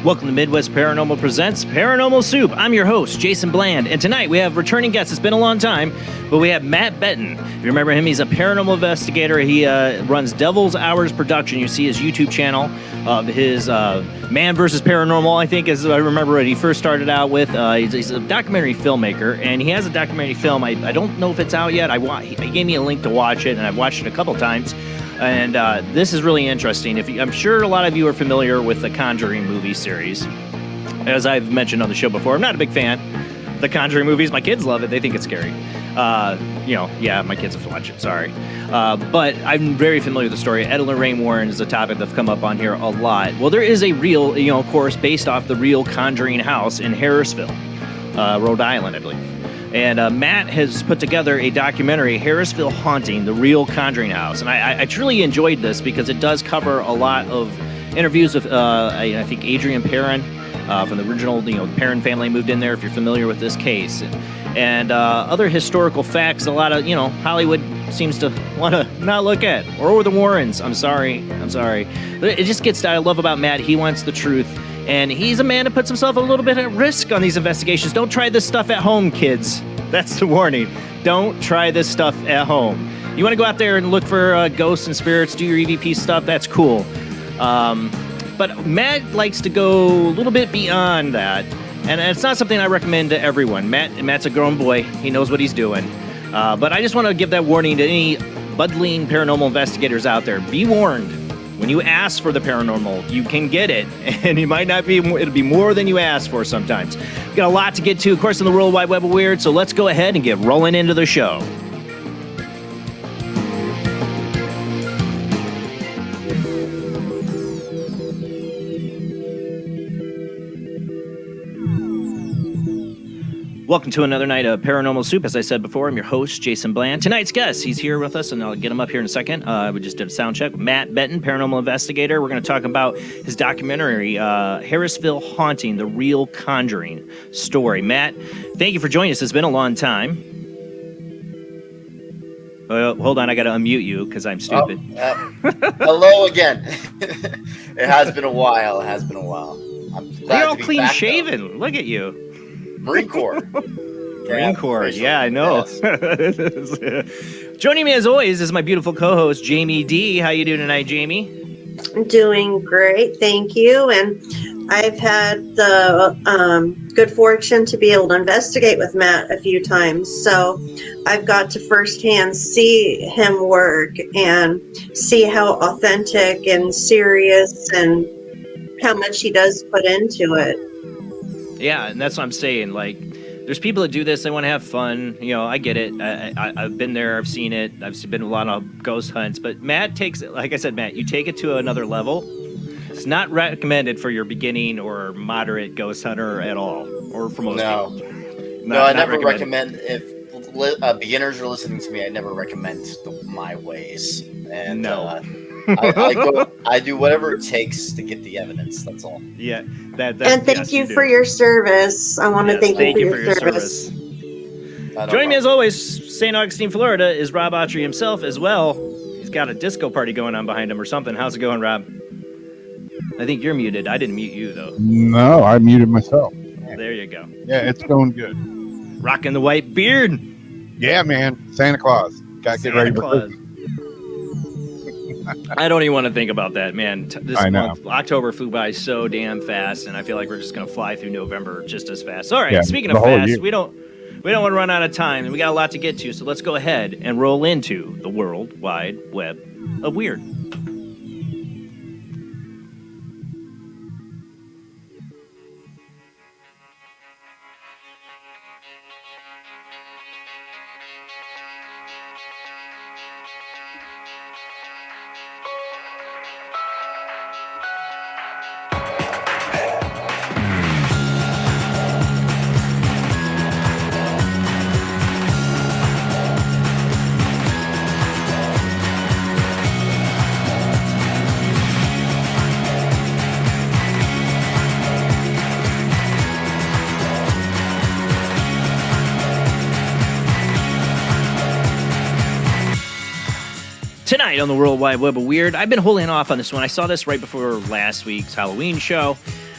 Welcome to Midwest Paranormal Presents Paranormal Soup. I'm your host, Jason Bland, and tonight we have returning guests. It's been a long time, but we have Matt Benton. If you remember him, he's a paranormal investigator. He runs Devil's Hours Production. You see his YouTube channel of his Man vs. Paranormal, I think, as I remember what he first started out with. He's a documentary filmmaker, and he has a documentary film. I don't know if it's out yet. He gave me a link to watch it, and I've watched it a couple times. And this is really interesting. I'm sure a lot of you are familiar with the Conjuring movie series. As I've mentioned on the show before, I'm not a big fan of the Conjuring movies. My kids love it. They think it's scary. Yeah, my kids have to watch it. Sorry. But I'm very familiar with the story. Ed and Lorraine Warren is a topic that's come up on here a lot. Well, there is a real, of course, based off the REAL Conjuring House in Harrisville, Rhode Island, I believe. And Matt has put together a documentary, HARRISVILLE Haunting, the REAL Conjuring House. And I truly enjoyed this because it does cover a lot of interviews with, I think, Adrian Perrin from the original, the Perrin family moved in there, if you're familiar with this case. And other historical facts a lot of, Hollywood seems to want to not look at. Or the Warrens. I'm sorry. But it just gets that I love about Matt. He wants the truth. And he's a man that puts himself a little bit at risk on these investigations. Don't try this stuff at home, kids. That's the warning. Don't try this stuff at home. You want to go out there and look for ghosts and spirits, do your EVP stuff, that's cool. But Matt likes to go a little bit beyond that. And it's not something I recommend to everyone. Matt's a grown boy. He knows what he's doing. But I just want to give that warning to any budding paranormal investigators out there. Be warned. When you ask for the paranormal, you can get it, and it'll be more than you ask for sometimes. We've got a lot to get to, of course, in the World Wide Web of Weird, so let's go ahead and get rolling into the show. Welcome to another night of Paranormal Soup. As I said before, I'm your host, Jason Bland. Tonight's guest, he's here with us, and I'll get him up here in a second. We just did a sound check. Matt Benton, paranormal investigator. We're going to talk about his documentary, HARRISVILLE Haunting, the REAL Conjuring story. Matt, thank you for joining us. It's been a long time. Hold on, I got to unmute you because I'm stupid. Hello again. It has been a while. I'm glad You're all to be clean shaven. Though. Look at you. Marine Corps. Marine Corps, yeah, I know. Yes. Joining me as always is my beautiful co-host, Jamie D. How you doing tonight, Jamie? I'm doing great, thank you. And I've had the good fortune to be able to investigate with Matt a few times. So I've got to firsthand see him work and see how authentic and serious and how much he does put into it. Yeah, and that's what I'm saying. Like, there's people that do this. They want to have fun. You know, I get it. I've been there. I've seen it. I've been to a lot of ghost hunts. But Matt takes it, like I said, Matt, you take it to another level. It's not recommended for your beginning or moderate ghost hunter at all, or for most people. No, I never recommend. If beginners are listening to me, I never recommend my ways. And I do whatever it takes to get the evidence. That's all. Yeah, and thank you for your service. I want to thank you for your service. Joining me as always, St. Augustine, Florida, is Rob Autry himself as well. He's got a disco party going on behind him or something. How's it going, Rob? I think you're muted. I didn't mute you though. No, I muted myself. There you go. Yeah, it's going good. Rocking the white beard. Yeah, man. Santa Claus. Gotta get ready for Christmas. I don't even want to think about that, man. This I know. month, October flew by so damn fast, and I feel like we're just gonna fly through November just as fast. All right, Yeah, speaking the of whole fast, year. we don't want to run out of time, and we got a lot to get to. So let's go ahead and roll into the World Wide Web of Weird. Tonight on the World Wide Web of Weird, I've been holding off on this one. I saw this right before last week's Halloween show.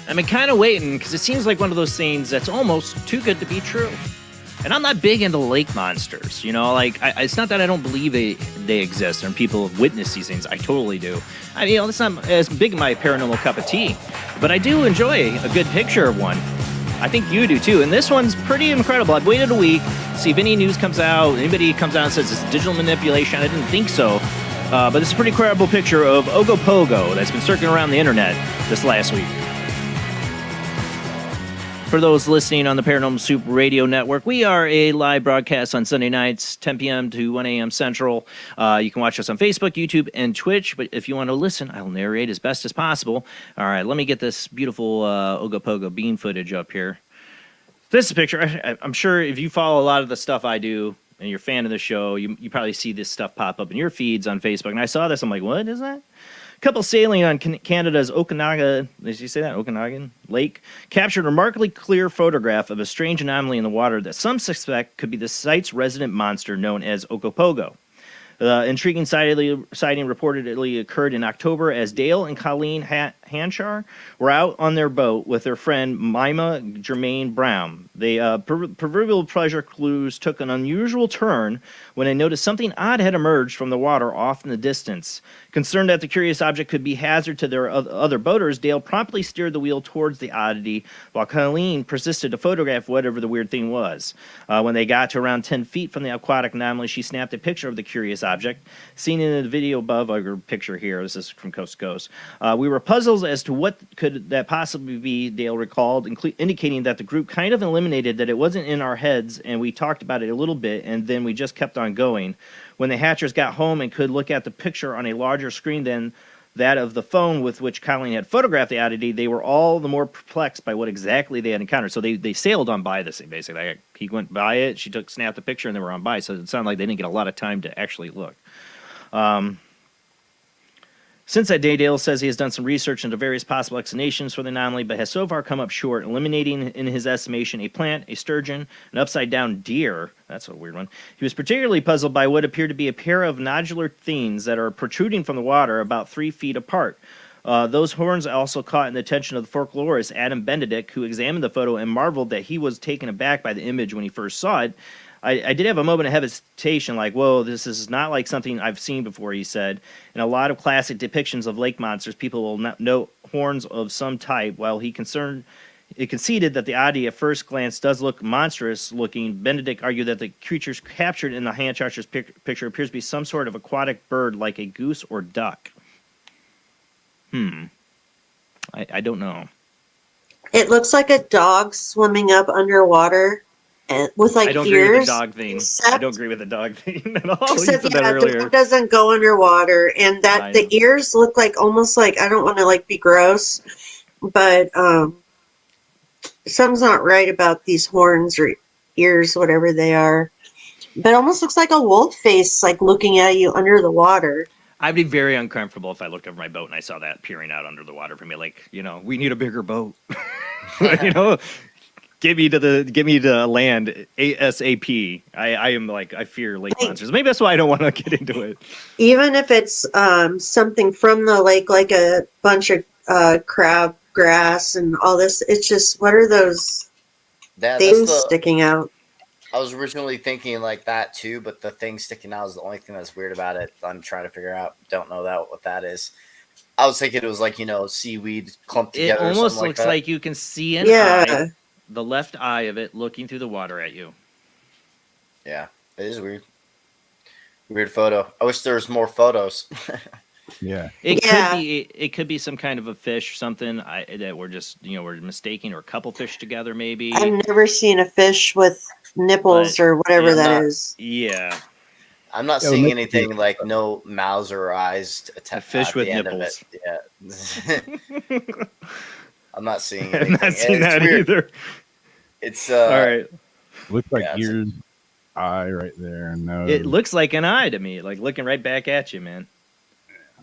I've been kind of waiting because it seems like one of those things that's almost too good to be true. And I'm not big into lake monsters, you know, like it's not that I don't believe they exist and people have witnessed these things. I totally do. I mean, you know, it's not as big my paranormal cup of tea, but I do enjoy a good picture of one. I think you do too. And this one's pretty incredible. I've waited a week, see if any news comes out, anybody comes out and says it's digital manipulation. I didn't think so. But it's a pretty incredible picture of Ogopogo that's been circling around the internet this last week. For those listening on the Paranormal Soup Radio Network, we are a live broadcast on Sunday nights, 10 p.m. to 1 a.m. Central. You can watch us on Facebook, YouTube, and Twitch. But if you want to listen, I'll narrate as best as possible. All right, let me get this beautiful Ogopogo bean footage up here. This is a picture. I'm sure if you follow a lot of the stuff I do, and you're a fan of the show, you probably see this stuff pop up in your feeds on Facebook. And I saw this, I'm like, what is that? A couple sailing on Canada's Okanagan, did you say that? Okanagan Lake, captured a remarkably clear photograph of a strange anomaly in the water that some suspect could be the site's resident monster known as Ogopogo. Intriguing sighting reportedly occurred in October as Dale and Colleen Hanchar were out on their boat with their friend Mima Germaine Brown. The proverbial pleasure cruise took an unusual turn when they noticed something odd had emerged from the water off in the distance. Concerned that the curious object could be hazard to their other boaters, Dale promptly steered the wheel towards the oddity, while Colleen persisted to photograph whatever the weird thing was. When they got to around 10 feet from the aquatic anomaly, she snapped a picture of the curious object. Seen in the video above, our picture here, this is from Coast to Coast. We were puzzled as to what could that possibly be, Dale recalled, indicating that the group kind of eliminated that it wasn't in our heads, and we talked about it a little bit, and then we just kept on going. When the Hatchers got home and could look at the picture on a larger screen than that of the phone with which Colleen had photographed the oddity, they were all the more perplexed by what exactly they had encountered. So they sailed on by this thing, basically. He went by it, she snapped the picture, and they were on by. So it sounded like they didn't get a lot of time to actually look. Since that day, Dale says he has done some research into various possible explanations for the anomaly, but has so far come up short, eliminating, in his estimation, a plant, a sturgeon, an upside-down deer. That's a weird one. He was particularly puzzled by what appeared to be a pair of nodular things that are protruding from the water about 3 feet apart. Those horns also caught in the attention of the folklorist Adam Benedict, who examined the photo and marveled that he was taken aback by the image when he first saw it. I did have a moment of hesitation, like, whoa, this is not like something I've seen before, he said. In a lot of classic depictions of lake monsters, people will not note horns of some type. While he conceded that the oddity at first glance does look monstrous looking, Benedict argued that the creatures captured in the Hancharcher's picture appears to be some sort of aquatic bird like a goose or duck. I don't know. It looks like a dog swimming up underwater. and with like I don't ears. agree with the dog thing. Except, I don't agree with the dog thing at all. You except said that yeah, the earlier. dog doesn't go underwater, and that I the know. ears look like almost like, I don't want to like be gross, but something's not right about these horns or ears, whatever they are. But it almost looks like a wolf face, like looking at you under the water. I'd be very uncomfortable if I looked over my boat and I saw that peering out under the water for me. Like, we need a bigger boat. Get me to land ASAP. I am like, I fear lake monsters. Maybe that's why I don't want to get into it. Even if it's something from the lake, like a bunch of crab grass and all this, it's just, what are those things sticking out? I was originally thinking like that too, but the thing sticking out is the only thing that's weird about it. I'm trying to figure out. Don't know what that is. I was thinking it was like, seaweed clumped together. It almost looks like you can see an eye, the left eye of it, looking through the water at you. Yeah, it is weird. Weird photo. I wish there was more photos. Yeah. It could be some kind of a fish or something that we're just, we're mistaking, or a couple fish together maybe. I've never seen a fish with nipples or whatever that is. Yeah. I'm not seeing anything like no mouths or eyes a fish with nipples. Yeah. I'm not seeing anything. I'm not seeing that either. It's all right. Looks like ears, eye right there. No. It looks like an eye to me, like looking right back at you, man.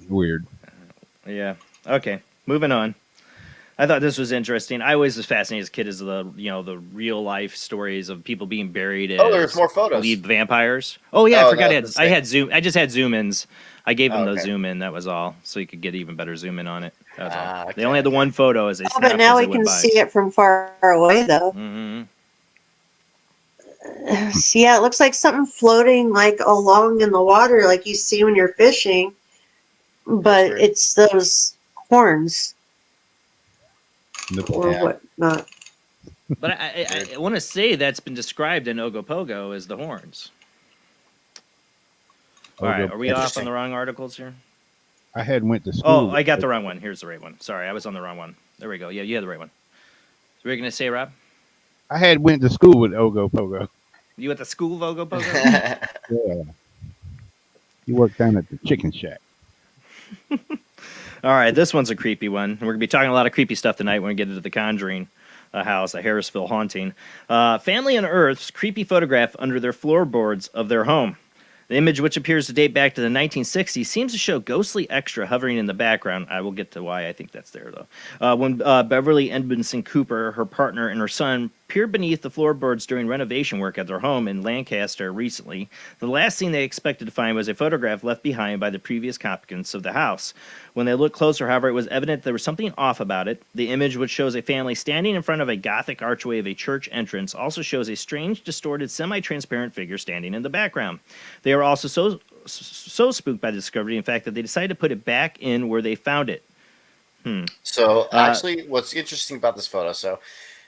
Weird. Yeah. Okay. Moving on. I thought this was interesting. I always was fascinated as a kid as the real life stories of people being buried as there's more photos. Lead vampires. Oh yeah, I forgot I had zoom. I just had zoom ins. I gave them the zoom in. That was all, so you could get even better zoom in on it. That was all. Okay. They only had the one photo as they snapped. But now we can see it from far away, though. Mm-hmm. So yeah, it looks like something floating like along in the water, like you see when you're fishing. But it's those horns or whatnot. But I want to say that's been described in Ogopogo as the horns. All right, are we off on the wrong articles here? I had went to school. Oh, I got the wrong one. Here's the right one. Sorry, I was on the wrong one. There we go. Yeah, you had the right one. So what were you going to say, Rob? I had went to school with Ogopogo. You at the school of Ogopogo? Yeah. You worked down at the chicken shack. All right, this one's a creepy one. We're going to be talking a lot of creepy stuff tonight when we get into the Conjuring house, the HARRISVILLE haunting. Family unearths creepy photograph under their floorboards of their home. The image, which appears to date back to the 1960s, seems to show ghostly extra hovering in the background. I will get to why I think that's there, though. When Beverly Edmondson Cooper, her partner, and her son peered beneath the floorboards during renovation work at their home in Lancaster recently, the last thing they expected to find was a photograph left behind by the previous occupants of the house. When they looked closer, however, it was evident there was something off about it. The image, which shows a family standing in front of a Gothic archway of a church entrance, also shows a strange, distorted, semi-transparent figure standing in the background. They were also so spooked by the discovery, in fact, that they decided to put it back in where they found it. So, actually, what's interesting about this photo,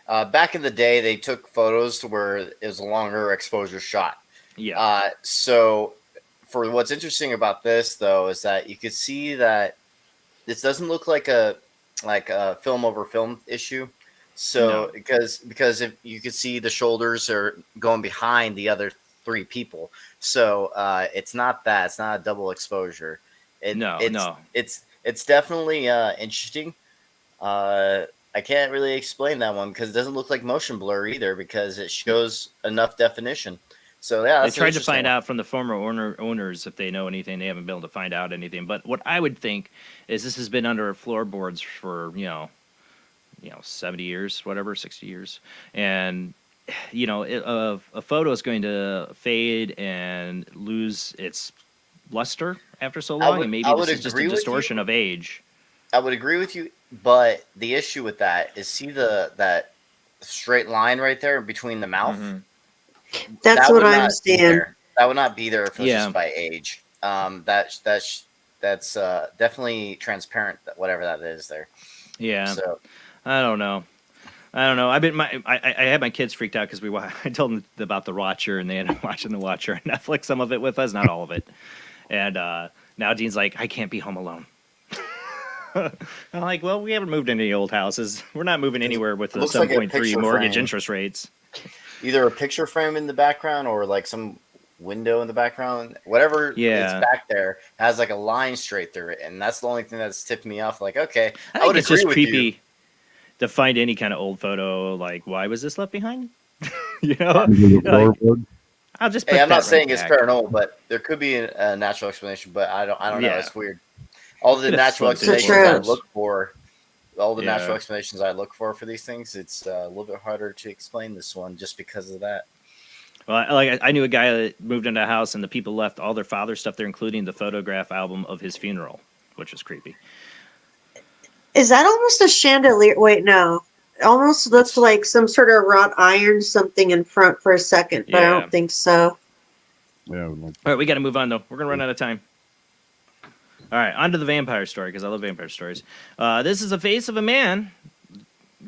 back in the day, they took photos to where it was a longer exposure shot. Yeah. So, for what's interesting about this, though, is that you could see that this doesn't look like a film over film issue. So, because if you could see the shoulders are going behind the other three people, so it's not that. It's not a double exposure. It's definitely interesting. I can't really explain that one because it doesn't look like motion blur either because it shows enough definition. So yeah, they tried to find out from the former owners if they know anything. They haven't been able to find out anything. But what I would think is this has been under floorboards for 70 years, whatever, 60 years, and a photo is going to fade and lose its luster after so long, and maybe this is just a distortion of age. I would agree with you, but the issue with that is that straight line right there between the mouth. Mm-hmm. That's what I'm seeing. That would not be there if it was just by age. That's definitely transparent. Whatever that is there. Yeah. So I don't know. I had my kids freaked out because I told them about The Watcher, and they ended up watching The Watcher on Netflix. Some of it with us, not all of it. And now Dean's like, I can't be home alone. I'm like, well, we haven't moved into any old houses. We're not moving anywhere with the 7.3 mortgage interest rates. either a picture frame in the background or like some window in the background. Whatever is back there has like a line straight through it, and that's the only thing that's tipped me off. Like, okay, I think it's just creepy to find any kind of old photo. Like, why was this left behind? I'll just. I'm not saying it's paranormal, but there could be a natural explanation. But I don't know. It's weird. All the natural explanations I look for. All the natural explanations I look for these things, it's a little bit harder to explain this one just because of that. Well, I knew a guy that moved into a house and the people left all their father's stuff there, including the photograph album of his funeral, which was creepy. Is that almost a chandelier? Wait, no. It almost looks like some sort of wrought iron something in front for a second, but I don't think so. Yeah. All right, we got to move on, though. We're going to run out of time. All right, on to the vampire story, because I love vampire stories. This is the face of a man.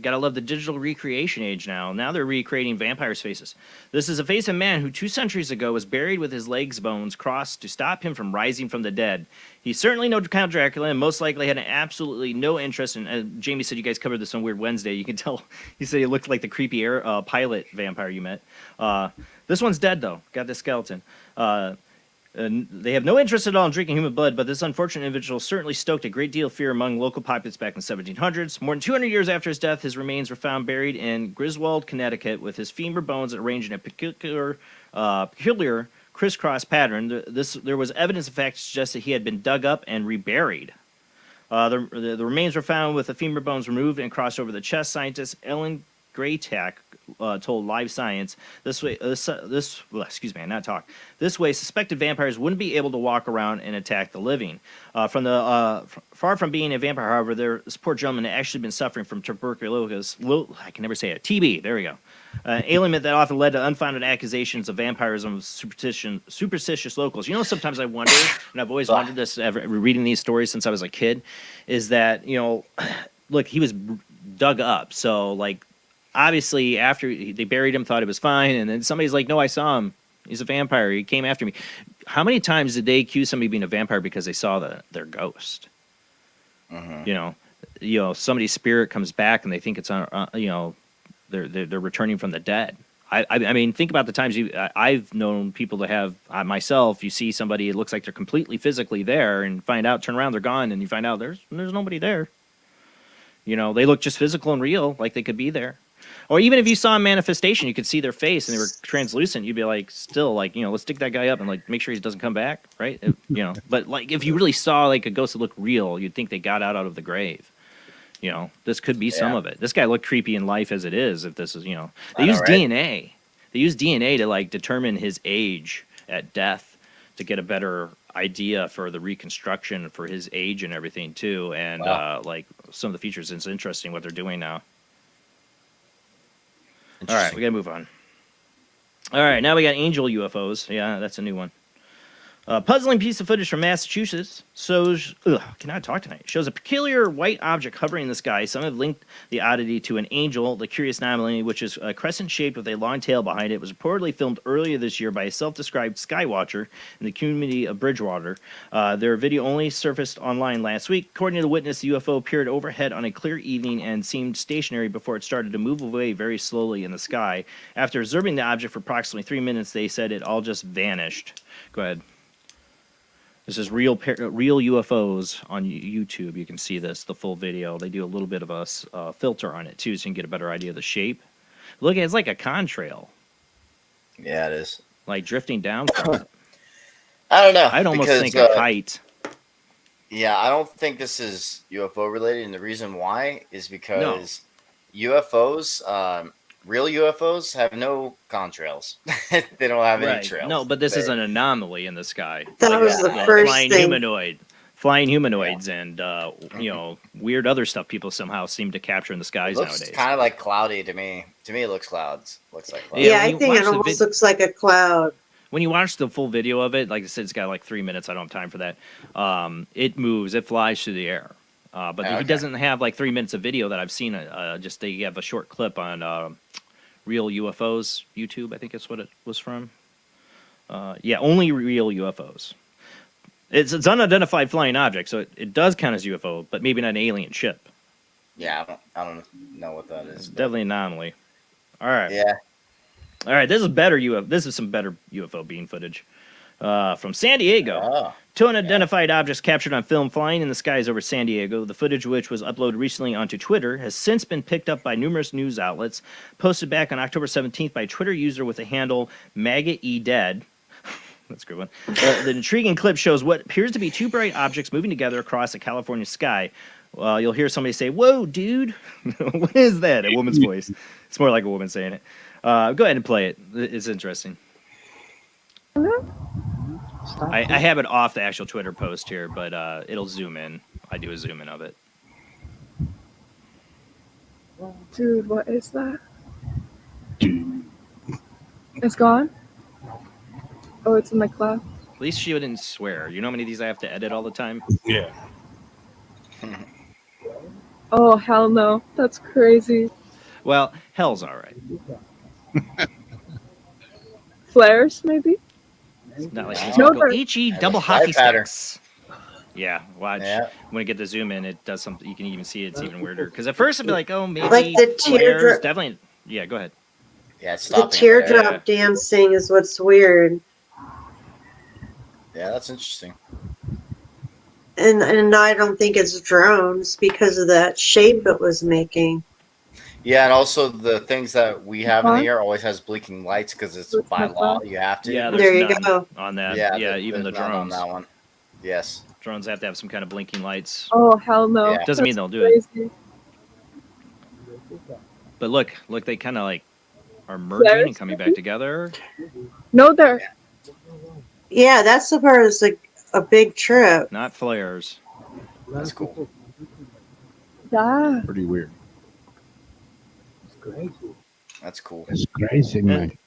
Gotta love the digital recreation age now. Now they're recreating vampires' faces. This is a face of a man who 2 centuries ago was buried with his legs bones crossed to stop him from rising from the dead. He's certainly no Count Dracula and most likely had absolutely no interest in... Jamie said you guys covered this on Weird Wednesday. You can tell he said he looked like the creepy pilot vampire you met. This one's dead, though. Got this skeleton. They have no interest at all in drinking human blood, but this unfortunate individual certainly stoked a great deal of fear among local populace back in the 1700s. More than 200 years after his death, his remains were found buried in Griswold, Connecticut, with his femur bones arranged in a peculiar crisscross pattern. There was evidence, in fact, to suggest that he had been dug up and reburied. The remains were found with the femur bones removed and crossed over the chest. Scientist Ellen Graytack told Live Science this way. This way, suspected vampires wouldn't be able to walk around and attack the living. Far from being a vampire, however, this poor gentleman had actually been suffering from tuberculosis. I can never say it. TB. There we go. An ailment that often led to unfounded accusations of vampirism of superstitious locals. You know, sometimes I wonder, and I've always wondered this, reading these stories since I was a kid, is that look, he was dug up, so like. Obviously, after they buried him, thought it was fine, and then somebody's like, "No, I saw him. He's a vampire. He came after me." How many times did they accuse somebody of being a vampire because they saw their ghost? Mm-hmm. Somebody's spirit comes back, and they think it's they're returning from the dead. I mean, think about the times I've known people to have myself. You see somebody, it looks like they're completely physically there, and turn around, they're gone, and you find out there's nobody there. They look just physical and real, like they could be there. Or even if you saw a manifestation, you could see their face and they were translucent. You'd be like, let's dig that guy up and like make sure he doesn't come back, right? But like if you really saw like a ghost that looked real, you'd think they got out of the grave. This could be some of it. This guy looked creepy in life as it is. If this is, they use DNA. They use DNA to like determine his age at death to get a better idea for the reconstruction for his age and everything too. And like some of the features, it's interesting what they're doing now. All right, we got to move on. All right, now we got angel UFOs. Yeah, that's a new one. A puzzling piece of footage from Massachusetts cannot talk tonight. Shows a peculiar white object hovering in the sky. Some have linked the oddity to an angel. The curious anomaly, which is crescent-shaped with a long tail behind it, was reportedly filmed earlier this year by a self-described skywatcher in the community of Bridgewater. Their video only surfaced online last week. According to the witness, the UFO appeared overhead on a clear evening and seemed stationary before it started to move away very slowly in the sky. After observing the object for approximately 3 minutes, they said it all just vanished. Go ahead. This is real UFOs on YouTube. You can see the full video. They do a little bit of a filter on it, too, so you can get a better idea of the shape. Look, it's like a contrail. Yeah, it is. Like drifting down from it. I don't know. I'd almost think a kite. Yeah, I don't think this is UFO related, and the reason why is because UFOs... real UFOs have no contrails. They don't have any trails. No, but this is an anomaly in the sky. That was the first flying humanoids, and weird other stuff people somehow seem to capture in the skies nowadays. It's kind of like cloudy to me. To me, it looks clouds. Looks like clouds. Yeah, I think it almost looks like a cloud. When you watch the full video of it, like I said, it's got like 3 minutes. I don't have time for that. It moves. It flies through the air. But he doesn't have like 3 minutes of video that I've seen. Just they have a short clip on Real UFOs YouTube. I think that's what it was from. Only Real UFOs. It's unidentified flying object, so it does count as UFO, but maybe not an alien ship. Yeah, I don't know what that is. It's definitely an anomaly. All right. Yeah. All right, this is better UFO. This is some better UFO beam footage from San Diego. Oh, Two unidentified objects captured on film flying in the skies over San Diego. The footage, which was uploaded recently onto Twitter, has since been picked up by numerous news outlets. Posted back on October 17th by a Twitter user with the handle MaggoteDead. That's a good one. The intriguing clip shows what appears to be two bright objects moving together across the California sky. You'll hear somebody say, "Whoa, dude!" What is that? A woman's voice. It's more like a woman saying it. Go ahead and play it. It's interesting. I have it off the actual Twitter post here, but it'll zoom in. I do a zoom in of it. Dude, what is that? It's gone? Oh, it's in my cloud. At least she didn't swear. You know how many of these I have to edit all the time? Yeah. Oh, hell no. That's crazy. Well, hell's all right. Flares, maybe? It's not like No, go but- HE double fly hockey pattern. sticks. Yeah, watch. Yeah. When I get the zoom in, it does something. You can even see it's even weirder. Because at first I'd be like, oh, maybe Like the flares. teardrop- Definitely. Yeah, go ahead. yeah, it's The stopping. teardrop dancing is what's weird. Yeah, that's interesting. And I don't think it's drones because of that shape it was making. Yeah, and also the things that we have in Huh? the air always has blinking lights because it's What's by my law. phone? You have to. Yeah, There there's you none go. on that. yeah, Yeah, even the there's none on drones. that one. Yes. Drones have to have some kind of blinking lights. Oh, hell no. Yeah. Doesn't mean That's they'll do it. crazy. But look, they kind of like are merging and Flares, coming back maybe? together. No, there. Yeah, that's the part that's like a big trip. Not flares. That's cool. Yeah. Pretty weird. That's cool. That's crazy, man.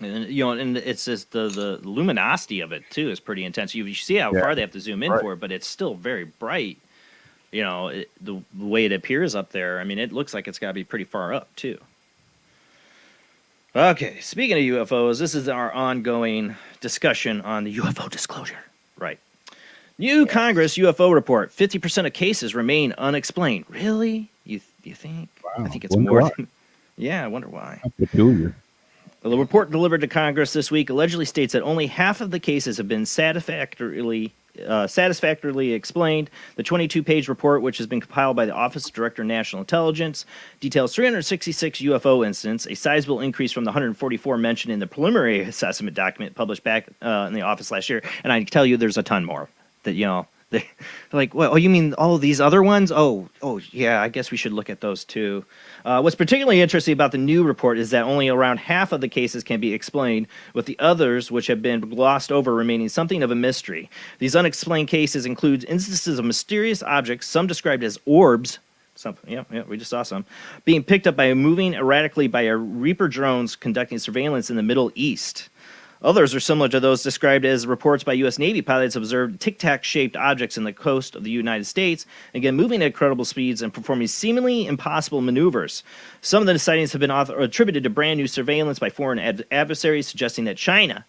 And and it's just the luminosity of it too is pretty intense. You see how Yeah. far they have to zoom in Right. for it, but it's still very bright. The way it appears up there. I mean, it looks like it's got to be pretty far up too. Okay, speaking of UFOs, this is our ongoing discussion on the UFO disclosure. Right. New Congress UFO report: 50% of cases remain unexplained. Really? You think? Wow. I think it's Wonder more. why. Than, yeah, I wonder why. How peculiar. The report delivered to Congress this week allegedly states that only half of the cases have been satisfactorily explained. The 22-page report, which has been compiled by the Office of Director of National Intelligence, details 366 UFO incidents, a sizable increase from the 144 mentioned in the preliminary assessment document published back in the office last year. And I can tell you there's a ton more that, they're like, well, oh, you mean all of these other ones? Oh, yeah, I guess we should look at those too. What's particularly interesting about the new report is that only around half of the cases can be explained, with the others, which have been glossed over, remaining something of a mystery. These unexplained cases include instances of mysterious objects, some described as orbs, something, yeah, we just saw some, being picked up by moving erratically by a Reaper drones conducting surveillance in the Middle East. Others are similar to those described as reports by U.S. Navy pilots observed tic-tac-shaped objects in the coast of the United States, again moving at incredible speeds and performing seemingly impossible maneuvers. Some of the sightings have been attributed to brand new surveillance by foreign adversaries, suggesting that China,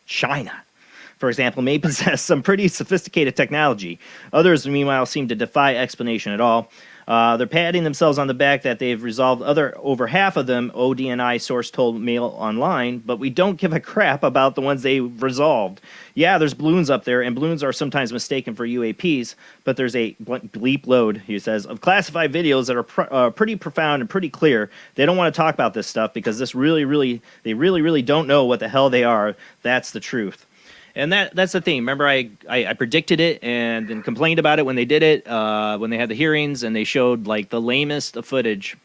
for example, may possess some pretty sophisticated technology. Others, meanwhile, seem to defy explanation at all. They're patting themselves on the back that they've resolved over half of them, ODNI source told Mail Online, but we don't give a crap about the ones they've resolved. Yeah, there's balloons up there, and balloons are sometimes mistaken for UAPs, but there's a bleep load, he says, of classified videos that are pretty profound and pretty clear. They don't want to talk about this stuff because they really don't know what the hell they are. That's the truth. And that's the thing. Remember, I predicted it and then complained about it when they did it, when they had the hearings and they showed like the lamest of footage.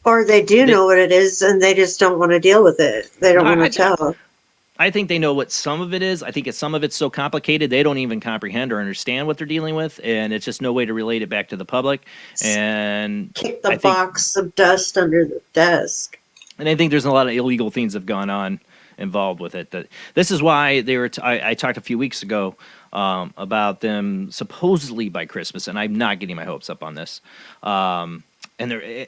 Or they know what it is and they just don't want to deal with it. They don't want to tell. I think they know what some of it is. I think some of it's so complicated they don't even comprehend or understand what they're dealing with, and it's just no way to relate it back to the public. And Kick the box of dust under the desk. And I think there's a lot of illegal things that have gone on involved with it. That this is why they were. I talked a few weeks ago about them supposedly by Christmas, and I'm not getting my hopes up on this. And they're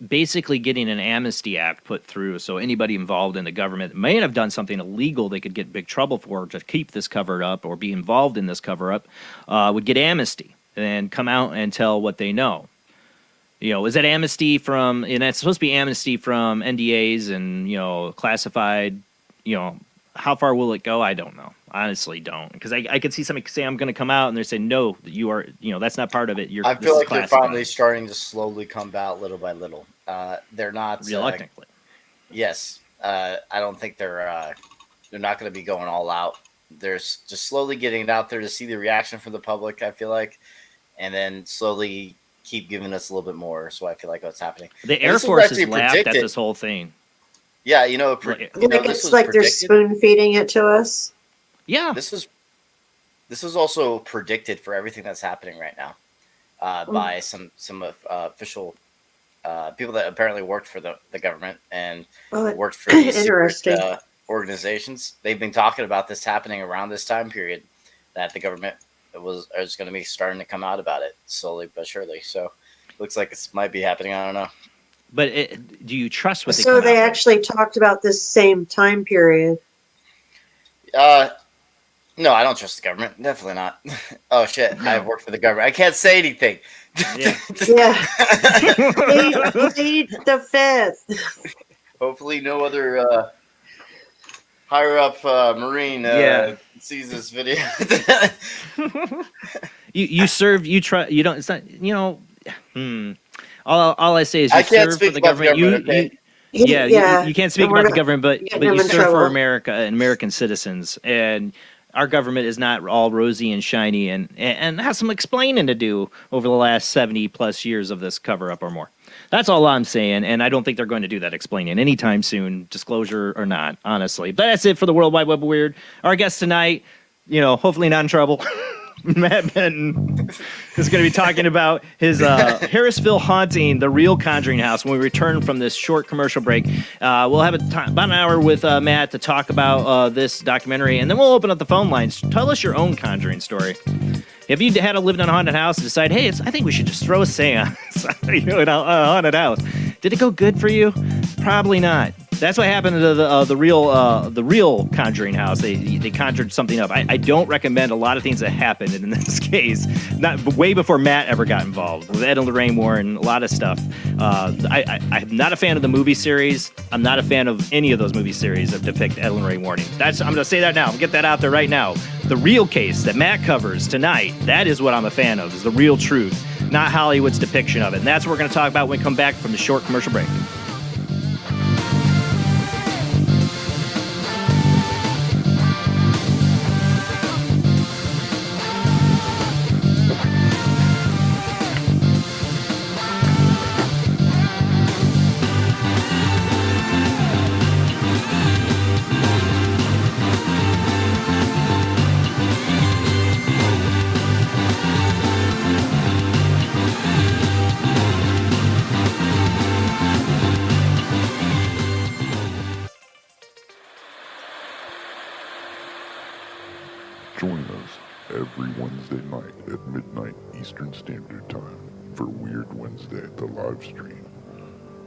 basically getting an amnesty act put through, so anybody involved in the government that may have done something illegal they could get big trouble for to keep this covered up or be involved in this cover up would get amnesty and come out and tell what they know. Is that amnesty from, and that's supposed to be amnesty from NDAs and, classified, how far will it go? I don't know. Honestly, don't. Because I could see somebody say, I'm going to come out, and they say, no, you are, that's not part of it. I feel like they're finally starting to slowly come out little by little. They're not. Reluctantly. Yes. I don't think they're not going to be going all out. They're just slowly getting it out there to see the reaction from the public, I feel like, and then slowly keep giving us a little bit more. So I feel like what's happening. The Air Force has laughed at this whole thing. Yeah, it's like they're spoon feeding it to us. Yeah, this was also predicted for everything that's happening right now by some official people that apparently worked for the government and worked for these secret organizations. They've been talking about this happening around this time period, that the government is going to be starting to come out about it slowly but surely. So looks like it might be happening. I don't know. But do you trust what they So they actually talked about this same time period? No, I don't trust the government. Definitely not. Oh, shit. No. I've worked for the government. I can't say anything. Yeah. Plead the fifth. Hopefully no other higher up Marine sees this video. you serve, you try, you don't, it's not, all I say is you serve for the government. You can't speak about the government, but you serve for America and American citizens. And our government is not all rosy and shiny and has some explaining to do over the last 70 plus years of this cover up or more. That's all I'm saying. And I don't think they're going to do that explaining anytime soon, disclosure or not, honestly. But that's it for the World Wide Web of Weird. Our guest tonight, hopefully not in trouble. Matt Benton is going to be talking about his HARRISVILLE Haunting, the Real Conjuring House. When we return from this short commercial break, we'll have about an hour with Matt to talk about this documentary, and then we'll open up the phone lines. Tell us your own Conjuring story. If you had to live in a haunted house and decide, hey, I think we should just throw a seance in a haunted house, did it go good for you? Probably not. That's what happened to the real Conjuring House. They conjured something up. I don't recommend a lot of things that happened in this case. Not way before Matt ever got involved with Ed and Lorraine Warren. A lot of stuff. I'm not a fan of the movie series. I'm not a fan of any of those movie series that depict Ed and Lorraine Warren. I'm going to say that now. I'm going to get that out there right now. The real case that Matt covers tonight, that is what I'm a fan of. Is the real truth, not Hollywood's depiction of it. And that's what we're going to talk about when we come back from the short commercial break. Join us every Wednesday night at midnight Eastern Standard Time for Weird Wednesday, the live stream,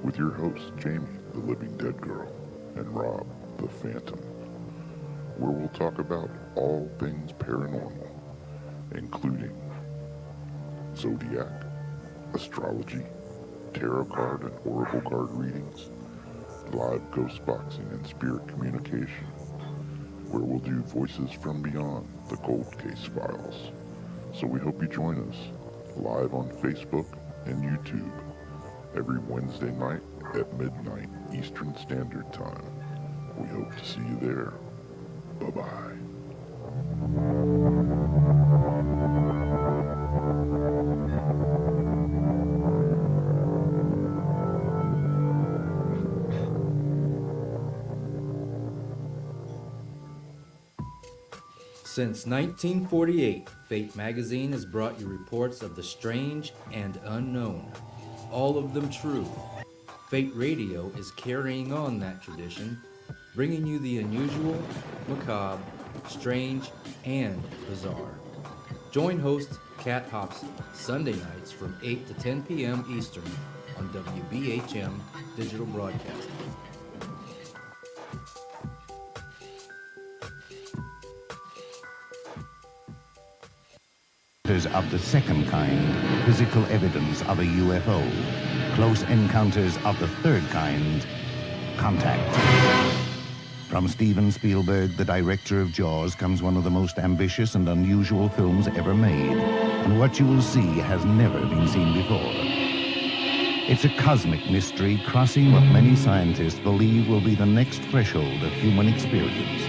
with your hosts Jamie, the Living Dead Girl, and Rob, the Phantom, where we'll talk about all things paranormal, including zodiac, astrology, tarot card and oracle card readings, live ghost boxing and spirit communication, where we'll do Voices from Beyond, the Cold Case Files. So we hope you join us live on Facebook and YouTube every Wednesday night at midnight Eastern Standard Time. We hope to see you there. Bye-bye. Since 1948, Fate magazine has brought you reports of the strange and unknown, all of them true. Fate Radio is carrying on that tradition, bringing you the unusual, macabre, strange, and bizarre. Join host Kat Hobson Sunday nights from 8 to 10 p.m. Eastern on WBHM Digital Broadcasting. Encounters of the second kind, physical evidence of a UFO. Close encounters of the third kind, contact. From Steven Spielberg, the director of Jaws, comes one of the most ambitious and unusual films ever made. And what you will see has never been seen before. It's a cosmic mystery crossing what many scientists believe will be the next threshold of human experience.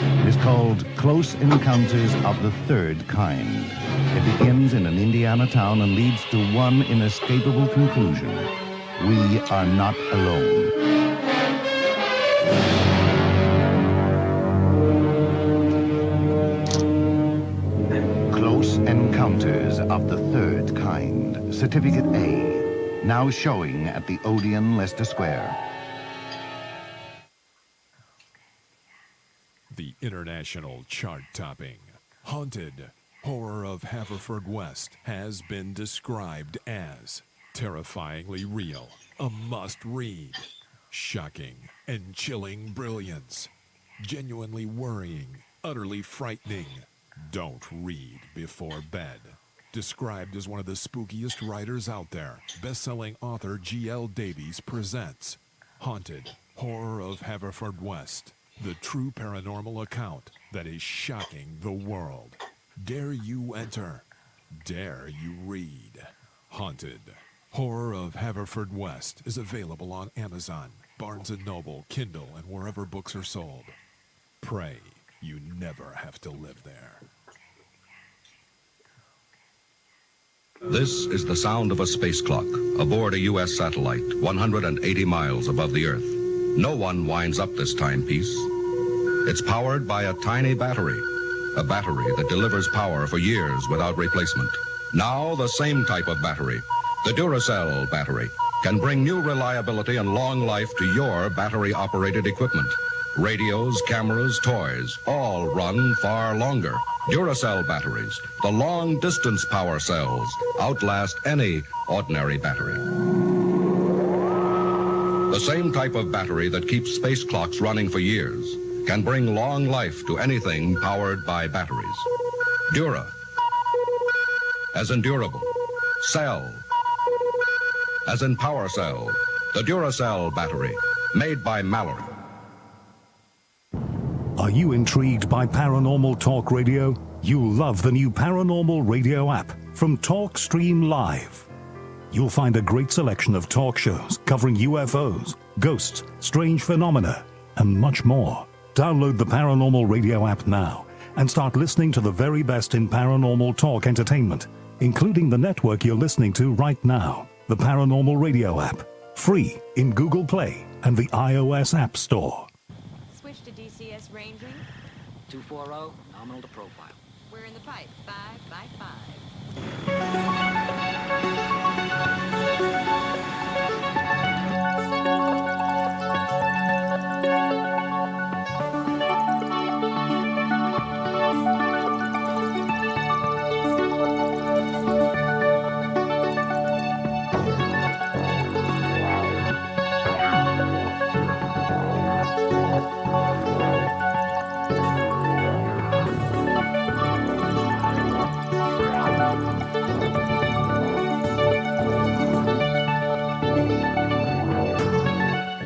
It is called Close Encounters of the Third Kind. It begins in an Indiana town and leads to one inescapable conclusion. We are not alone. Close Encounters of the Third Kind. Certificate A. Now showing at the Odeon, Leicester Square. The international chart-topping Haunted Horror of Haverfordwest has been described as terrifyingly real, a must-read, shocking and chilling brilliance, genuinely worrying, utterly frightening. Don't read before bed. Described as one of the spookiest writers out there, best-selling author G.L. Davies presents Haunted Horror of Haverfordwest, the true paranormal account that is shocking the world. Dare you enter? Dare you read? Haunted Horror of Haverfordwest is available on Amazon, Barnes & Noble, Kindle, and wherever books are sold. Pray you never have to live there. This is the sound of a space clock aboard a U.S. satellite 180 miles above the Earth. No one winds up this timepiece. It's powered by a tiny battery, a battery that delivers power for years without replacement. Now the same type of battery, the Duracell battery, can bring new reliability and long life to your battery-operated equipment. Radios, cameras, toys, all run far longer. Duracell batteries, the long-distance power cells, outlast any ordinary battery. The same type of battery that keeps space clocks running for years can bring long life to anything powered by batteries. Dura, as in durable. Cell, as in power cell. The Duracell battery, made by Mallory. Are you intrigued by Paranormal Talk Radio? You'll love the new Paranormal Radio app from Talkstream Live. You'll find a great selection of talk shows covering UFOs, ghosts, strange phenomena, and much more. Download the Paranormal Radio app now and start listening to the very best in paranormal talk entertainment, including the network you're listening to right now, the Paranormal Radio app, free in Google Play and the iOS App Store. Switch to DCS ranging. 240, nominal to profile. We're in the pipe, 5 by 5.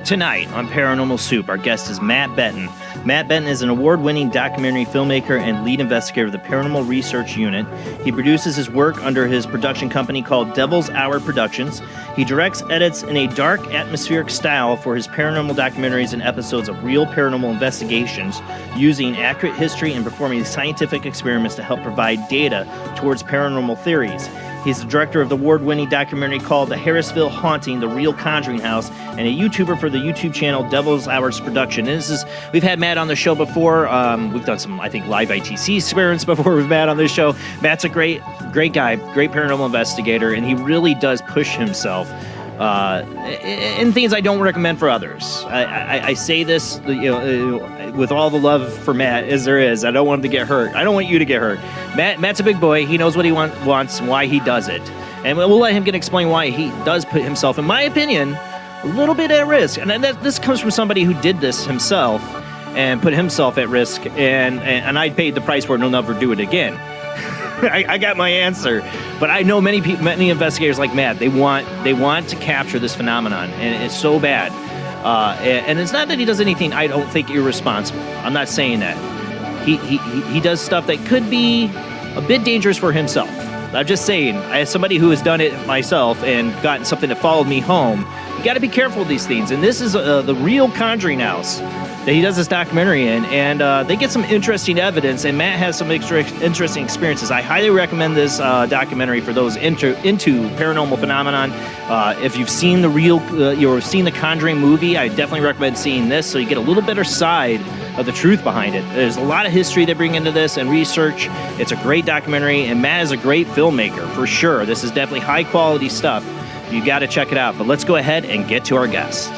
Tonight on Paranormal Soup, our guest is Matt Benton. Matt Benton is an award-winning documentary filmmaker and lead investigator of the Paranormal Research Unit. He produces his work under his production company called Devil's Hour Productions. He directs, edits in a dark, atmospheric style for his paranormal documentaries and episodes of real paranormal investigations, using accurate history and performing scientific experiments to help provide data towards paranormal theories. He's the director of the award-winning documentary called The HARRISVILLE Haunting, The Real Conjuring House, and a YouTuber for the YouTube channel Devil's Hours Production. And we've had Matt on the show before. We've done some, I think, live ITC experiments before we've Matt on this show. Matt's a great guy, great paranormal investigator, and he really does push himself in things I don't recommend for others. I say this, with all the love for Matt as there is. I don't want him to get hurt. I don't want you to get hurt. Matt's a big boy. He knows what he wants, why he does it. And we'll let him explain why he does put himself, in my opinion, a little bit at risk. And this comes from somebody who did this himself and put himself at risk, and I paid the price for it and he'll never do it again. I got my answer. But I know many people, many investigators like Matt. They want to capture this phenomenon, and it's so bad. And it's not that he does anything I don't think irresponsible. I'm not saying that. He does stuff that could be a bit dangerous for himself. I'm just saying, as somebody who has done it myself and gotten something that followed me home, you got to be careful with these things. And this is the Real Conjuring House that he does this documentary in, and they get some interesting evidence, and Matt has some interesting experiences. I highly recommend this documentary for those into paranormal phenomenon. If you've seen you've seen the Conjuring movie, I definitely recommend seeing this so you get a little better side of the truth behind it. There's a lot of history they bring into this and research. It's a great documentary, and Matt is a great filmmaker for sure. This is definitely high quality stuff. You got to check it out. But let's go ahead and get to our guest.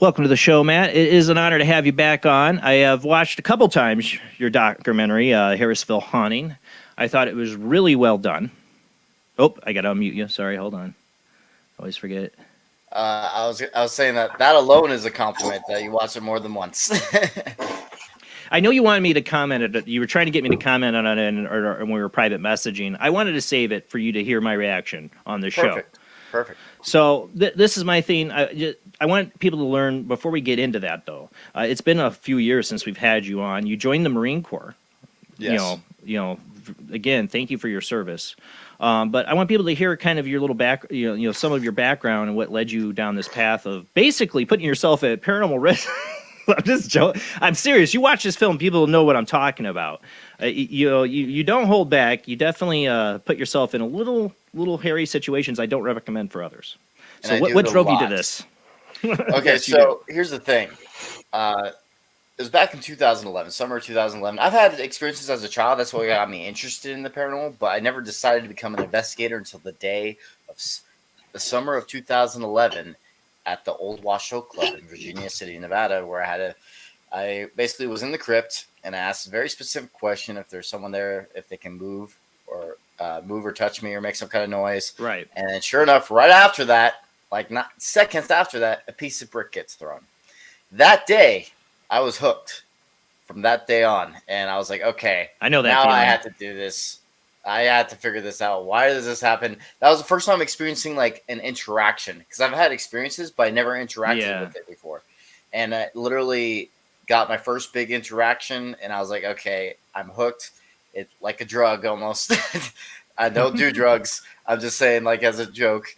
Welcome to the show, Matt. It is an honor to have you back on. I have watched a couple times your documentary, HARRISVILLE Haunting. I thought it was really well done. Oh, I got to unmute you. Sorry, hold on. Always forget it. I was saying that alone is a compliment that you watch it more than once. I know you wanted me to comment it. You were trying to get me to comment on it or when we were private messaging. I wanted to save it for you to hear my reaction on the show. Perfect. So this is my thing. I want people to learn before we get into that, though. It's been a few years since we've had you on. You joined the Marine Corps. Yes. You know. Again, thank you for your service. But I want people to hear kind of your little some of your background and what led you down this path of basically putting yourself at paranormal risk. I'm just joking. I'm serious. You watch this film, people know what I'm talking about. You don't hold back. You definitely put yourself in a little hairy situations I don't recommend for others. So what drove you to this? Okay, so here's the thing. It was back in 2011, summer of 2011. I've had experiences as a child. That's what got me interested in the paranormal, but I never decided to become an investigator until the day of the summer of 2011 at the Old Wash Oak Club in Virginia City, Nevada, where I basically was in the crypt and I asked a very specific question: if there's someone there, if they can move or touch me or make some kind of noise. Right. And sure enough, right after that, like not seconds after that, a piece of brick gets thrown. That day, I was hooked from that day on, and I was like, okay, I know that now feeling. I have to do this. I had to figure this out. Why does this happen? That was the first time experiencing like an interaction, because I've had experiences, but I never interacted with it before. And I literally got my first big interaction, and I was like, okay, I'm hooked. It's like a drug almost. I don't do drugs. I'm just saying, like, as a joke.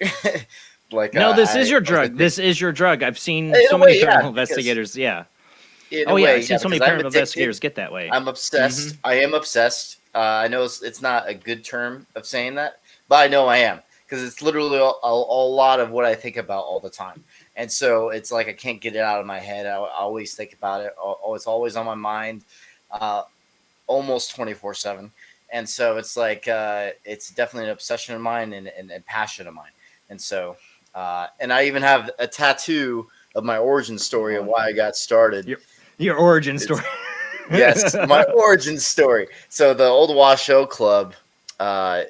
This is your drug. This is your drug. I've seen so many paranormal investigators. Yeah. I've seen so many paranormal investigators get that way. I'm obsessed. Mm-hmm. I am obsessed. I know it's not a good term of saying that, but I know I am, because it's literally a lot of what I think about all the time. And so it's like I can't get it out of my head. I always think about it. It's always on my mind, almost 24/7. And so it's like it's definitely an obsession of mine and passion of mine. And so and I even have a tattoo of my origin story of why I got started. Your origin story. Yes, my origin story. So the Old Washoe Club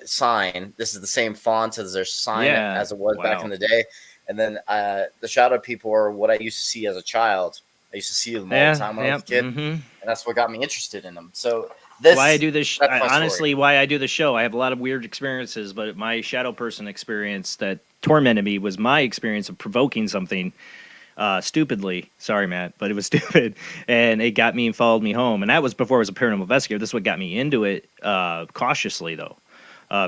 sign, this is the same font as their sign as it was back in the day. And then the shadow people are what I used to see as a child. I used to see them all the time when I was a kid. Mm-hmm. And that's what got me interested in them. So why I do this, honestly, why I do the show. I have a lot of weird experiences, but my shadow person experience that tormented me was my experience of provoking something stupidly. Sorry, Matt, but it was stupid. And it got me and followed me home. And that was before I was a paranormal investigator. This is what got me into it cautiously, though.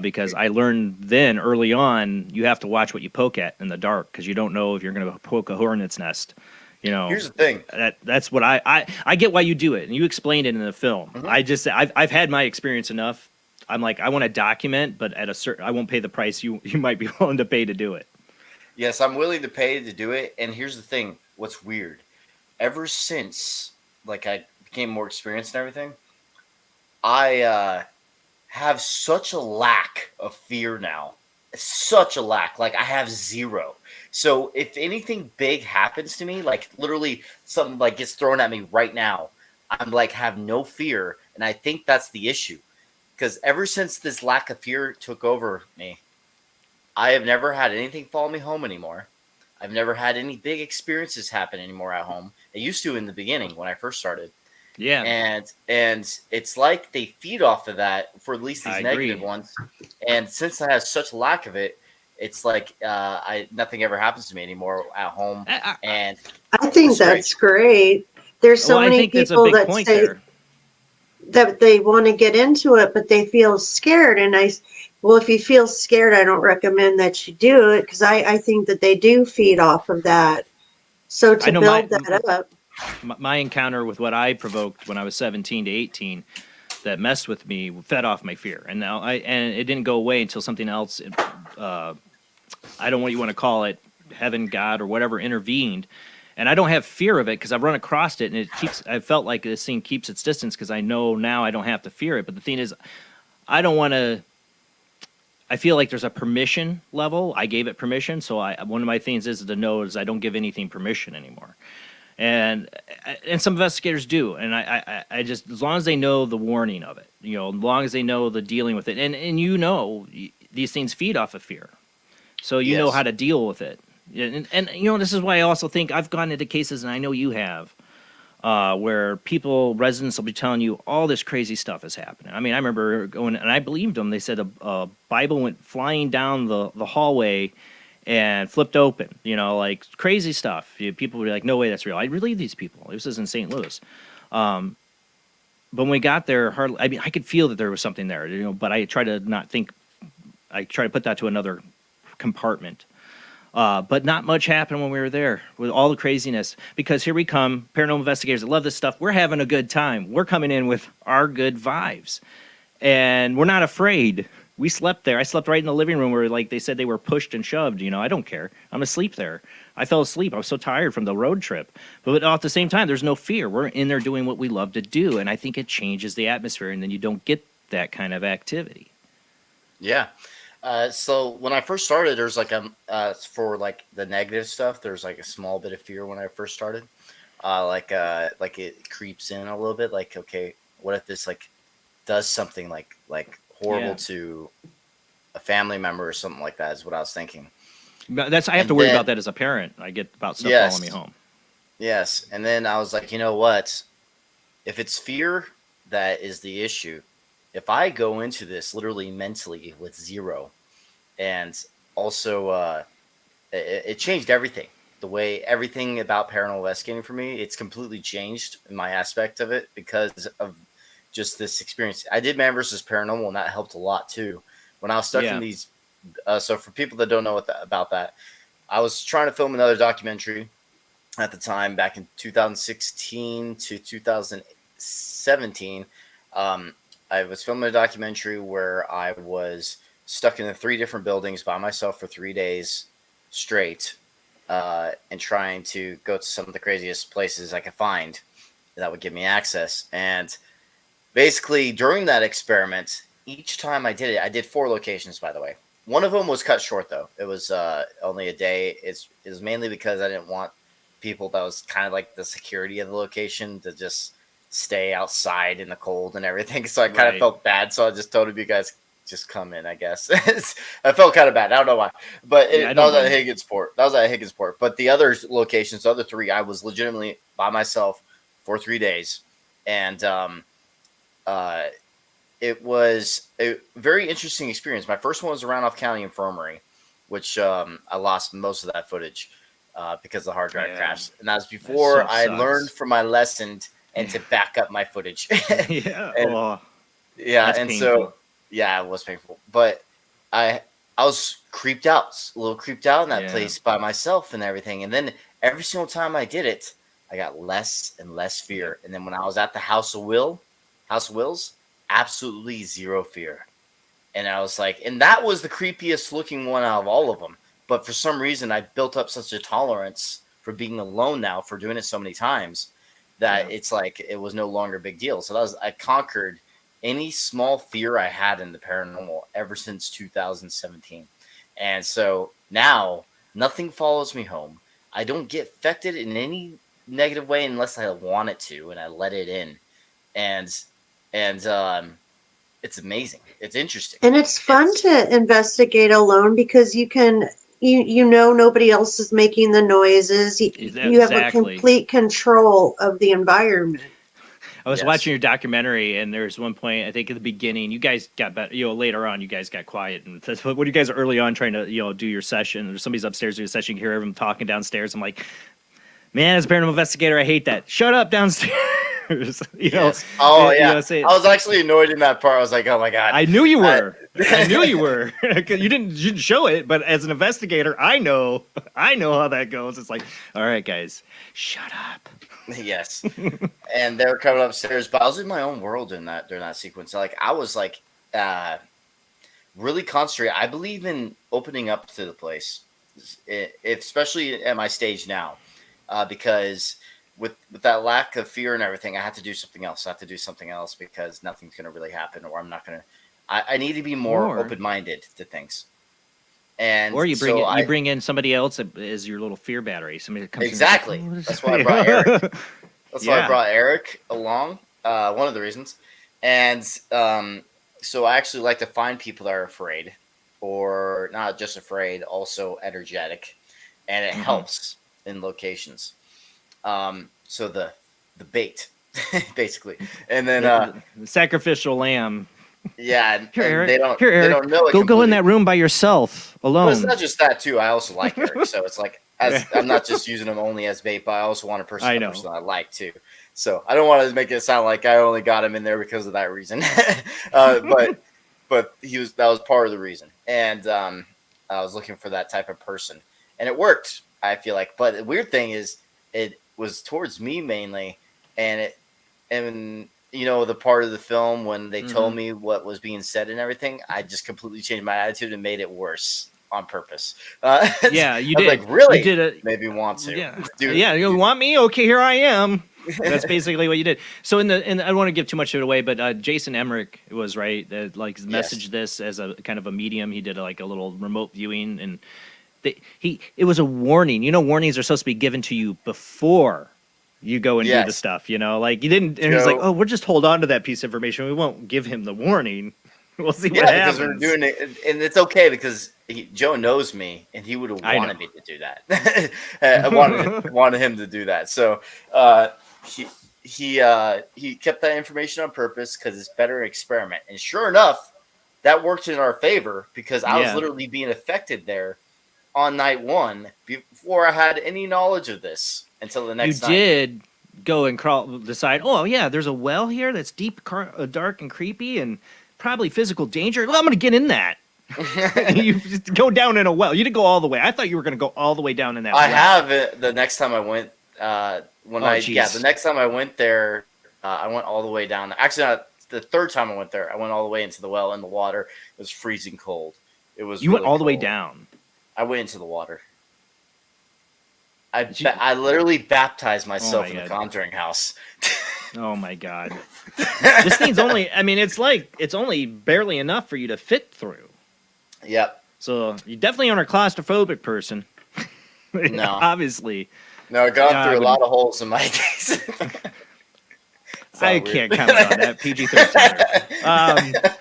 Because I learned then early on, you have to watch what you poke at in the dark, because you don't know if you're going to poke a hornet's nest. You know, here's the thing. That's what I get why you do it, and you explained it in the film. Mm-hmm. I've had my experience enough. I'm like, I want to document, but at a certain, I won't pay the price you might be willing to pay to do it. Yes, I'm willing to pay to do it. And here's the thing: what's weird? Ever since like I became more experienced and everything, I have such a lack of fear now. Such a lack. Like I have zero. So if anything big happens to me, like literally something like gets thrown at me right now, I'm like have no fear. And I think that's the issue. Because ever since this lack of fear took over me, I have never had anything follow me home anymore. I've never had any big experiences happen anymore at home. It used to in the beginning when I first started. Yeah. And it's like they feed off of that for at least these I negative agree. ones. And since I have such lack of it, it's like nothing ever happens to me anymore at home. And I think it's great. that's great. There's so Well, I many think that's a people big that point say there. that they want to get into it, but they feel scared. And well, if you feel scared, I don't recommend that you do it, because I think that they do feed off of that. So I to know build that up. my encounter with what I provoked when I was 17 to 18 that messed with me fed off my fear, and it didn't go away until something else. I don't know what you want to call it, heaven, God, or whatever intervened. And I don't have fear of it because I've run across it, and I felt like this thing keeps its distance because I know now I don't have to fear it. But the thing is, I don't want to. I feel like there's a permission level. I gave it permission, so one of my things is to know is I don't give anything permission anymore. And some investigators do, and I just, as long as they know the warning of it, as long as they know the dealing with it, and these things feed off of fear, so you know how to deal with it. And this is why I also think I've gone into cases, and I know you have, where residents will be telling you all this crazy stuff is happening. I mean, I remember going, and I believed them. They said a Bible went flying down the hallway and flipped open, like crazy stuff. People were like, no way, that's real. I believe these people. This is in St. Louis. But when we got there, I could feel that there was something there, but I try to not think, I try to put that to another compartment. But not much happened when we were there with all the craziness, because here we come, paranormal investigators that love this stuff. We're having a good time. We're coming in with our good vibes, and we're not afraid. We slept there. I slept right in the living room where, like, they said they were pushed and shoved. I don't care. I'm asleep there. I fell asleep. I was so tired from the road trip. But at the same time, there's no fear. We're in there doing what we love to do, and I think it changes the atmosphere, and then you don't get that kind of activity. Yeah. So when I first started, there's like for like the negative stuff, there's like a small bit of fear when I first started. Like it creeps in a little bit. Like, okay, what if this like does something like horrible to a family member or something like that? Is what I was thinking. I have to worry about that as a parent. I get about stuff following me home. Yes, and then I was like, you know what? If it's fear that is the issue, if I go into this literally mentally with zero, and also it changed everything. The way everything about paranormal investigating for me, it's completely changed in my aspect of it because of just this experience. I did Man vs. Paranormal, and that helped a lot too. When I was stuck in these, so for people that don't know about that, I was trying to film another documentary at the time back in 2016 to 2017. I was filming a documentary where I was stuck in 3 different buildings by myself for 3 days straight, and trying to go to some of the craziest places I could find that would give me access. And basically, during that experiment, each time I did it, I did 4 locations, by the way. One of them was cut short, though. It was only a day. It was mainly because I didn't want people that was kind of like the security of the location to just stay outside in the cold and everything. So I kind of felt bad. So I just told you guys, just come in, I guess. I felt kind of bad. I don't know why. But that was at Higginsport. But the other locations, the other 3, I was legitimately by myself for 3 days. And it was a very interesting experience. My first one was around Randolph County Infirmary, which I lost most of that footage because the hard drive crashed. And that was before I learned from my lesson and to back up my footage. That's and painful. so it was painful. But I was creeped out, a little creeped out in that place by myself and everything. And then every single time I did it, I got less and less fear. And then when I was at the House of Wills, absolutely zero fear. And I was like, and that was the creepiest looking one out of all of them. But for some reason, I built up such a tolerance for being alone now, for doing it so many times, that it's like it was no longer a big deal. So I conquered any small fear I had in the paranormal ever since 2017. And so now nothing follows me home. I don't get affected in any negative way unless I want it to, and I let it in. And it's amazing. It's interesting. And it's fun to investigate alone because you can, you know, nobody else is making the noises. You have a Exactly. complete control of the environment. I was Yes. watching your documentary, and there's one point, I think at the beginning, you guys got better, later on, you guys got quiet. And when you guys are early on trying to, do your session, or somebody's upstairs doing a session, you hear everyone talking downstairs. I'm like, man, as a paranormal investigator, I hate that. Shut up downstairs. Yes. Oh, yeah. Say, I was actually annoyed in that part. I was like, oh my God. I knew you were. I knew you were. You didn't show it, but as an investigator, I know how that goes. It's like, all right, guys, shut up. Yes. And they were coming upstairs, but I was in my own world during that sequence. Like I was like really concentrated. I believe in opening up to the place, especially at my stage now, because with that lack of fear and everything, I had to do something else. I have to do something else because nothing's going to really happen, or I'm not going to. I need to be more open-minded to things. And or you bring in somebody else as your little fear battery. Somebody that comes exactly. In like, that's why I brought Eric. That's why I brought Eric along. One of the reasons. And so I actually like to find people that are afraid, or not just afraid, also energetic, and it helps in locations. So the bait, basically, and then the sacrificial lamb. Yeah, here, Eric. They don't know it. Go in that room by yourself alone. But it's not just that too. I also like Eric, so it's like I'm not just using him only as bait, but I also want a person that I like too. So I don't want to make it sound like I only got him in there because of that reason. But that was part of the reason, and I was looking for that type of person, and it worked. I feel like, but the weird thing is, it was towards me mainly, and the part of the film when they told me what was being said and everything, I just completely changed my attitude and made it worse on purpose. Yeah, you I did. Was like, really? You did maybe want to. Yeah. Dude. Yeah, you want me? Okay, here I am. That's basically what you did. So I don't want to give too much of it away, but Jason Emmerich was right. Messaged this as a kind of a medium. He did a little remote viewing, and it was a warning. Warnings are supposed to be given to you before you go and do the stuff, like you didn't. And he's like, "Oh, we'll just hold on to that piece of information. We won't give him the warning. We'll see what happens." Because we're doing it, and it's okay because Joe knows me, and he would have wanted me to do that. I wanted him to do that. So he kept that information on purpose because it's better experiment. And sure enough, that worked in our favor because I was literally being affected there on night one before I had any knowledge of this. Until the next night. You did go and decide, oh, yeah, there's a well here that's deep, dark, and creepy, and probably physical danger. Well, I'm going to get in that. You just go down in a well. You didn't go all the way. I thought you were going to go all the way down in that well. I have it the next time I went. The next time I went there, I went all the way down. Actually, not the third time I went there. I went all the way into the well in the water. It was freezing cold. It was. You went all the way down. I went into the water. I literally baptized myself in the Conjuring House. Oh my God! This thing's only. I mean, it's only barely enough for you to fit through. Yep. So you definitely aren't a claustrophobic person. No, obviously. No, I got through a lot of holes in my days. I can't comment on that. PG-13.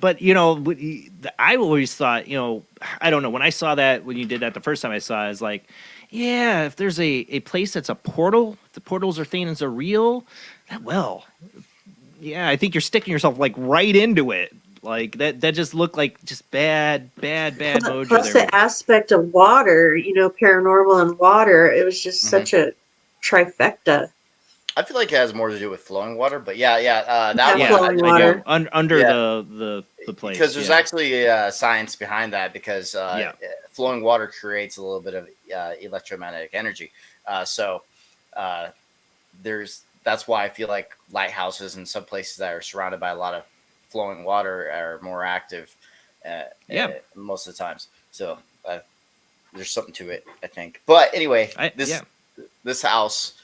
But I always thought, I don't know, when I saw that, when you did that the first time I saw it, I was like, yeah, if there's a place that's a portal, if the portals are things are real, I think you're sticking yourself right into it. Like that just looked like just bad mojo. Plus the aspect of water, paranormal and water, it was just such a trifecta. I feel like it has more to do with flowing water, but flowing water under the place. Because there's actually science behind that. Because flowing water creates a little bit of electromagnetic energy. That's why I feel like lighthouses and some places that are surrounded by a lot of flowing water are more active. Most of the times. So there's something to it, I think. But anyway, this house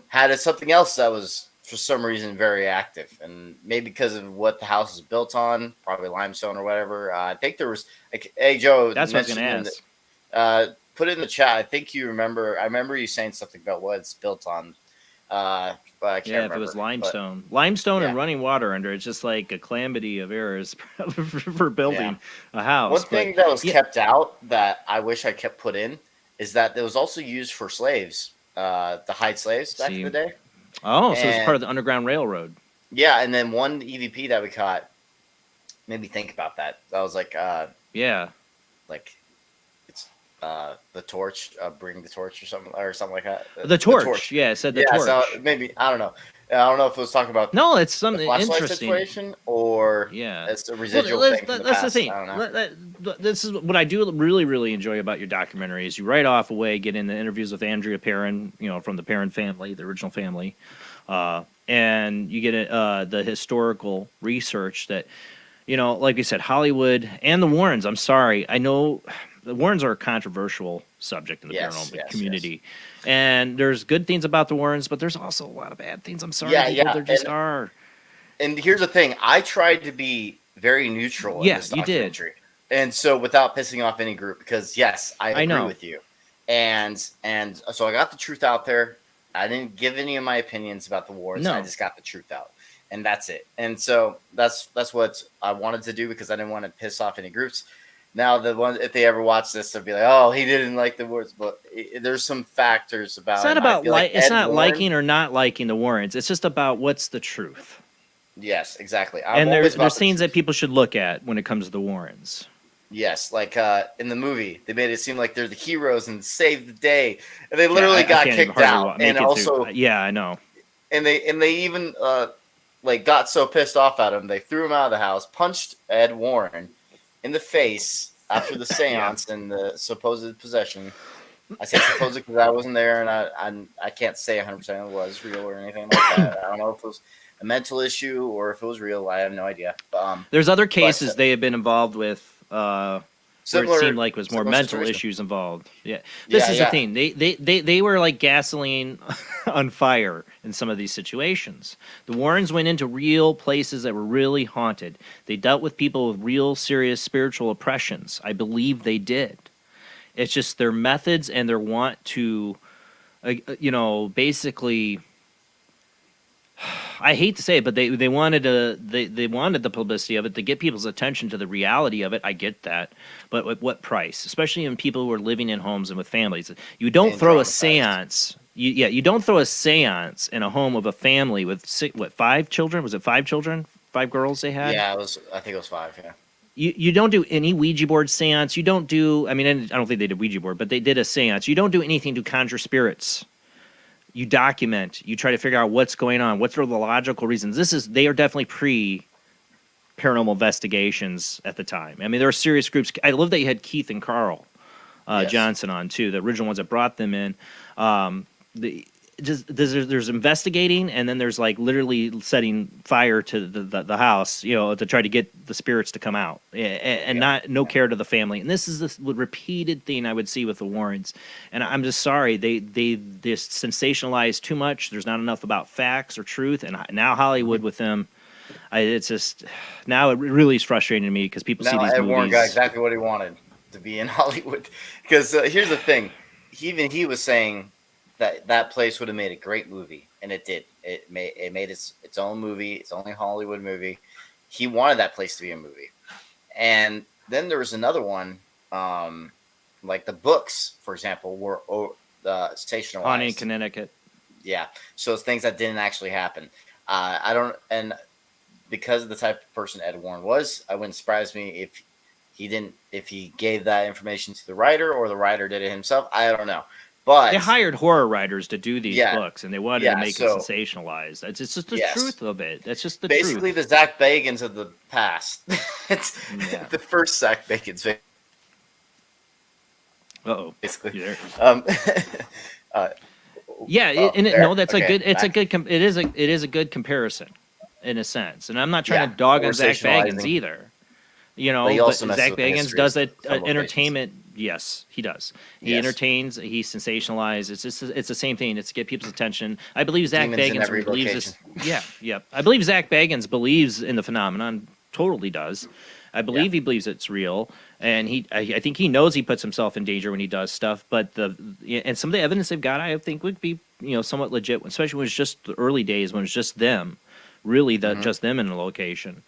had something else that was for some reason very active, and maybe because of what the house is built on, probably limestone or whatever. I think there was hey Joe, that's what I was going to ask. Put it in the chat. I think you remember. I remember you saying something about what it's built on. I can't remember. If it was but- limestone yeah. and running water under, it's just like a calamity of errors for building a house. One thing that was kept out that I wish I kept put in is that it was also used for slaves, to hide slaves back in the day. Oh, so it's part of the Underground Railroad. Yeah, and then one EVP that we caught made me think about that. I was like, like it's the torch, bring the torch or something like that. The torch. Yeah, it said the torch. So maybe I don't know. I don't know if it was talking about it's something interesting situation or it's a residual thing. That's the thing. I don't know. This is what I do really, really enjoy about your documentary is you right off away get into interviews with Andrea Perrin, from the Perrin family, the original family, and you get the historical research that, like you said, Hollywood and the Warrens. I'm sorry, I know the Warrens are a controversial subject in the paranormal community. And there's good things about the Warrens, but there's also a lot of bad things. I'm sorry, there just are. And here's the thing: I tried to be very neutral in this documentary, and so without pissing off any group, because I agree with you, and so I got the truth out there. I didn't give any of my opinions about the Warrens. I just got the truth out, and that's it. And so that's what I wanted to do because I didn't want to piss off any groups. Now, the one if they ever watch this, they'll be like, "Oh, he didn't like the Warrens." But there's some factors about. It's not about it's not Warren, liking or not liking the Warrens. It's just about what's the truth. Yes, exactly. And there's things that people should look at when it comes to the Warrens. Yes, like in the movie, they made it seem like they're the heroes and saved the day, and they literally got kicked out. And also, I know. And they even got so pissed off at him, they threw him out of the house, punched Ed Warren in the face after the seance and the supposed possession. I say supposed because I wasn't there, and I can't say 100% it was real or anything like that. I don't know if it was a mental issue or if it was real. I have no idea. There's other cases they have been involved with where it seemed like was more mental issues involved. Yeah, this is the thing. They were like gasoline on fire in some of these situations. The Warrens went into real places that were really haunted. They dealt with people with real serious spiritual oppressions. I believe they did. It's just their methods and their want to, basically. I hate to say it, but they wanted they wanted the publicity of it to get people's attention to the reality of it. I get that, but at what price? Especially in people who are living in homes and with families. You don't throw a seance. You don't throw a seance in a home of a family with 5 children? Was it 5 children? 5 girls they had? Yeah, I think it was 5. Yeah. You don't do any Ouija board seance. You don't do. I mean, I don't think they did Ouija board, but they did a seance. You don't do anything to conjure spirits. You document. You try to figure out what's going on. What are the logical reasons? They are definitely pre-paranormal investigations at the time. I mean, there are serious groups. I love that you had Keith and Carl Johnson on too, the original ones that brought them in. There's investigating, and then there's like literally setting fire to the house, to try to get the spirits to come out, and no care to the family. And this is the repeated thing I would see with the Warrens. And I'm just sorry they sensationalize too much. There's not enough about facts or truth. And now Hollywood with them, it's just now it really is frustrating to me because people see these Ed movies. Warren got exactly what he wanted to be in Hollywood. Because here's the thing, he was saying that place would have made a great movie, and it did. It made its own movie, its only Hollywood movie. He wanted that place to be a movie. And then there was another one, like the books, for example, were sensationalized. Haunting in Connecticut. Yeah. So it's things that didn't actually happen. And because of the type of person Ed Warren was, it wouldn't surprise me if he gave that information to the writer or the writer did it himself. I don't know. But they hired horror writers to do these books, and they wanted to make it sensationalized. It's just the truth of it. That's just the basically truth. The Zach Bagans of the past. It's the first Zach Bagans. Basically. Yeah. It is a good comparison in a sense, and I'm not trying to dog on Zach Bagans either. But Zach Bagans does entertainment. Yes, he does. He entertains. He sensationalizes. It's the same thing. It's to get people's attention. I believe Zach Bagans believes this. Yeah. I believe Zach Bagans believes in the phenomenon. Totally does. I believe he believes it's real, and I think he knows he puts himself in danger when he does stuff. But some of the evidence they've got, I think, would be somewhat legit, especially when it's just the early days when it's just them, really just them in the location.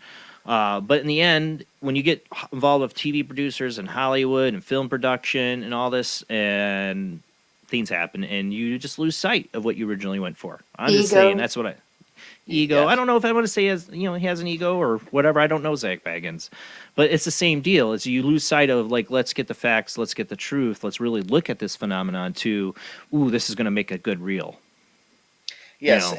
But in the end, when you get involved with TV producers and Hollywood and film production and all this, and things happen, and you just lose sight of what you originally went for. I'm just saying, that's what ego. Yes. I don't know if I want to say he has an ego or whatever. I don't know Zach Baggins, but it's the same deal. It's you lose sight of let's get the facts, let's get the truth, let's really look at this phenomenon. This is going to make a good reel. Yes,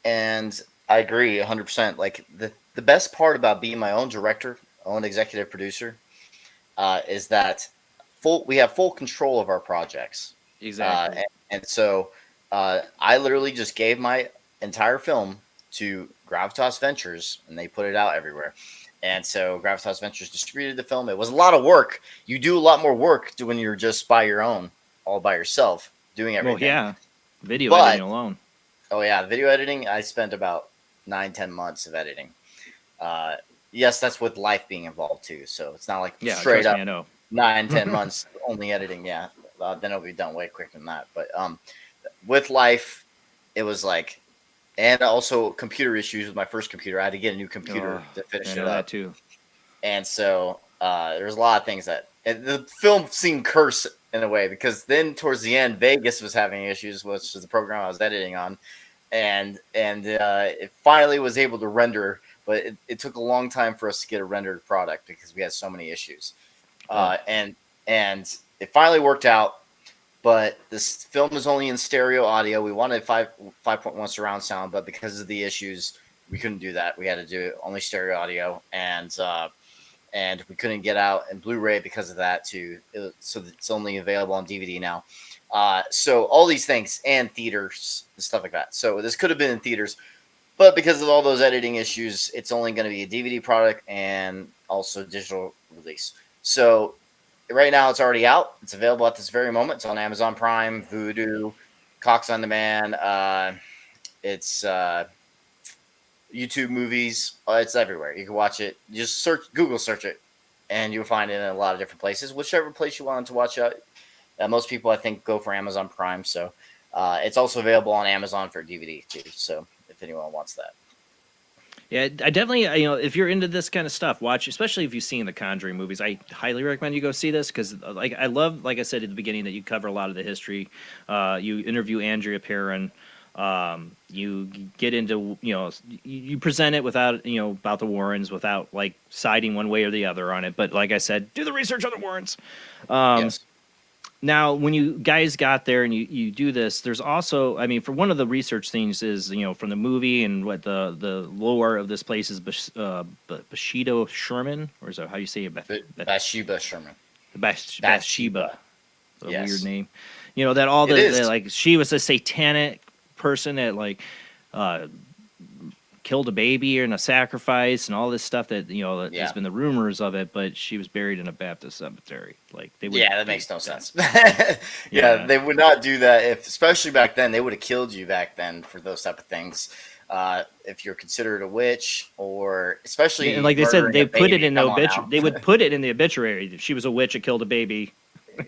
and I agree 100%. Like the best part about being my own director, own executive producer, is that we have full control of our projects. Exactly. And so I literally just gave my entire film to Gravitas Ventures, and they put it out everywhere. And so Gravitas Ventures distributed the film. It was a lot of work. You do a lot more work when you're just by your own, all by yourself, doing everything. Well, yeah, video editing alone. Oh yeah, video editing. I spent about 9-10 months of editing. Yes, that's with life being involved too. So it's not like straight up 9-10 months only editing. Yeah, then it'll be done way quicker than that. But with life, it was like, and also computer issues with my first computer. I had to get a new computer to finish it up. That too. And so there's a lot of things that the film seemed cursed in a way, because then towards the end, Vegas was having issues, which is the program I was editing on, and it finally was able to render, but it took a long time for us to get a rendered product because we had so many issues. And it finally worked out. But this film is only in stereo audio. We wanted 5.1 surround sound, but because of the issues, we couldn't do that. We had to do only stereo audio, and we couldn't get out in Blu-ray because of that too. So it's only available on DVD now. So all these things, and theaters and stuff like that. So this could have been in theaters, but because of all those editing issues, it's only going to be a DVD product and also digital release. So right now, it's already out. It's available at this very moment. It's on Amazon Prime, Vudu, Cox On Demand. It's YouTube movies. It's everywhere. You can watch it. Just Google search it, and you'll find it in a lot of different places. Whichever place you want to watch it. Most people, I think, go for Amazon Prime. So it's also available on Amazon for DVD too. So if anyone wants that. Yeah, I definitely, if you're into this kind of stuff, watch, especially if you've seen the Conjuring movies. I highly recommend you go see this because, I love, like I said at the beginning, that you cover a lot of the history. You interview Andrea Perrin. You get into, you present it without, about the Warrens, without siding one way or the other on it. But like I said, do the research on the Warrens. Yes. Now, when you guys got there and you do this, there's also, for one of the research things is, from the movie and what the lore of this place is Bathsheba Sherman, or is that how you say it? Bathsheba Sherman. Bathsheba. A Yes. weird name. That all she was a satanic person that killed a baby in a sacrifice and all this stuff that there's been the rumors of it, but she was buried in a Baptist cemetery. That makes no sense. They would not do that especially back then. They would have killed you back then for those type of things. If you're considered a witch, or especially and like they said, they put it in the obituary. They would put it in the obituary. She was a witch that killed a baby.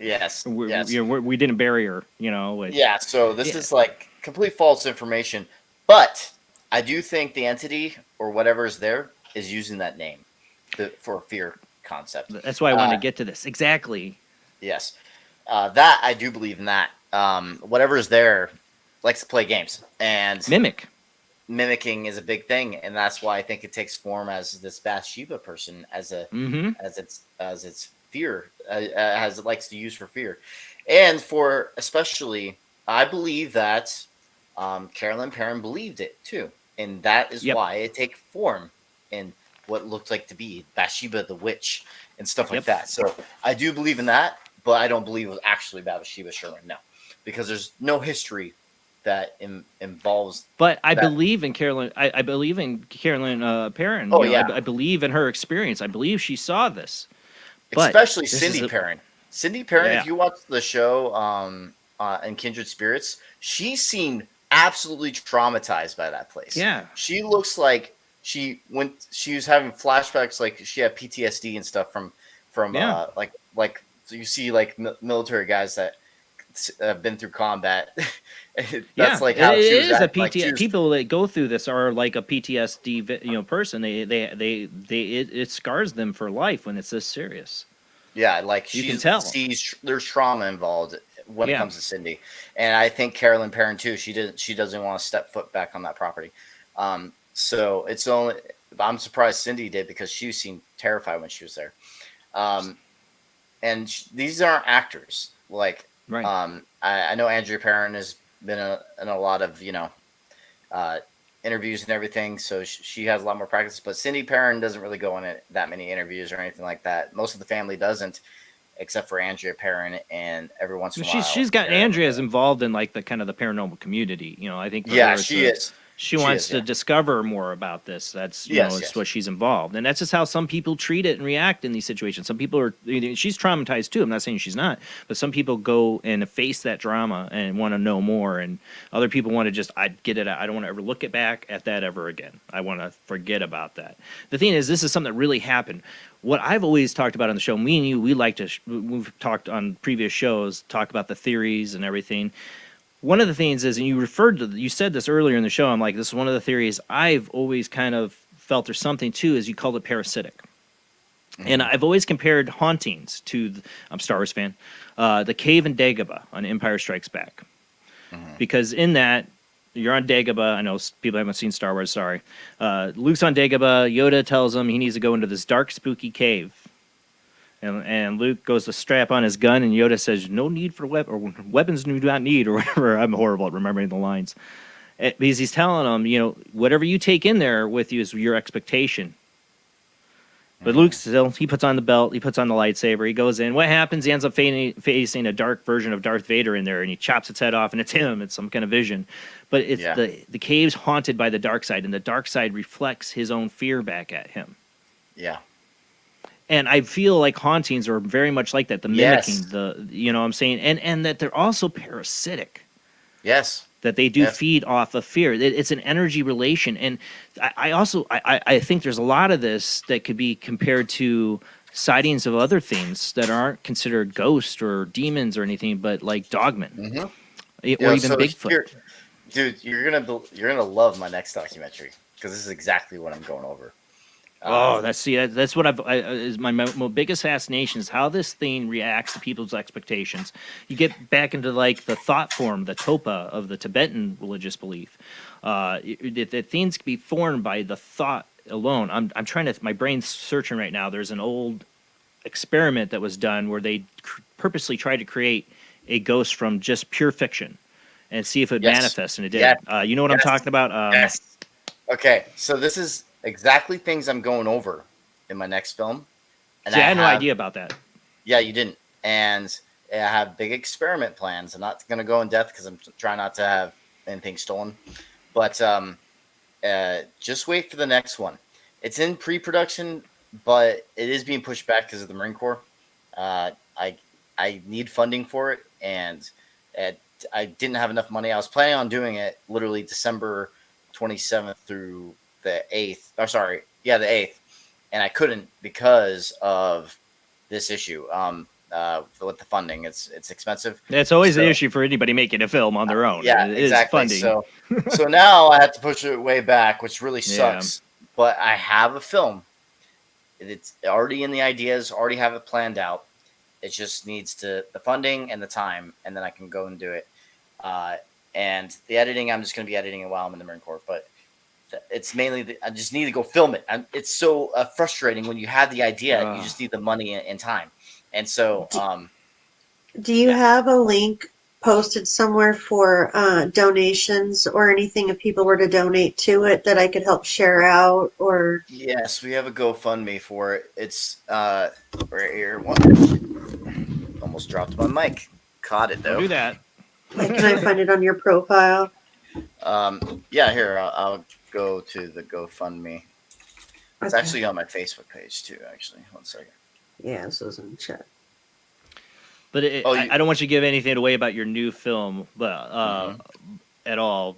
Yes. We didn't bury her. So this is complete false information, but I do think the entity or whatever is there is using that name for a fear concept. That's why I want to get to this. Exactly. Yes. That I do believe in that. Whatever is there likes to play games, and mimicking is a big thing. And that's why I think it takes form as this Bathsheba person as its fear, as it likes to use for fear. And for especially, I believe that Carolyn Perrin believed it too. And that is why it takes form in what looked like to be Bathsheba the witch and stuff like that. So I do believe in that, but I don't believe it was actually Bathsheba Sherman. No, because there's no history that involves. But I believe in Carolyn. I believe in Carolyn Perrin. Oh, I believe in her experience. I believe she saw this. Especially Cindy Perrin. Cindy Perrin, if you watch the show in Kindred Spirits, she seemed absolutely traumatized by that place. Yeah. She looks like she was having flashbacks, like she had PTSD and stuff from so you see military guys that been through combat. Yeah, That's like how it she was is a acting, like, she was- People that go through this are like a PTSD, person. It scars them for life when it's this serious. Yeah, like You can she's tell. sees there's trauma involved when it Yeah. comes to Cindy, and I think Carolyn Perrin too. She doesn't want to step foot back on that property. So it's only. I'm surprised Cindy did, because she seemed terrified when she was there. And these aren't actors. Like, right. I know Andrea Perrin has been in a lot of interviews and everything, so she has a lot more practice. But Cindy Perrin doesn't really go in that many interviews or anything like that. Most of the family doesn't, except for Andrea Perrin, and every once in a while. She's got Andrea's involved in like the kind of the paranormal community. I think. for Yeah, her, she is. She wants to discover more about this. That's it's what she's involved, and that's just how some people treat it and react in these situations. Some people are. She's traumatized too. I'm not saying she's not, but some people go and face that drama and want to know more, and other people want to just get it out. I don't want to ever look back at that ever again. I want to forget about that. The thing is, this is something that really happened. What I've always talked about on the show, me and you, we've talked on previous shows, talk about the theories and everything. One of the things is, and you said this earlier in the show, I'm like, this is one of the theories I've always kind of felt there's something to, is you called it parasitic. Mm-hmm. And I've always compared hauntings to, I'm a Star Wars fan, the cave in Dagobah on Empire Strikes Back. Mm-hmm. Because in that, you're on Dagobah. I know people haven't seen Star Wars, sorry. Luke's on Dagobah. Yoda tells him he needs to go into this dark, spooky cave. And Luke goes to strap on his gun, and Yoda says, "No need for weapons do not need," or whatever. I'm horrible at remembering the lines. Because he's telling him, whatever you take in there with you is your expectation. But Luke still, he puts on the belt, he puts on the lightsaber, he goes in. What happens? He ends up facing a dark version of Darth Vader in there, and he chops its head off, and it's him. It's some kind of vision. But it's the cave's haunted by the dark side, and the dark side reflects his own fear back at him. Yeah. And I feel like hauntings are very much like that, the mimicking, what I'm saying, and that they're also parasitic. Yes. That they do feed off of fear. It's an energy relation. And I think there's a lot of this that could be compared to sightings of other things that aren't considered ghosts or demons or anything, but like dogmen or even Bigfoot. Dude, you're gonna love my next documentary, because this is exactly what I'm going over. That's what is my biggest fascination, is how this thing reacts to people's expectations. You get back into like the thought form, the topa of the Tibetan religious belief. That things can be formed by the thought alone. I'm trying to. My brain's searching right now. There's an old experiment that was done where they purposely tried to create a ghost from just pure fiction and see if it manifests, and it did. You know what I'm talking about? Yes. Okay, so this is exactly things I'm going over in my next film. And I had no idea about that. Yeah, you didn't. And I have big experiment plans. I'm not going to go in depth because I'm trying not to have anything stolen. But just wait for the next one. It's in pre-production, but it is being pushed back because of the Marine Corps. I need funding for it, and I didn't have enough money. I was planning on doing it literally December 27th through the 8th. Oh, sorry. Yeah, the 8th. And I couldn't because of this issue with the funding. It's expensive. It's always an issue for anybody making a film on their own. Yeah, exactly. So now I have to push it way back, which really sucks. Yeah. But I have a film. It's already in the ideas, already have it planned out. It just needs the funding and the time, and then I can go and do it. And the editing, I'm just going to be editing it while I'm in the Marine Corps. But it's mainly I just need to go film it. It's so frustrating when you have the idea, you just need the money and time. And so, do you have a link posted somewhere for donations or anything if people were to donate to it that I could help share out? Or yes, we have a GoFundMe for it. It's right here. Almost dropped my mic. Caught it though. Don't do that. Can I find it on your profile? Yeah, here I'll go to the GoFundMe. It's actually on my Facebook page too. Actually, 1 second. Yeah, this was in the chat. But I don't want you to give anything away about your new film, but at all.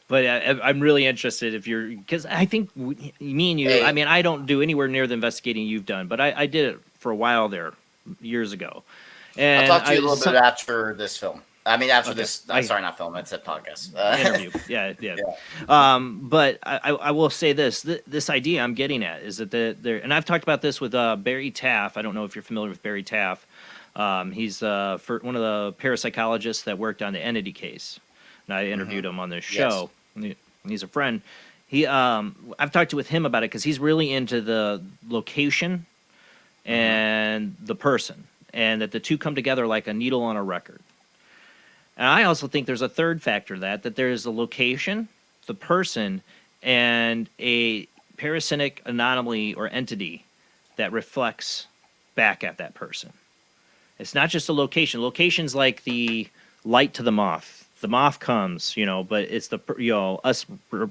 But I'm really interested because I think me and you. Hey. I mean, I don't do anywhere near the investigating you've done, but I did it for a while there, years ago. And I'll talk to you a little bit after this film. I mean, after this. Sorry, not film. It's a podcast. Interview. Yeah. But I will say this: this idea I'm getting at is that and I've talked about this with Barry Taff. I don't know if you're familiar with Barry Taff. He's one of the parapsychologists that worked on the Entity case, and I interviewed him on this show. Yes. He's a friend. I've talked with him about it because he's really into the location and the person, and that the two come together like a needle on a record. And I also think there's a third factor to that there's the location, the person, and a parasitic anomaly or entity that reflects back at that person. It's not just a location. Location's like the light to the moth. The moth comes, but it's us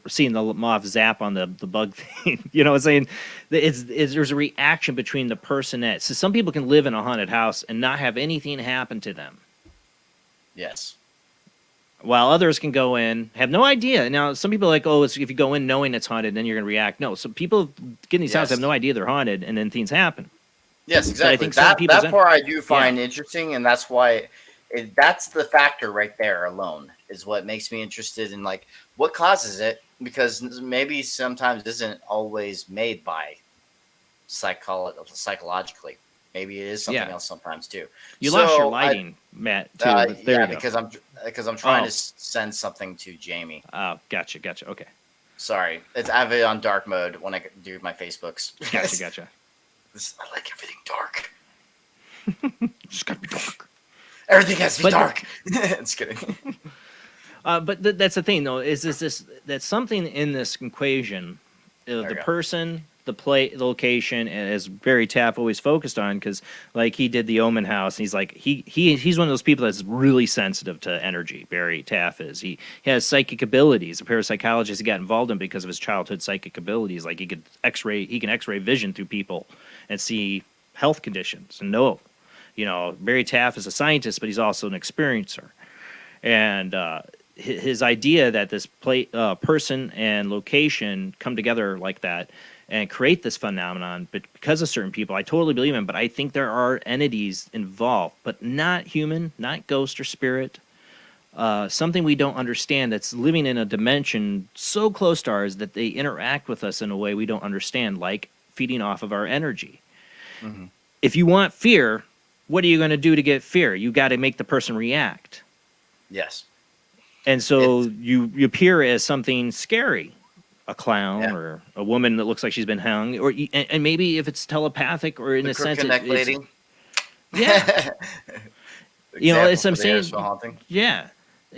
seeing the moth zap on the bug thing. You know what I'm saying? There's a reaction between the person so some people can live in a haunted house and not have anything happen to them. Yes. While others can go in, have no idea. Now, some people are like, if you go in knowing it's haunted, then you're going to react. No, some people getting these houses have no idea they're haunted, and then things happen. Yes, exactly. That part I do find interesting, and that's why that's the factor right there alone is what makes me interested in, like, what causes it, because maybe sometimes it isn't always made by psychologically. Maybe it is something else sometimes too. You lost your lighting, Matt. Too. Because I'm trying to send something to Jamie. Oh, gotcha. Okay. Sorry, I have it on dark mode when I do my Facebooks. Gotcha. I like everything dark. Just gotta be dark. Everything has to be dark. Just kidding. But that's the thing, though. Is that's something in this equation of the person, the location, as Barry Taff always focused on, because like he did the Omen House, and he's like he's one of those people that's really sensitive to energy. Barry Taff is. He has psychic abilities. A parapsychologist he got involved in because of his childhood psychic abilities. Like he can X-ray vision through people and see health conditions and know. Barry Taff is a scientist, but he's also an experiencer, and his idea that this person and location come together like that and create this phenomenon, but because of certain people, I totally believe in. But I think there are entities involved, but not human, not ghost or spirit. Something we don't understand that's living in a dimension so close to ours that they interact with us in a way we don't understand, like feeding off of our energy. Mm-hmm. If you want fear, what are you going to do to get fear? You got to make the person react. Yes. And so you appear as something scary. A clown or a woman that looks like she's been hung, and maybe if it's telepathic or in a sense, lady. Yeah. It's I'm saying. Yeah.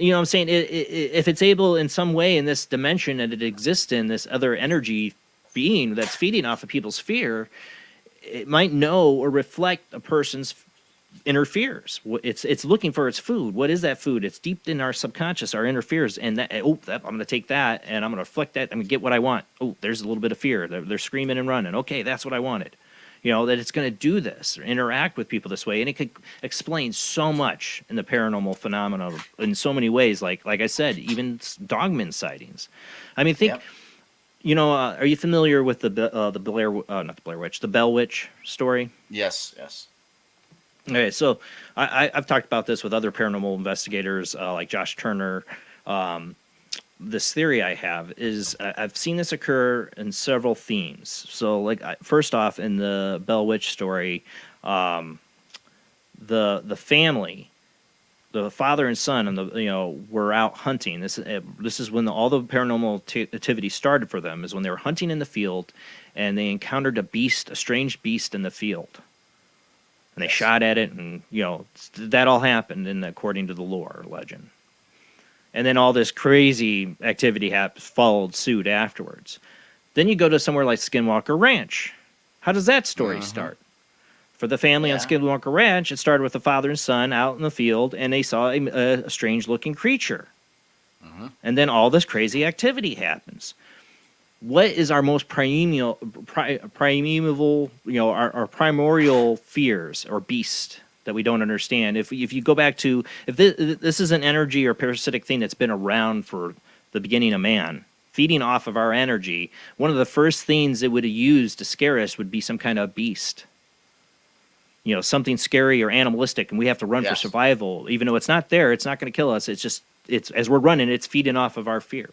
I'm saying if it's able in some way in this dimension and it exists in this other energy being that's feeding off of people's fear, it might know or reflect a person's inner fears. It's looking for its food. What is that food? It's deep in our subconscious, our inner fears, and I'm going to take that and I'm going to reflect that. I'm going to get what I want. Oh, there's a little bit of fear. They're screaming and running. Okay, that's what I wanted. That it's going to do this or interact with people this way, and it could explain so much in the paranormal phenomena in so many ways. Like I said, even dogman sightings. I mean, think. Yeah. Are you familiar with the Bell Witch story? Yes. Okay, so I've talked about this with other paranormal investigators like Josh Turner. This theory I have is I've seen this occur in several themes. So, first off, in the Bell Witch story, the family, the father and son, and were out hunting. This is when all the paranormal activity started for them. Is when they were hunting in the field, and they encountered a strange beast in the field. And they shot at it, and that all happened, according to the lore or legend. And then all this crazy activity followed suit afterwards. Then you go to somewhere like Skinwalker Ranch. How does that story start? For the family on Skinwalker Ranch, it started with the father and son out in the field, and they saw a strange-looking creature. And then all this crazy activity happens. What is our most primeval, our primordial fears or beast that we don't understand? If you go back to, if this is an energy or parasitic thing that's been around for the beginning of man, feeding off of our energy, one of the first things it would have used to scare us would be some kind of beast. something scary or animalistic, and we have to run for survival, even though it's not there. It's not going to kill us. It's as we're running, it's feeding off of our fear.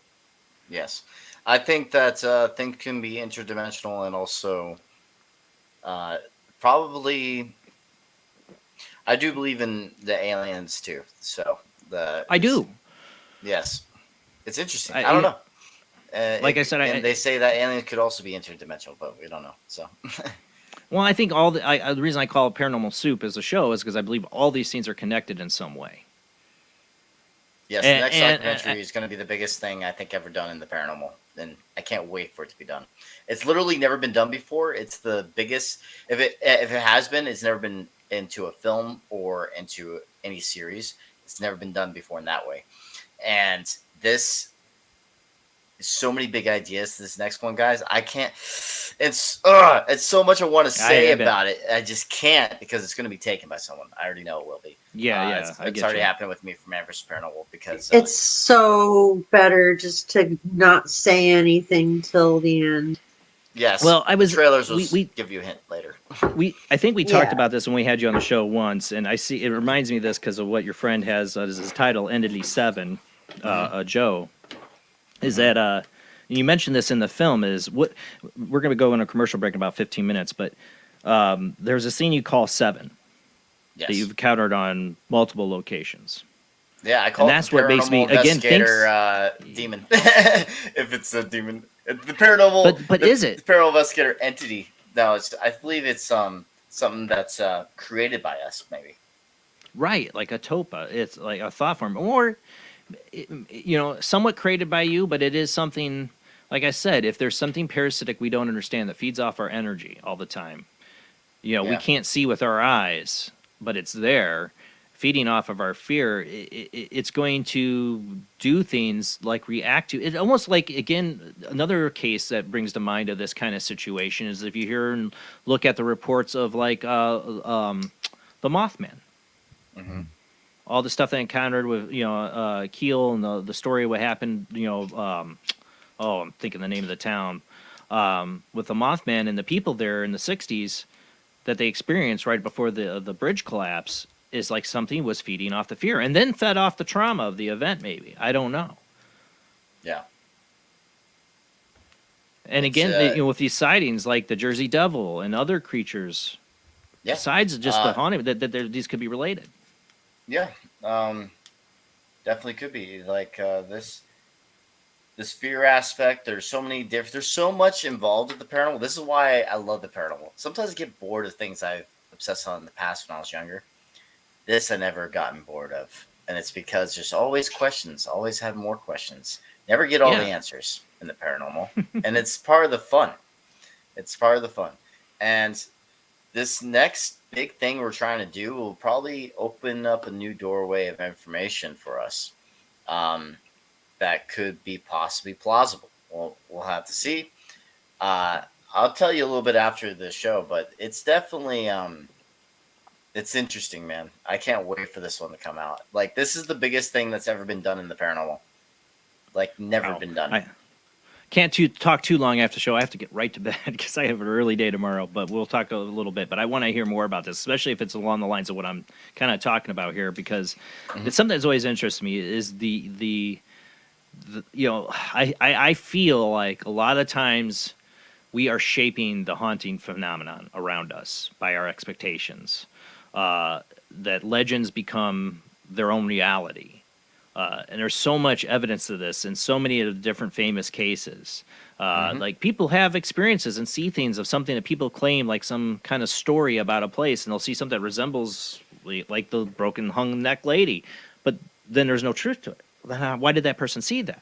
Yes, I think that things can be interdimensional and also probably. I do believe in the aliens too. So I do. Yes, it's interesting. I don't know. Like I said, they say that aliens could also be interdimensional, but we don't know. So. Well, I think the reason I call it Paranormal Soup as a show is because I believe all these things are connected in some way. Yes, the next documentary is going to be the biggest thing I think ever done in the paranormal, and I can't wait for it to be done. It's literally never been done before. It's the biggest. If it has been, it's never been into a film or into any series. It's never been done before in that way, and this. So many big ideas to this next one, guys. I can't. It's so much I want to say about it. I just can't because it's going to be taken by someone. I already know it will be. Yeah, it's already happened with me for Man vs. Paranormal because it's so better just to not say anything till the end. Yes. Well, trailers will give you a hint later. I think we talked about this when we had you on the show once, and I see it reminds me of this because of what your friend has as his title, Entity 7, Joe. Is that you mentioned this in the film? Is what we're going to go in a commercial break in about 15 minutes, but there's a scene you call 7 that you've encountered on multiple locations. Yeah, I call and it that's the what makes me Investigator demon. If it's a demon, the paranormal. But is it the Paranormal Investigator entity? No, I believe it's something that's created by us, maybe. Right, like a topa. It's like a thought form, or somewhat created by you, but it is something, like I said, if there's something parasitic we don't understand that feeds off our energy all the time, we can't see with our eyes, but it's there, feeding off of our fear, it's going to do things like react to it. Almost like, again, another case that brings to mind of this kind of situation is if you hear and look at the reports of like the Mothman. Mm-hmm. All the stuff they encountered with, Keel and the story of what happened, I'm thinking the name of the town, with the Mothman and the people there in the 60s that they experienced right before the bridge collapse is like something was feeding off the fear and then fed off the trauma of the event, maybe. I don't know. Yeah. And again, with these sightings like the Jersey Devil and other creatures, besides just the haunting, that these could be related. Yeah, definitely could be like this fear aspect. There's so many different. There's so much involved with the paranormal. This is why I love the paranormal. Sometimes I get bored of things I've obsessed on in the past when I was younger. This I never gotten bored of, and it's because there's always questions. Always have more questions. Never get all the answers in the paranormal, and it's part of the fun. It's part of the fun, and this next big thing we're trying to do will probably open up a new doorway of information for us that could be possibly plausible. We'll have to see. I'll tell you a little bit after the show, but it's definitely it's interesting, man. I can't wait for this one to come out. Like, this is the biggest thing that's ever been done in the paranormal. Like, never been done. I can't talk too long after the show. I have to get right to bed because I have an early day tomorrow, but we'll talk a little bit. But I want to hear more about this, especially if it's along the lines of what I'm kind of talking about here, because it's something that's always interests me is I feel like a lot of times we are shaping the haunting phenomenon around us by our expectations, that legends become their own reality. And there's so much evidence of this in so many of the different famous cases. Like, people have experiences and see things of something that people claim like some kind of story about a place, and they'll see something that resembles like the broken hung neck lady, but then there's no truth to it. Why did that person see that?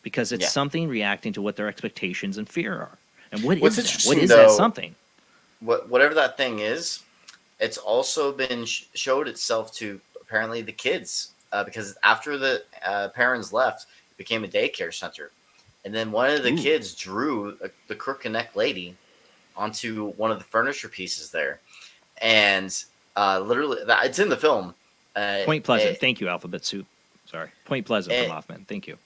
Because it's something reacting to what their expectations and fear are. And what's that? What is that something? Whatever that thing is, it's also been showed itself to apparently the kids. Because after the parents left, it became a daycare center. And then one of the kids drew the crooked neck lady onto one of the furniture pieces there. And literally, it's in the film. Point Pleasant. Thank you, Alphabet Soup. Sorry. Point Pleasant from Hoffman. Thank you.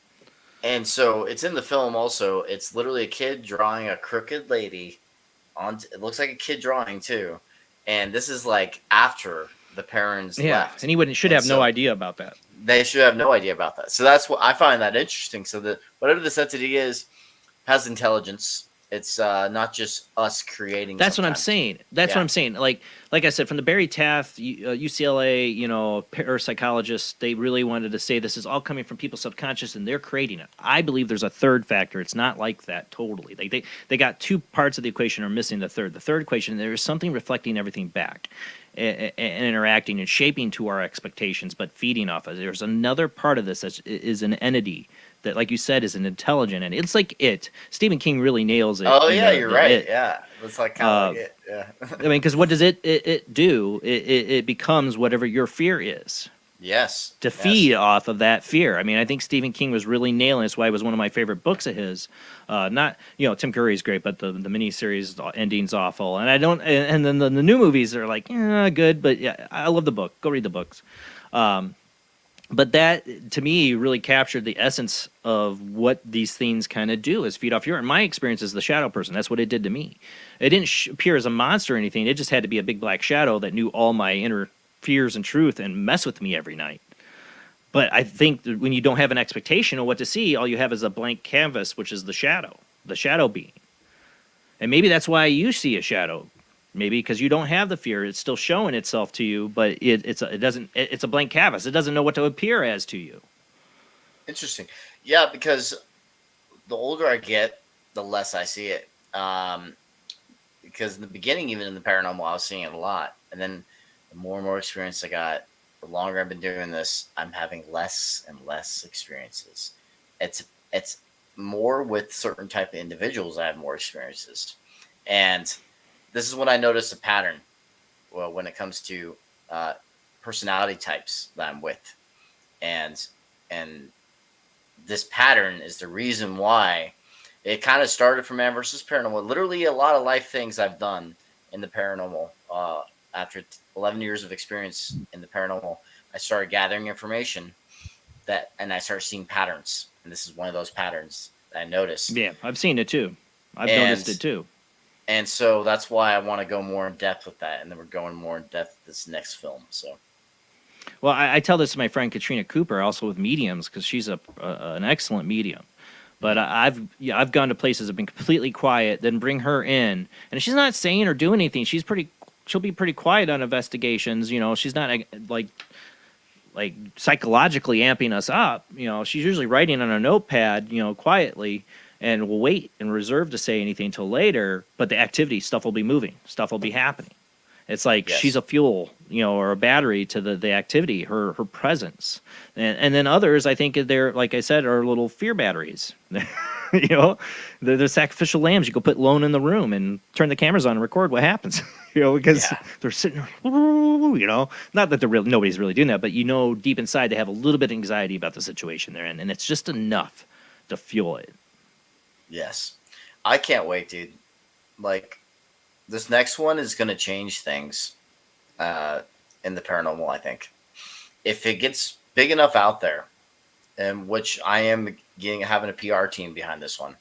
And so it's in the film also. It's literally a kid drawing a crooked lady. It looks like a kid drawing, too. and this is like after the parents left, and he should have no idea about that. They should have no idea about that. So that's what I find that interesting. So that whatever this entity is has intelligence. It's not just us creating. That's what I'm saying. That's what I'm saying. Like I said, from the Barry Taft, UCLA, parapsychologists, they really wanted to say this is all coming from people's subconscious and they're creating it. I believe there's a third factor. It's not like that totally. Like they got two parts of the equation are missing the third. The third equation, there is something reflecting everything back and interacting and shaping to our expectations, but feeding off of it. There's another part of this that is an entity that, like you said, is an intelligent, and it's like it. Stephen King really nails it. Oh yeah, you're right. Yeah, it's like kind of like it. Yeah. I mean, because what does it do? It becomes whatever your fear is. Yes. To feed off of that fear. I mean, I think Stephen King was really nailing. That's why it was one of my favorite books of his. Not Tim Curry's great, but the miniseries ending's awful, and I don't. And then the new movies are like good, but yeah, I love the book. Go read the books. But that, to me, really captured the essence of what these things kind of do, is feed off your. In my experience as the shadow person, that's what it did to me. It didn't appear as a monster or anything. It just had to be a big black shadow that knew all my inner fears and truth and mess with me every night. But I think that when you don't have an expectation of what to see, all you have is a blank canvas, which is the shadow being. And maybe that's why you see a shadow. Maybe because you don't have the fear, it's still showing itself to you, but it's a blank canvas. It doesn't know what to appear as to you. Interesting. Yeah, because the older I get, the less I see it. Because in the beginning, even in the paranormal, I was seeing it a lot. And then the more and more experience I got, the longer I've been doing this, I'm having less and less experiences. It's more with certain type of individuals I have more experiences. And this is when I noticed a pattern. Well, when it comes to personality types that I'm with, and this pattern is the reason why it kind of started from Man versus Paranormal. Literally, a lot of life things I've done in the paranormal. After 11 years of experience in the paranormal, I started gathering information and I started seeing patterns. And this is one of those patterns that I noticed. Yeah, I've seen it too. I've noticed it too. And so that's why I want to go more in depth with that. And then we're going more in depth with this next film. So, well, I tell this to my friend Katrina Cooper, also with mediums, because she's an excellent medium. But I've gone to places that have been completely quiet, then bring her in, and she's not saying or doing anything. She'll be pretty quiet on investigations. She's not like psychologically amping us up. She's usually writing on a notepad, quietly. And we'll wait and reserve to say anything till later, but the activity, stuff will be moving, stuff will be happening. It's like she's a fuel, or a battery to the activity, her presence. And then others, I think they're, like I said, are little fear batteries. They're sacrificial lambs. You go put Lone in the room and turn the cameras on and record what happens. Because they're sitting there, not that nobody's really doing that, but deep inside they have a little bit of anxiety about the situation they're in, and it's just enough to fuel it. Yes. I can't wait, dude. Like, this next one is going to change things in the paranormal, I think. If it gets big enough out there, and which I am having a PR team behind this one,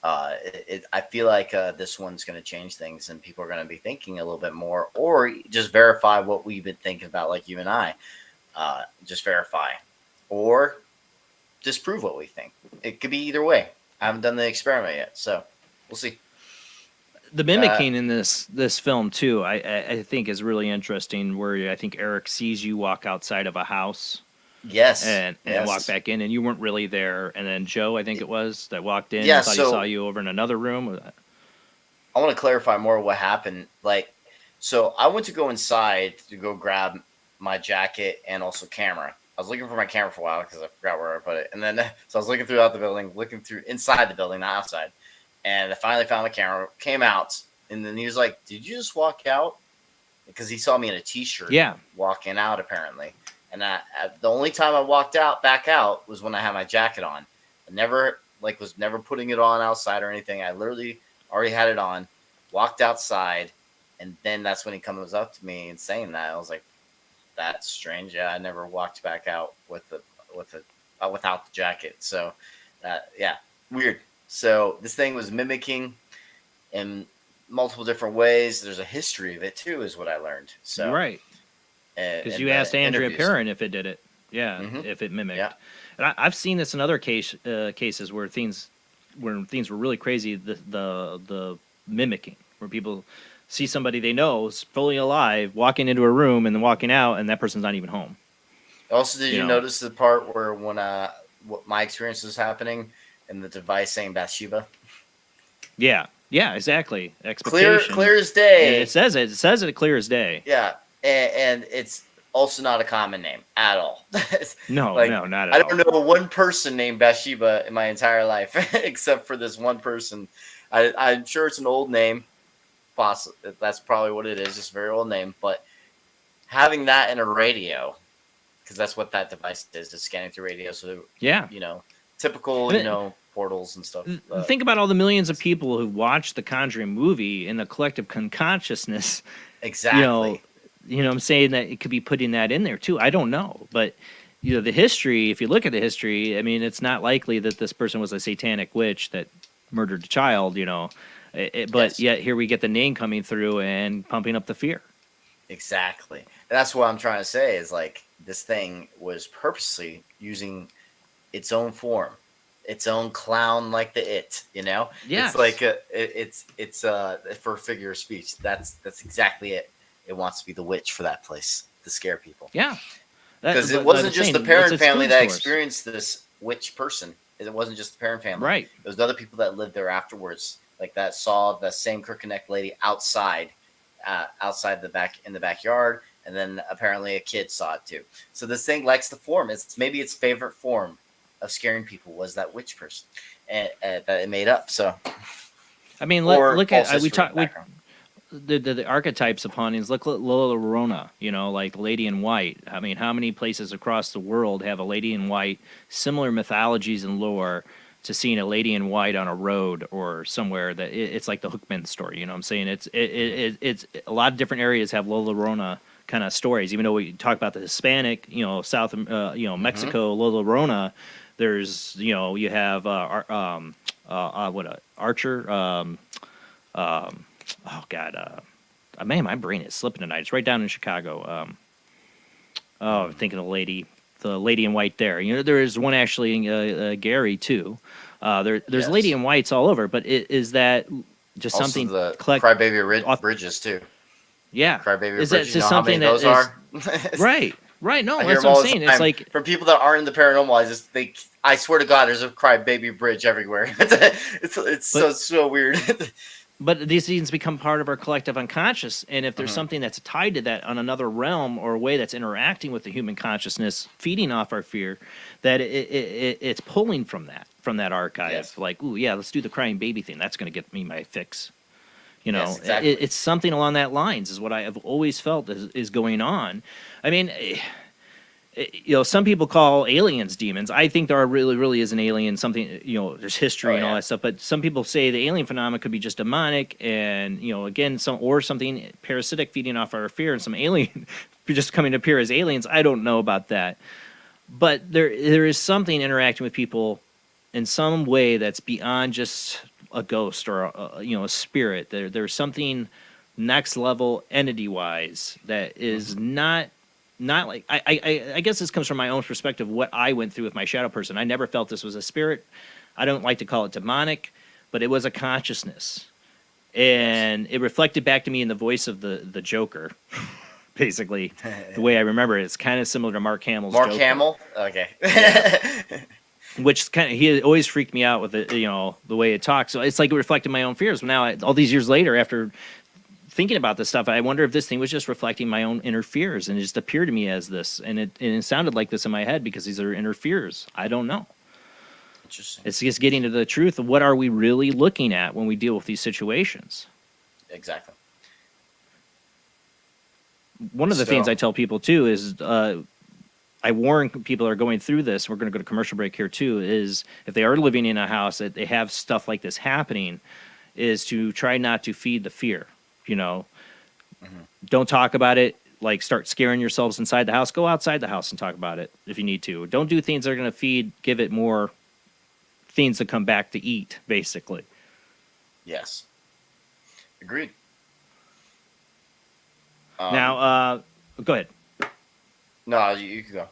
I feel like this one's going to change things, and people are going to be thinking a little bit more, or just verify what we've been thinking about, like you and I. Just verify. Or disprove what we think. It could be either way. I haven't done the experiment yet, so we'll see. The mimicking in this film too, I think is really interesting. Where I think Eric sees you walk outside of a house, and walk back in, and you weren't really there. And then Joe, I think it was, that walked in. Yeah, thought he saw you over in another room. I want to clarify more what happened. So I went to go inside to go grab my jacket and also camera. I was looking for my camera for a while because I forgot where I put it. And then, so I was looking throughout the building, looking through inside the building, not outside. And I finally found my camera, came out. And then he was like, "Did you just walk out?" Because he saw me in a t-shirt walking out, apparently. And the only time I back out was when I had my jacket on. I never, was never putting it on outside or anything. I literally already had it on, walked outside. And then that's when he comes up to me and saying that. I was like, that's strange. Yeah, I never walked back out without the jacket. So, weird. So this thing was mimicking, and multiple different ways. There's a history of it too, is what I learned. So You're right. Because you asked Andrea Perrin if it did it. Yeah, if it mimicked. Yeah. And I've seen this in other cases where things were really crazy. The mimicking, where people see somebody they know is fully alive walking into a room and then walking out, and that person's not even home. Also, did you notice the part where when what my experience was happening and the device saying Bathsheba? Yeah, exactly. Expectation. Clear as day. And it says it clear as day. Yeah, and it's also not a common name at all. No, not at all. I don't know one person named Bathsheba in my entire life except for this one person. I'm sure it's an old name. That's probably what it is. It's a very old name. But having that in a radio, because that's what that device is, just scanning through radio. So, typical, portals and stuff. Think about all the millions of people who watched the Conjuring movie in the collective consciousness. Exactly. I'm saying that it could be putting that in there too. I don't know, but the history. If you look at the history, I mean, it's not likely that this person was a satanic witch that murdered a child. But yet here we get the name coming through and pumping up the fear. Exactly. That's what I'm trying to say. Is like this thing was purposely using its own form, its own clown, like the It. Yes. It's like it's for figure of speech. That's exactly it. It wants to be the witch for that place to scare people. Yeah, because it wasn't just the Perrin family that experienced this witch person. It wasn't just the Perrin family. Right. There was other people that lived there afterwards, like that saw the same Crooked lady outside the backyard, and then apparently a kid saw it too. So this thing likes the form. It's maybe its favorite form of scaring people was that witch person, and that it made up. So, I mean, look at the archetypes of hauntings. Look at Lola Llorona, like Lady in White. I mean, how many places across the world have a Lady in White, similar mythologies and lore to seeing a Lady in White on a road or somewhere that it's like the Hookman story. You know what I'm saying? It's a lot of different areas have Lola Llorona kind of stories. Even though we talk about the Hispanic, South, Mexico, Lola Llorona, there's, you have Archer. Oh God, man, my brain is slipping tonight. It's right down in Chicago. I'm thinking of the lady in white there. There is one actually in Gary too. There's Lady in Whites all over, but is that just also something? The Crybaby Bridges too. Yeah, Crybaby is Bridges. that just something that those are? Right. No, I that's what I'm saying. It's like from people that aren't in the paranormal. I swear to God, there's a Crybaby Bridge everywhere. it's so weird. But these things become part of our collective unconscious, and if there's something that's tied to that on another realm or a way that's interacting with the human consciousness, feeding off our fear, that it's pulling from that archive. Yes. Like, ooh, yeah, let's do the crying baby thing. That's going to get me my fix. Yes, exactly. It's something along that lines is what I have always felt is going on. I mean, some people call aliens demons. I think there really is an alien, something, there's history and all that stuff. But some people say the alien phenomena could be just demonic and, again, something parasitic feeding off our fear and some alien just coming to appear as aliens. I don't know about that. But there is something interacting with people in some way that's beyond just a ghost or a spirit. There's something next level entity wise that is not like I guess this comes from my own perspective, what I went through with my shadow person. I never felt this was a spirit. I don't like to call it demonic, but it was a consciousness. And it reflected back to me in the voice of the Joker. Basically, the way I remember it, it's kind of similar to Mark Hamill's Joker. Hamill? Okay. Which he always freaked me out with the way it talks. So it's like it reflected my own fears. Now, all these years later, after thinking about this stuff, I wonder if this thing was just reflecting my own inner fears, and it just appeared to me as this, and it sounded like this in my head because these are inner fears. I don't know. Interesting. It's just getting to the truth of what are we really looking at when we deal with these situations. Exactly. One of the things I tell people too is I warn people that are going through this. We're going to go to commercial break here too. Is if they are living in a house that they have stuff like this happening, is to try not to feed the fear. Don't talk about it. Like start scaring yourselves inside the house. Go outside the house and talk about it if you need to. Don't do things that are going to give it more things to come back to eat. Basically. Yes. Agreed. Now, go ahead. No, you can go.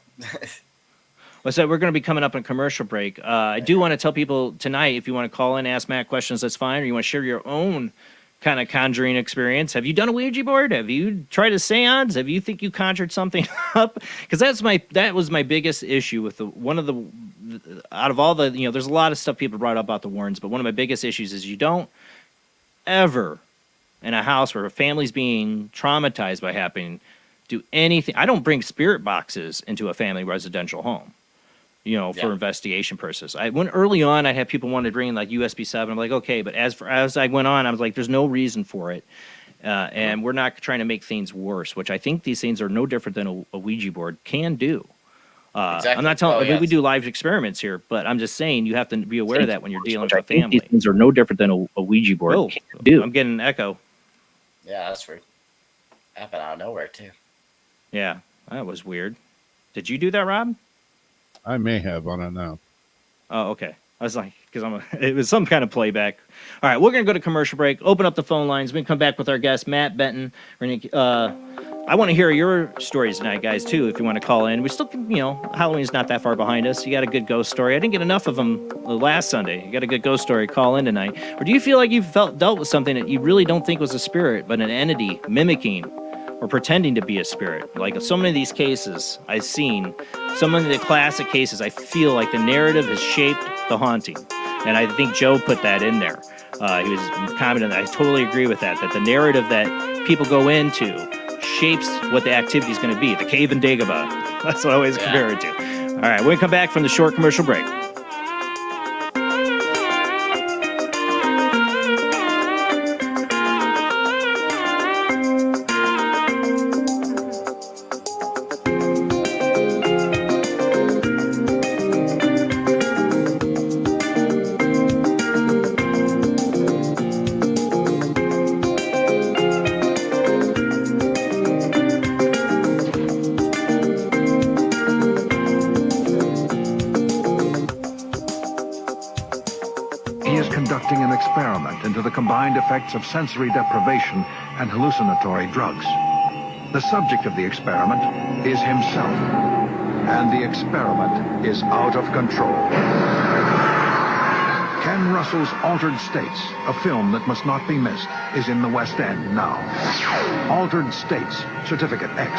Well, so we're going to be coming up on commercial break. I do want to tell people tonight, if you want to call in, ask Matt questions, that's fine. Or you want to share your own kind of conjuring experience. Have you done a Ouija board? Have you tried a seance? Have you think you conjured something up? Because that was my biggest issue with out of all the, there's a lot of stuff people brought up about the Warrens, but one of my biggest issues is you don't ever, in a house where a family's being traumatized by happening, do anything. I don't bring spirit boxes into a family residential home, for investigation purposes. Early on, I had people wanted to bring in like USB 7. I'm like, okay, but as I went on, I was like, there's no reason for it. And we're not trying to make things worse, which I think these things are no different than a Ouija board can do. Exactly. I'm not telling we do live experiments here, but I'm just saying you have to be aware of that when you're dealing with a family. These things are no different than a Ouija board can do. I'm getting an echo. Yeah, that's weird. Happened out of nowhere, too. Yeah, that was weird. Did you do that, Rob? I may have. I don't know. Oh, okay. I was like, it was some kind of playback. All right, we're going to go to commercial break, open up the phone lines. We're going to come back with our guest, Matt Benton. I want to hear your stories tonight, guys, too, if you want to call in. We still can, Halloween's not that far behind us. You got a good ghost story. I didn't get enough of them last Sunday. You got a good ghost story, call in tonight. Or do you feel like you've dealt with something that you really don't think was a spirit, but an entity mimicking or pretending to be a spirit? Like so many of these cases I've seen, so many of the classic cases, I feel like the narrative has shaped the haunting. And I think Joe put that in there. He was commenting that I totally agree with that the narrative that people go into shapes what the activity is going to be. The cave in Dagobah. That's what I always compare it to. All right, when we come back from the short commercial break. Into the combined effects of sensory deprivation and hallucinatory drugs. The subject of the experiment is himself, and the experiment is out of control. Ken Russell's Altered States, a film that must not be missed, is in the West End now. Altered States, Certificate X.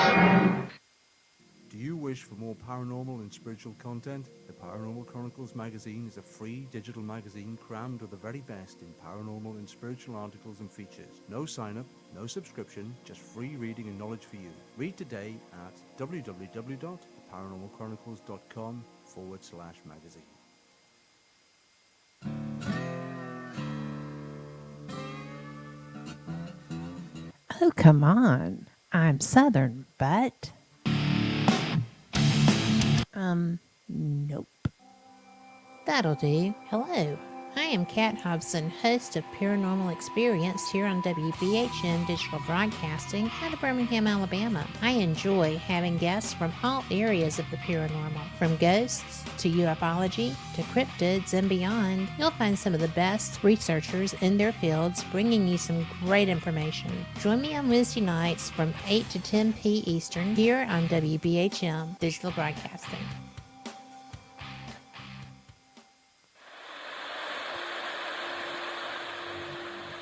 Do you wish for more paranormal and spiritual content? The Paranormal Chronicles magazine is a free digital magazine crammed with the very best in paranormal and spiritual articles and features. No sign-up, no subscription, just free reading and knowledge for you. Read today at www.paranormalchronicles.com/magazine. Oh, come on. I'm Southern, but... Nope. That'll do. Hello, I am Kat Hobson, host of Paranormal Experience here on WBHM Digital Broadcasting out of Birmingham, Alabama. I enjoy having guests from all areas of the paranormal, from ghosts to ufology to cryptids and beyond. You'll find some of the best researchers in their fields bringing you some great information. Join me on Wednesday nights from 8 to 10 p. Eastern here on WBHM Digital Broadcasting.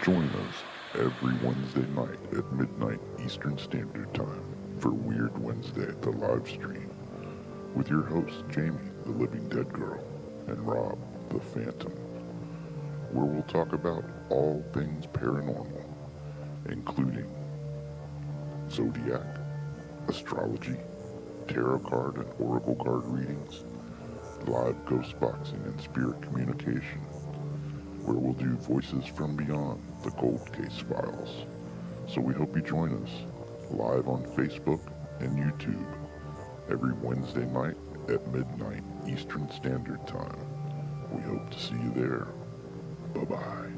Join us every Wednesday night at midnight Eastern Standard Time for Weird Wednesday at the live stream with your hosts Jamie, the Living Dead Girl, and Rob, the Phantom, where we'll talk about all things paranormal, including zodiac, astrology, tarot card and oracle card readings, live ghost boxing and spirit communication, where we'll do Voices from Beyond, the Cold Case Files. So we hope you join us live on Facebook and YouTube every Wednesday night at midnight Eastern Standard Time. We hope to see you there. Bye-bye.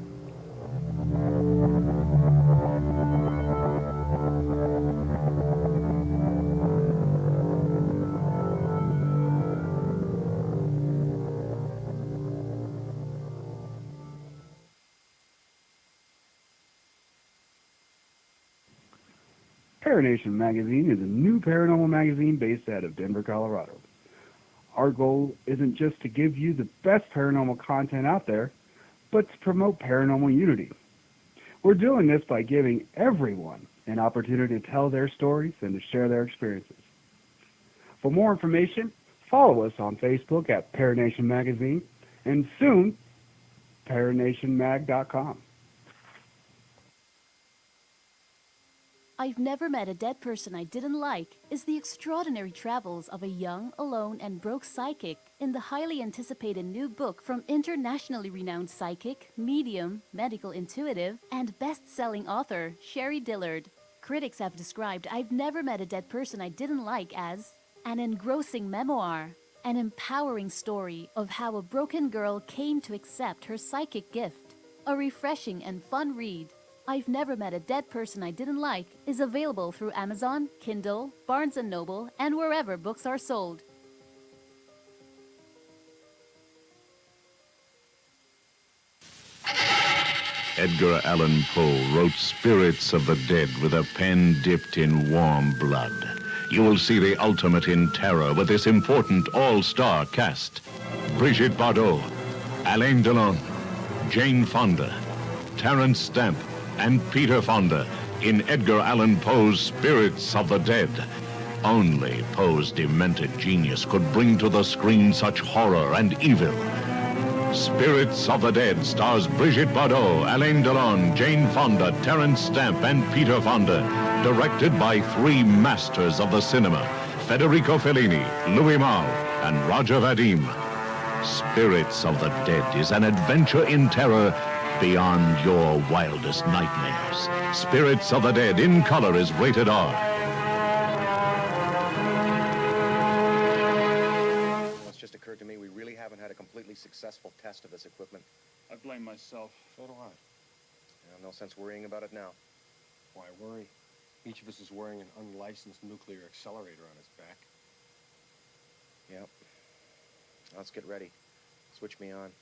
Paranation Magazine is a new paranormal magazine based out of Denver, Colorado. Our goal isn't just to give you the best paranormal content out there, but to promote paranormal unity. We're doing this by giving everyone an opportunity to tell their stories and to share their experiences. For more information, follow us on Facebook at Paranation Magazine and soon, paranationmag.com. I've Never Met a Dead Person I Didn't Like is the extraordinary travels of a young, alone, and broke psychic in the highly anticipated new book from internationally renowned psychic, medium, medical intuitive, and best-selling author Sherry Dillard. Critics have described I've Never Met a Dead Person I Didn't Like as an engrossing memoir, an empowering story of how a broken girl came to accept her psychic gift, a refreshing and fun read. I've Never Met a Dead Person I Didn't Like is available through Amazon, Kindle, Barnes & Noble, and wherever books are sold. Edgar Allan Poe wrote Spirits of the Dead with a pen dipped in warm blood. You will see the ultimate in terror with this important all-star cast. Brigitte Bardot, Alain Delon, Jane Fonda, Terence Stamp, and Peter Fonda in Edgar Allan Poe's Spirits of the Dead. Only Poe's demented genius could bring to the screen such horror and evil. Spirits of the Dead stars Brigitte Bardot, Alain Delon, Jane Fonda, Terence Stamp, and Peter Fonda. Directed by three masters of the cinema, Federico Fellini, Louis Malle, and Roger Vadim. Spirits of the Dead is an adventure in terror beyond your wildest nightmares. Spirits of the Dead in color is rated R. It's just occurred to me we really haven't had a completely successful test of this equipment. I blame myself. So do I. No sense worrying about it now. Why worry? Each of us is wearing an unlicensed nuclear accelerator on his back. Yep. Let's get ready. Switch me on.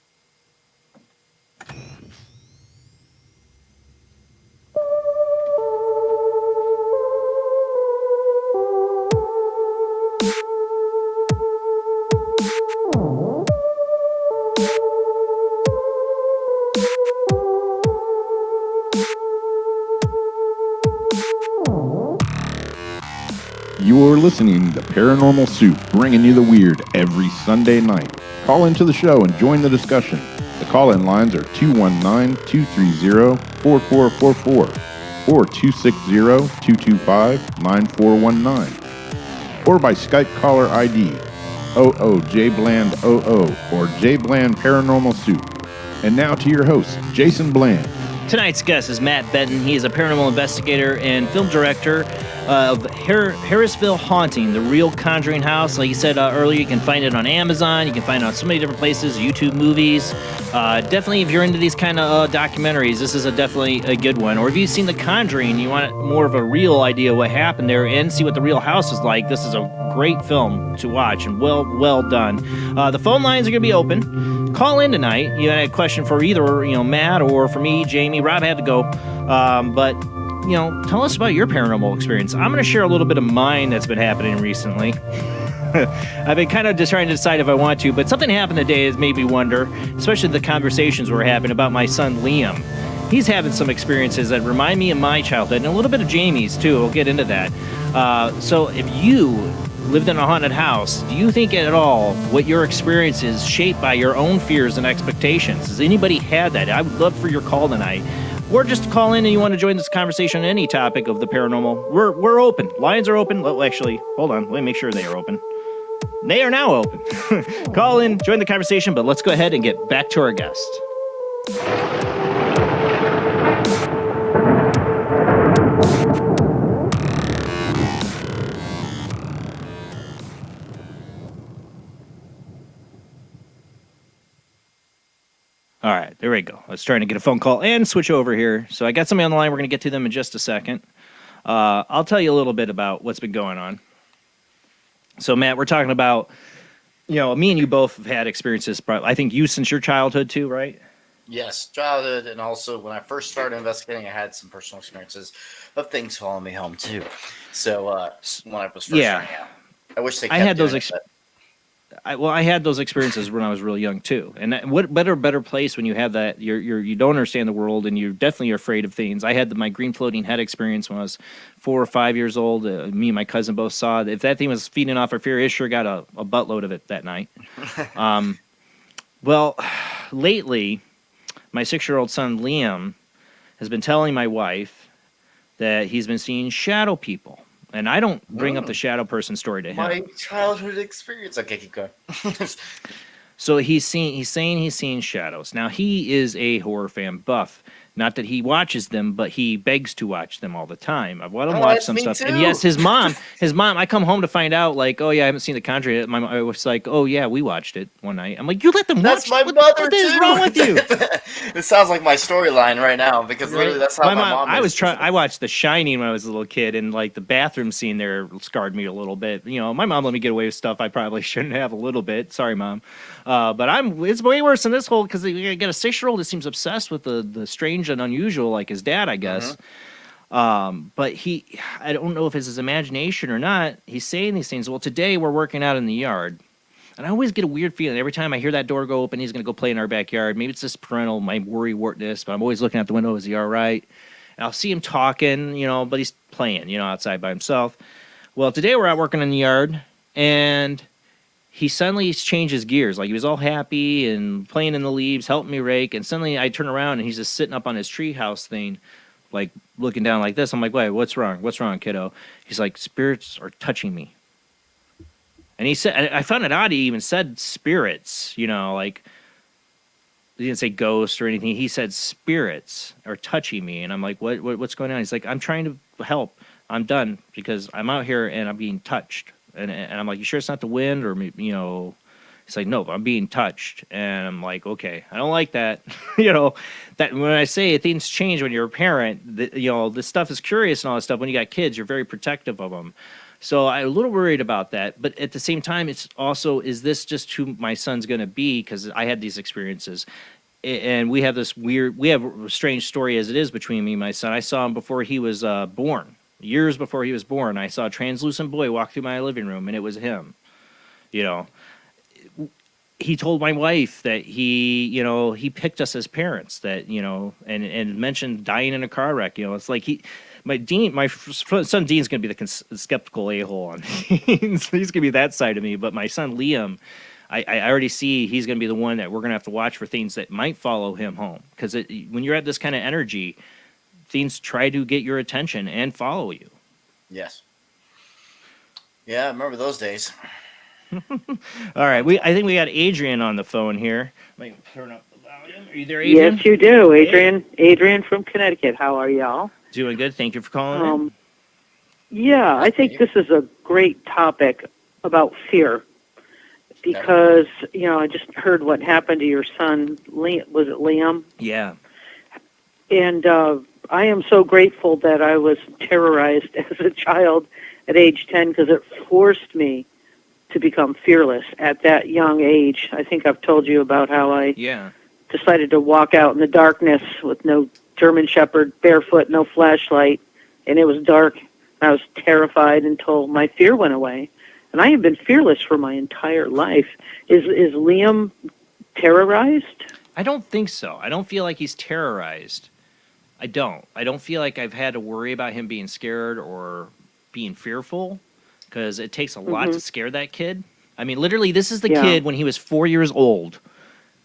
You're listening to Paranormal Soup, bringing you the weird every Sunday night. Call into the show and join the discussion. The call-in lines are 219-230-4444 or 260-225-9419 or by Skype caller ID 00JBland00 or JBland Paranormal Soup. And now to your host, Jason Bland. Tonight's guest is Matt Benton. He is a paranormal investigator and film director of HARRISVILLE Haunting, the REAL Conjuring House. Like you said earlier, you can find it on Amazon. You can find it on so many different places, YouTube movies. Definitely, if you're into these kind of documentaries, this is definitely a good one. Or if you've seen The Conjuring and you want more of a real idea of what happened there and see what the real house is like, this is a great film to watch and well done. The phone lines are going to be open. Call in tonight. You had a question for either Matt or for me, Jamie. Rob had to go, but tell us about your paranormal experience. I'm going to share a little bit of mine that's been happening recently. I've been kind of just trying to decide if I want to, but something happened today that made me wonder, especially the conversations we're having about my son Liam. He's having some experiences that remind me of my childhood and a little bit of Jamie's too. We'll get into that. So if you lived in a haunted house, do you think at all what your experience is shaped by your own fears and expectations? Has anybody had that? I would love for your call tonight. Or just call in and you want to join this conversation on any topic of the paranormal. We're open. Lines are open. Well, actually, hold on. Let me make sure they are open. They are now open. Call in, join the conversation, but let's go ahead and get back to our guest. All right, there we go. I was trying to get a phone call and switch over here. So I got somebody on the line. We're going to get to them in just a second. I'll tell you a little bit about what's been going on. So, Matt, we're talking about, me and you both have had experiences, I think you since your childhood too, right? Yes, childhood, and also when I first started investigating, I had some personal experiences of things following me home too. So when I was first starting out, I wish they kept I had doing those. it. I had those experiences when I was really young too. And what better place when you have that? You don't understand the world, and you're definitely afraid of things. I had my green floating head experience when I was 4 or 5 years old. Me and my cousin both saw it. If that thing was feeding off our fear, it sure got a buttload of it that night. Well, lately, my 6-year-old son Liam has been telling my wife that he's been seeing shadow people. And I don't bring up the shadow person story to him. My childhood experience. Okay, keep going. So he's saying he's seeing shadows. Now he is a horror fan buff. Not that he watches them, but he begs to watch them all the time. I've let him watch some stuff. Too. And yes, his mom, I come home to find out, like, oh yeah, I haven't seen The Conjuring. I was like, oh yeah, we watched it one night. I'm like, you let them watch That's my it? mother What too. is wrong with you? It sounds like my storyline right now because literally that's how my mom is. I watched The Shining when I was a little kid, and like the bathroom scene there scarred me a little bit. You know, my mom let me get away with stuff I probably shouldn't have a little bit. Sorry, Mom. But it's way worse than this whole, because you get a 6-year-old that seems obsessed with the strange and unusual, like his dad, I guess. But I don't know if it's his imagination or not. He's saying these things. Well, today we're working out in the yard. And I always get a weird feeling every time I hear that door go open. He's going to go play in our backyard. Maybe it's just parental, my worry-wartness, but I'm always looking out the window. Is he all right? And I'll see him talking, but he's playing, outside by himself. Well, today we're out working in the yard, and he suddenly changes gears. Like, he was all happy and playing in the leaves, helping me rake, and suddenly I turn around, and he's just sitting up on his treehouse thing, like, looking down like this. I'm like, wait, what's wrong? What's wrong, kiddo? He's like, spirits are touching me. And he said, I found it odd he even said spirits, like, he didn't say ghosts or anything. He said spirits are touching me. And I'm like, what's going on? He's like, I'm trying to help. I'm done because I'm out here and I'm being touched. And I'm like, you sure it's not the wind or, He's like, no, I'm being touched. And I'm like, okay, I don't like that. That when I say things change when you're a parent, this stuff is curious and all that stuff. When you got kids, you're very protective of them. So I'm a little worried about that. But at the same time, it's also, is this just who my son's going to be? Because I had these experiences. And we have a strange story as it is between me and my son. I saw him before he was born. Years before he was born, I saw a translucent boy walk through my living room, and it was him. He told my wife that he picked us as parents, that, and mentioned dying in a car wreck. It's like my son Dean's going to be the skeptical a-hole on things. He's going to be that side of me. But my son Liam, I already see he's going to be the one that we're going to have to watch for things that might follow him home. Because when you're at this kind of energy, things try to get your attention and follow you. Yes. Yeah, I remember those days. All right, I think we got Adrian on the phone here. Let me turn up the volume. Are you there, Adrian? Yes, you do, Adrian. Adrian from Connecticut. How are y'all? Doing good. Thank you for calling in. Yeah, I think this is a great topic about fear because, I just heard what happened to your son. Was it Liam? Yeah. And I am so grateful that I was terrorized as a child at age 10 because it forced me to become fearless at that young age. I think I've told you about how I decided to walk out in the darkness with no German Shepherd, barefoot, no flashlight, and it was dark. I was terrified until my fear went away. And I have been fearless for my entire life. Is Liam terrorized? I don't think so. I don't feel like he's terrorized. I don't feel like I've had to worry about him being scared or being fearful, because it takes a lot to scare that kid. I mean, literally, this is the kid when he was 4 years old,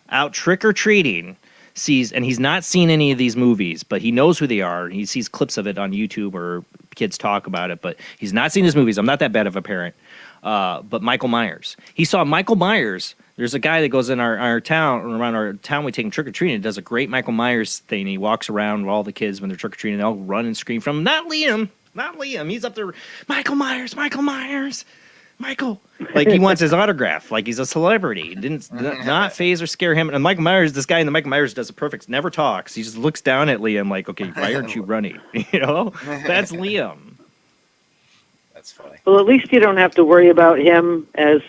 out trick-or-treating, and he's not seen any of these movies, but he knows who they are. He sees clips of it on YouTube or kids talk about it, but he's not seen his movies. I'm not that bad of a parent. But Michael Myers. He saw Michael Myers. There's a guy that goes in our town, around our town, we take him trick-or-treating, and does a great Michael Myers thing. He walks around with all the kids when they're trick-or-treating, and they'll run and scream from him. Not Liam. He's up there, Michael Myers, Michael. Like, he wants his autograph, like he's a celebrity. Not faze or scare him. And Michael Myers, this guy in the Michael Myers does a perfect, never talks. He just looks down at Liam like, okay, why aren't you running? That's Liam. That's funny. Well, at least you don't have to worry about him as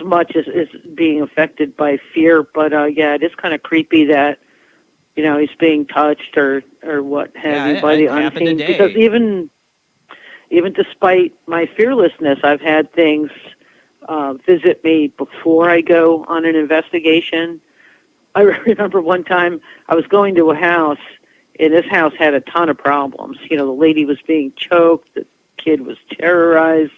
much as being affected by fear. But, it is kind of creepy that he's being touched or what have you Yeah, by the it happened unseen. today. Because even despite my fearlessness, I've had things visit me before I go on an investigation. I remember one time I was going to a house, and this house had a ton of problems. The lady was being choked, the kid was terrorized,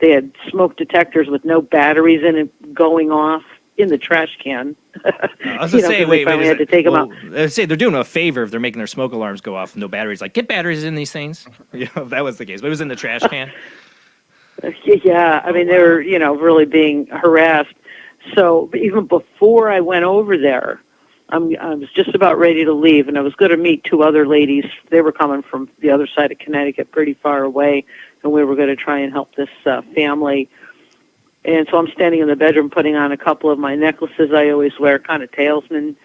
they had smoke detectors with no batteries in it going off in the trash can. I was gonna say, wait, had to take them out. I'd say they're doing a favor if they're making their smoke alarms go off with no batteries. Like, get batteries in these things. If that was the case, but it was in the trash can. Yeah, I mean, they were, really being harassed. So even before I went over there, I was just about ready to leave, and I was going to meet two other ladies. They were coming from the other side of Connecticut, pretty far away, and we were going to try and help this family. And so I'm standing in the bedroom putting on a couple of my necklaces I always wear, kind of talisman,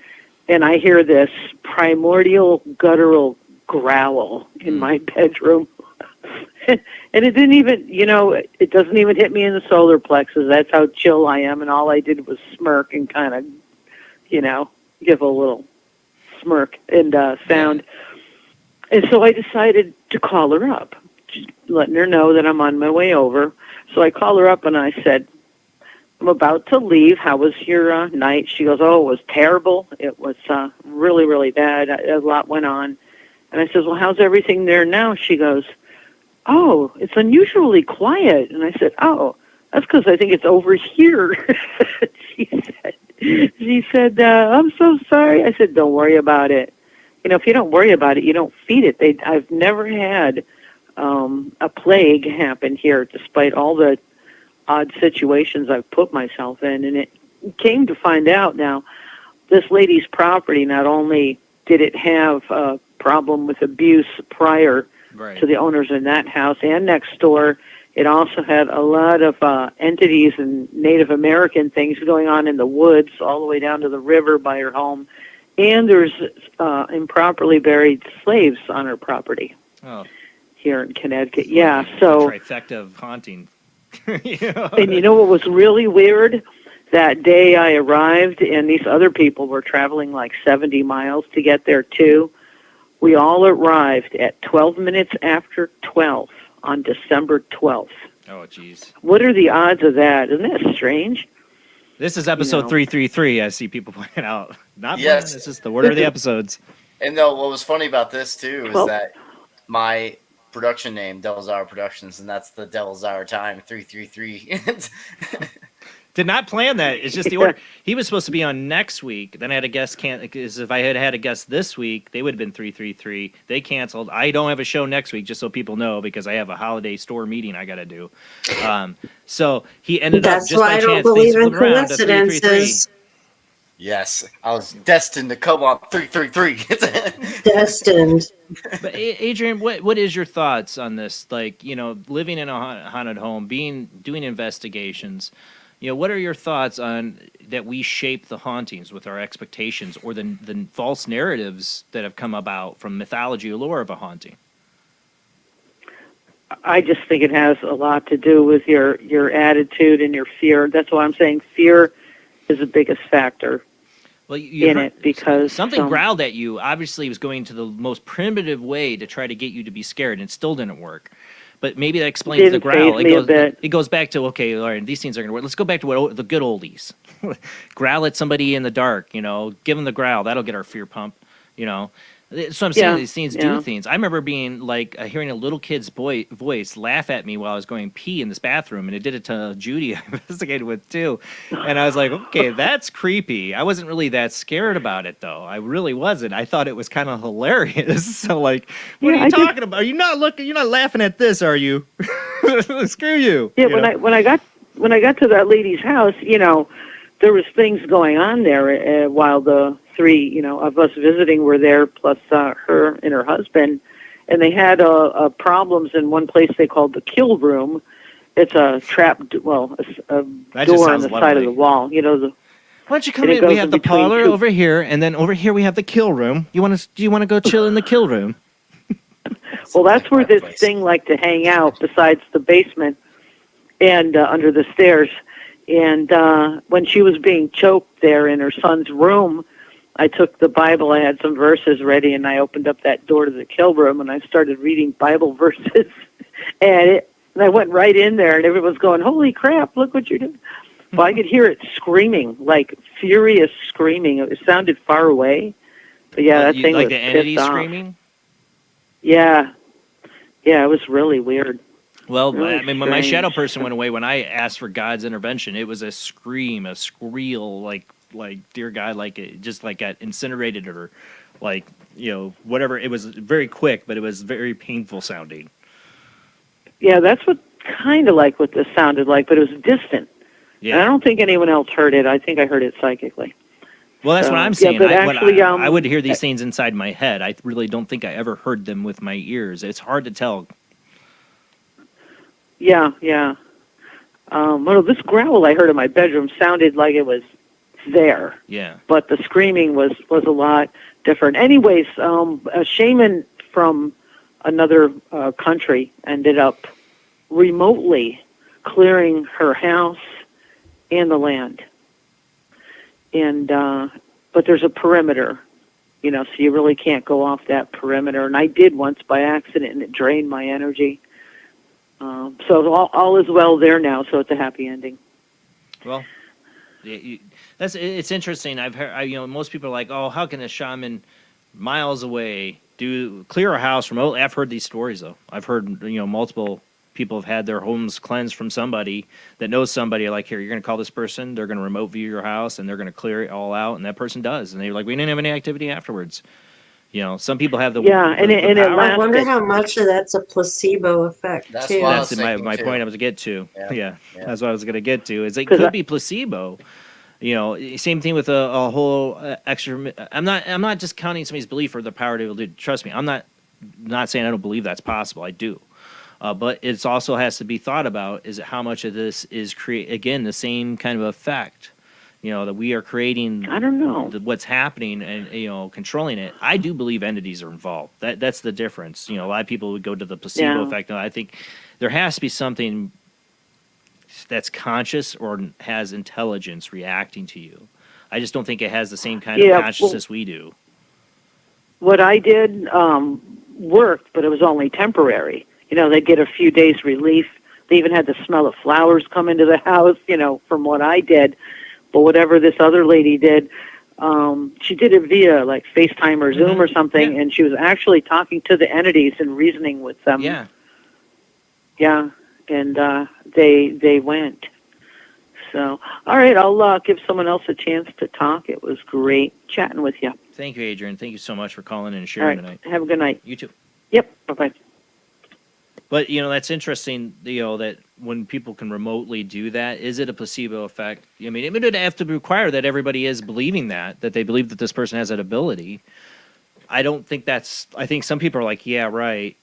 and I hear this primordial guttural growl in my bedroom. And it didn't even, it doesn't even hit me in the solar plexus. That's how chill I am. And all I did was smirk and kind of, give a little smirk and sound. And so I decided to call her up, just letting her know that I'm on my way over. So I call her up and I said, I'm about to leave. How was your night? She goes, oh, it was terrible. It was really, really bad. A lot went on. And I says, well, how's everything there now? She goes, oh, it's unusually quiet. And I said, oh, that's because I think it's over here. She said, I'm so sorry. I said, don't worry about it. If you don't worry about it, you don't feed it. I've never had a plague happen here, despite all the odd situations I've put myself in. And it came to find out now, this lady's property, not only did it have a problem with abuse prior to the owners in that house and next door, it also had a lot of entities and Native American things going on in the woods all the way down to the river by her home. And there's improperly buried slaves on her property here in Connecticut. Yeah, so... trifecta of haunting. And you know what was really weird? That day I arrived, and these other people were traveling like 70 miles to get there, too. We all arrived at 12 minutes after 12 on December 12th. Oh, jeez. What are the odds of that? Isn't that strange? This is episode 333, I see people pointing out. Not Yes. one, this is the order of the episodes. And what was funny about this, too, is that my production name, Devil's Hour Productions, and that's the Devil's Hour time, 333. Did not plan that. It's just the order. He was supposed to be on next week. Then I had a guest because if I had had a guest this week, they would have been 333. They canceled. I don't have a show next week, just so people know, because I have a holiday store meeting I got to do. So he ended up just by chance. That's why I don't believe in coincidences. Yes, I was destined to come on 333. Destined. But Adrian, what is your thoughts on this? Like, living in a haunted home, doing investigations. What are your thoughts on that we shape the hauntings with our expectations or the false narratives that have come about from mythology or lore of a haunting? I just think it has a lot to do with your attitude and your fear. That's why I'm saying fear is the biggest factor in it, because something growled at you. Obviously, it was going to the most primitive way to try to get you to be scared, and it still didn't work. But maybe that explains the growl. It goes back to, okay, all right, these things are going to work. Let's go back to the good oldies. Growl at somebody in the dark, give them the growl. That'll get our fear pump, So I'm saying these things do things. I remember being like hearing a little kid's voice laugh at me while I was going pee in this bathroom, and it did it to Judy I investigated with too. And I was like, okay, that's creepy. I wasn't really that scared about it though. I really wasn't. I thought it was kind of hilarious. So like, what are you talking about? Are you not looking? You're not laughing at this, are you? Screw you. Yeah. When I got to that lady's house, there was things going on there while the three, of us visiting were there, plus her and her husband, and they had problems in one place they called the kill room. It's a trap, a door on the side of the wall. Why don't you come in? We have the parlor over here, and then over here we have the kill room. Do you want to go chill in the kill room? Well, that's where this thing liked to hang out, besides the basement and under the stairs. And when she was being choked there in her son's room, I took the Bible, I had some verses ready, and I opened up that door to the kill room, and I started reading Bible verses. And I went right in there, and everyone was going, "Holy crap, look what you're doing." Well, I could hear it screaming, like furious screaming. It sounded far away. But yeah, that thing like was the entity pissed off. screaming? Yeah. Yeah, it was really weird. Well, Really I mean, when my strange. shadow person went away, when I asked for God's intervention, it was a scream, a squeal, like dear God, like it just like got incinerated or like, whatever. It was very quick, but it was very painful sounding. Yeah, that's what kind of like what this sounded like, but it was distant. Yeah. And I don't think anyone else heard it. I think I heard it psychically. Well, that's So, what I'm yeah, saying. but actually, I would hear these things inside my head. I really don't think I ever heard them with my ears. It's hard to tell. Yeah, yeah. Well, this growl I heard in my bedroom sounded like it was there. Yeah. But the screaming was a lot different. Anyways, a shaman from another country ended up remotely clearing her house and the land. And but there's a perimeter, so you really can't go off that perimeter. And I did once by accident, and it drained my energy. So all is well there now. So it's a happy ending. Well, it's interesting. I've heard, most people are like, "Oh, how can a shaman miles away clear a house remotely?" I've heard these stories though. I've heard multiple people have had their homes cleansed from somebody that knows somebody. Like, here, you're going to call this person. They're going to remote view your house and they're going to clear it all out. And that person does. And they're like, we didn't have any activity afterwards. Some people have the I wonder how much of that's a placebo effect too. That's my point I was going to get to. Yeah. That's what I was going to get to. Is it could be placebo. Same thing with a whole extra. I'm not just counting somebody's belief or the power to do. Trust me, I'm not saying I don't believe that's possible. I do. But it also has to be thought about, is how much of this is again, the same kind of effect, that we are creating. I don't know what's happening and, controlling it. I do believe entities are involved. That's the difference. A lot of people would go to the placebo effect. I think there has to be something that's conscious or has intelligence reacting to you. I just don't think it has the same kind of consciousness we do. What I did worked, but it was only temporary. They'd get a few days relief. They even had the smell of flowers come into the house, from what I did. But whatever this other lady did, she did it via like FaceTime or Zoom or something, and she was actually talking to the entities and reasoning with them. Yeah. Yeah, and they went. So, all right, I'll give someone else a chance to talk. It was great chatting with you. Thank you, Adrian. Thank you so much for calling in and sharing tonight. Have a good night. You too. Yep, bye-bye. But, that's interesting, that when people can remotely do that, is it a placebo effect? I mean, it would have to require that everybody is believing that they believe that this person has that ability. I don't think I think some people are like, yeah, right,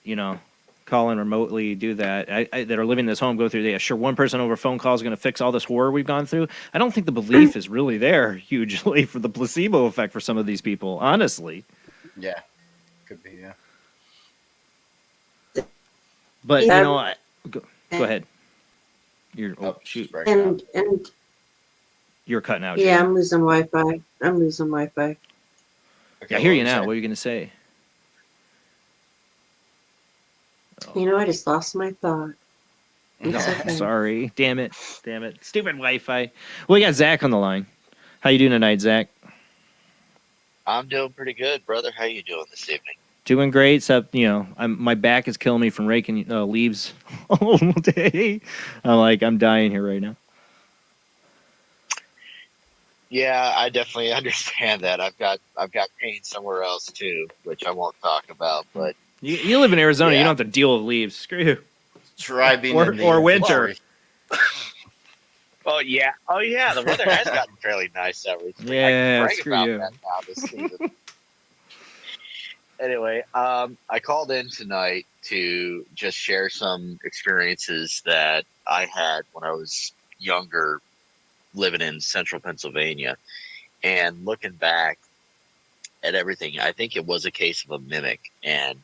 call in remotely, do that. That are living in this home, go through that. Sure, one person over phone call is going to fix all this horror we've gone through. I don't think the belief is really there hugely for the placebo effect for some of these people, honestly. Yeah, could be, yeah. But go ahead. Shoot. And You're cutting out. Yeah, Jay. I'm losing Wi-Fi. Okay, I hear you now. What are you going to say? I just lost my thought. No, sorry. Damn it. Stupid Wi-Fi. Well, we got Zach on the line. How you doing tonight, Zach? I'm doing pretty good, brother. How you doing this evening? Doing great, except, my back is killing me from raking leaves all day. I'm dying here right now. Yeah, I definitely understand that. I've got pain somewhere else too, which I won't talk about. But you live in Arizona, you don't have to deal with leaves. Screw you. Try being or winter. Oh yeah, the weather has gotten fairly nice every. Yeah, I can screw brag you. about that now this season. Anyway, I called in tonight to just share some experiences that I had when I was younger, living in central Pennsylvania. And looking back at everything, I think it was a case of a mimic. And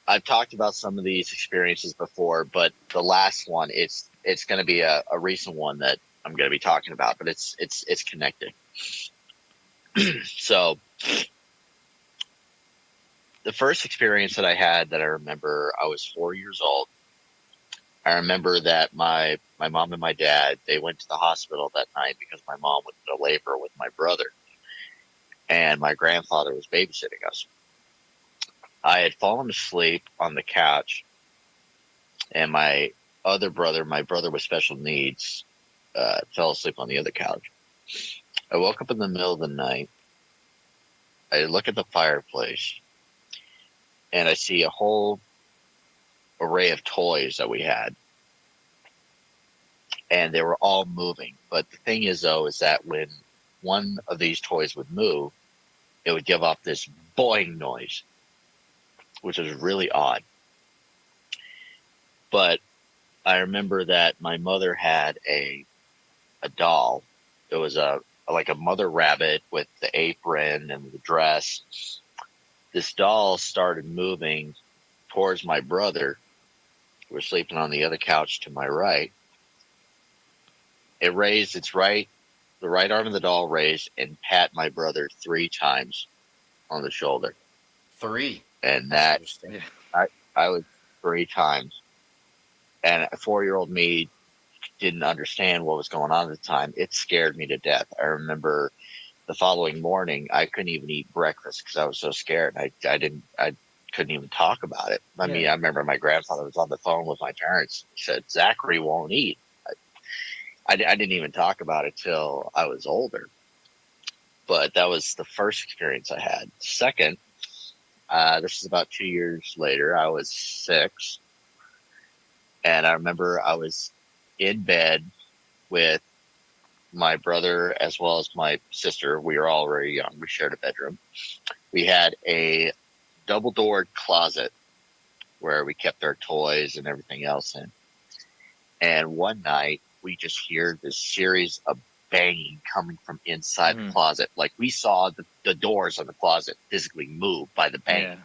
I've talked about some of these experiences before, but the last one, it's going to be a recent one that I'm going to be talking about, but it's connected. So the first experience that I had that I remember, I was 4 years old. I remember that my mom and my dad, they went to the hospital that night because my mom went into labor with my brother, and my grandfather was babysitting us. I had fallen asleep on the couch, and my brother with special needs, fell asleep on the other couch. I woke up in the middle of the night. I look at the fireplace, and I see a whole array of toys that we had, and they were all moving. But the thing is, though, is that when one of these toys would move, it would give off this boing noise, which was really odd. But I remember that my mother had a doll. It was like a mother rabbit with the apron and the dress. This doll started moving towards my brother, who was sleeping on the other couch to my right. It raised the right arm of the doll raised and pat my brother 3 times on the shoulder. 3. And That's that I was 3 times. And a 4-year-old me didn't understand what was going on at the time. It scared me to death. I remember the following morning, I couldn't even eat breakfast because I was so scared. I couldn't even talk about it. I mean, I remember my grandfather was on the phone with my parents. He said, Zachary won't eat. I didn't even talk about it till I was older. But that was the first experience I had. Second, this is about 2 years later. I was 6. And I remember I was in bed with my brother as well as my sister. We were all very young. We shared a bedroom. We had a double-doored closet where we kept our toys and everything else in. And one night, we just hear this series of banging coming from inside the closet. Like we saw the doors on the closet physically move by the banging.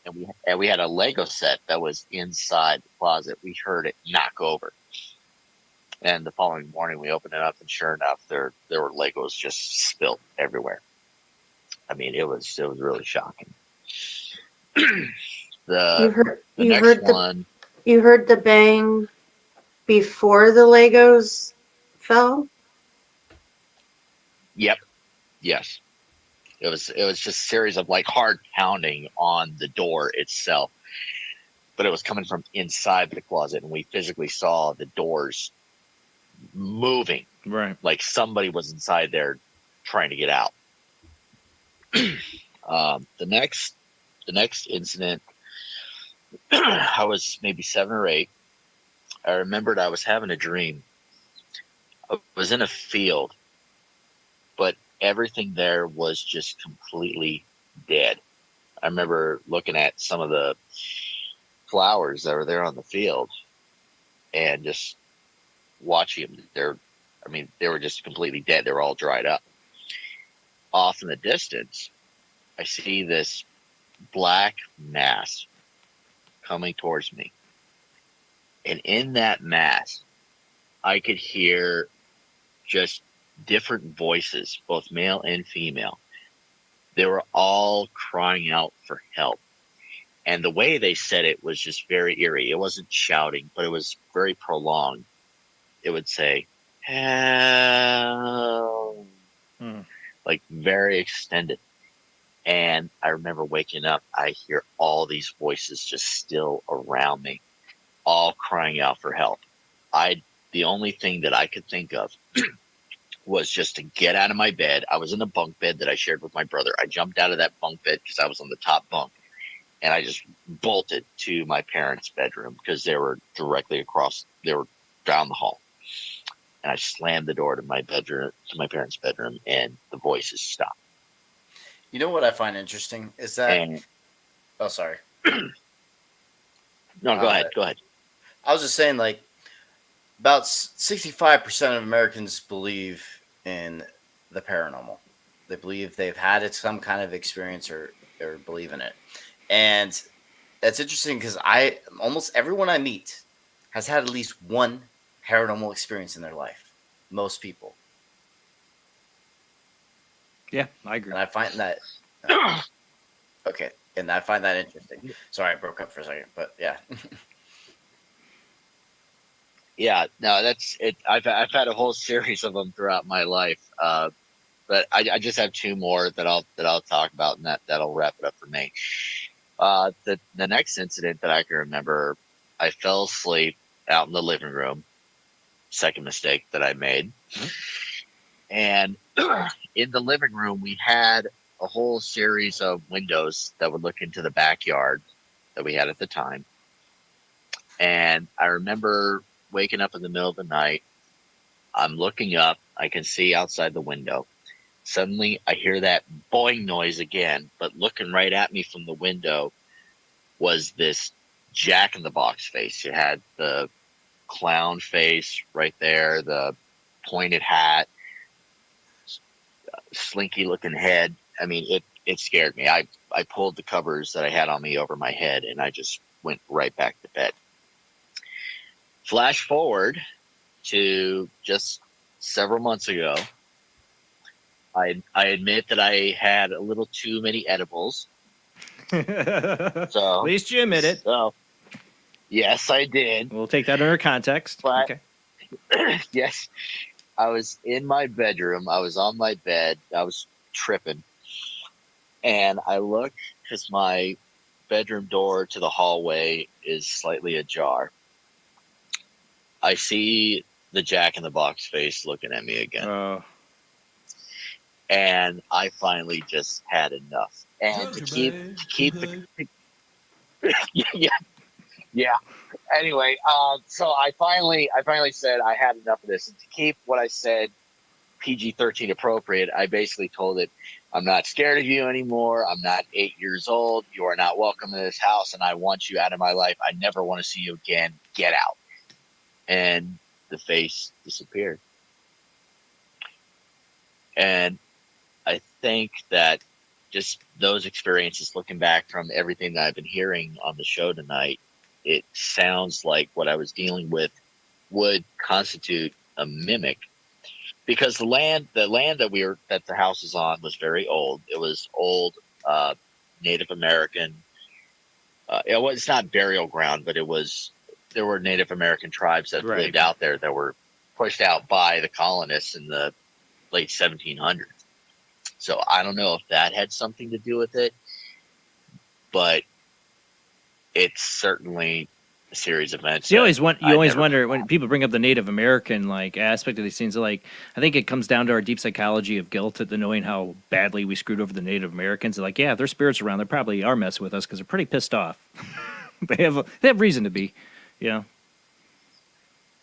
Yeah. And we had a Lego set that was inside the closet. We heard it knock over. And the following morning, we opened it up, and sure enough, there were Legos just spilt everywhere. I mean, it was really shocking. You heard the bang before the Legos fell? Yep. Yes. It was just a series of like hard pounding on the door itself. But it was coming from inside the closet, and we physically saw the doors moving. Right. Like somebody was inside there trying to get out. The next incident, I was maybe 7 or 8. I remembered I was having a dream. I was in a field, but everything there was just completely dead. I remember looking at some of the flowers that were there on the field and just watching them. They were just completely dead. They were all dried up. Off in the distance, I see this black mass coming towards me. And in that mass, I could hear just different voices, both male and female. They were all crying out for help. And the way they said it was just very eerie. It wasn't shouting, but it was very prolonged. It would say, help, like very extended. And I remember waking up, I hear all these voices just still around me, all crying out for help. The only thing that I could think of was just to get out of my bed. I was in a bunk bed that I shared with my brother. I jumped out of that bunk bed because I was on the top bunk, and I just bolted to my parents' bedroom because they were directly across. They were down the hall, and I slammed the door to my bedroom, to my parents' bedroom, and the voices stopped. You know what I find interesting is that. Oh, sorry. No, go ahead. Go ahead. I was just saying, like, about 65% of Americans believe in the paranormal. They believe they've had some kind of experience or believe in it. And that's interesting because almost everyone I meet has had at least one paranormal experience in their life. Most people. Yeah, I agree. And I find that okay, and I find that interesting. Sorry, I broke up for a second, but yeah. Yeah, no, that's it. I've had a whole series of them throughout my life, but I just have two more that I'll talk about, and that'll wrap it up for me. The next incident that I can remember, I fell asleep out in the living room. Second mistake that I made, and in the living room we had a whole series of windows that would look into the backyard that we had at the time. And I remember waking up in the middle of the night. I'm looking up. I can see outside the window. Suddenly, I hear that boing noise again, but looking right at me from the window was this Jack-in-the-Box face. It had the clown face right there, the pointed hat, slinky-looking head. I mean, it scared me. I pulled the covers that I had on me over my head, and I just went right back to bed. Flash forward to just several months ago. I admit that I had a little too many edibles. So At least you admit it. So, yes, I did. We'll take that under context. But, okay. Yes, I was in my bedroom. I was on my bed. I was tripping. And I look because my bedroom door to the hallway is slightly ajar. I see the Jack-in-the-Box face looking at me again. And I finally just had enough. And to keep the yeah. Anyway, so I finally said I had enough of this. And to keep what I said PG-13 appropriate, I basically told it, I'm not scared of you anymore. I'm not 8 years old. You are not welcome in this house, and I want you out of my life. I never want to see you again. Get out. And the face disappeared. And I think that just those experiences, looking back from everything that I've been hearing on the show tonight, it sounds like what I was dealing with would constitute a mimic, because the land that the house is on was very old. It was old Native American. It's not burial ground, but there were Native American tribes that lived out there that were pushed out by the colonists in the late 1700s. So I don't know if that had something to do with it, but it's certainly a series of events. So you always wonder when people bring up the Native American aspect of these things. I think it comes down to our deep psychology of guilt at the knowing how badly we screwed over the Native Americans. Like, yeah, if their spirits around, they probably are messing with us because they're pretty pissed off. they have reason to be, you know.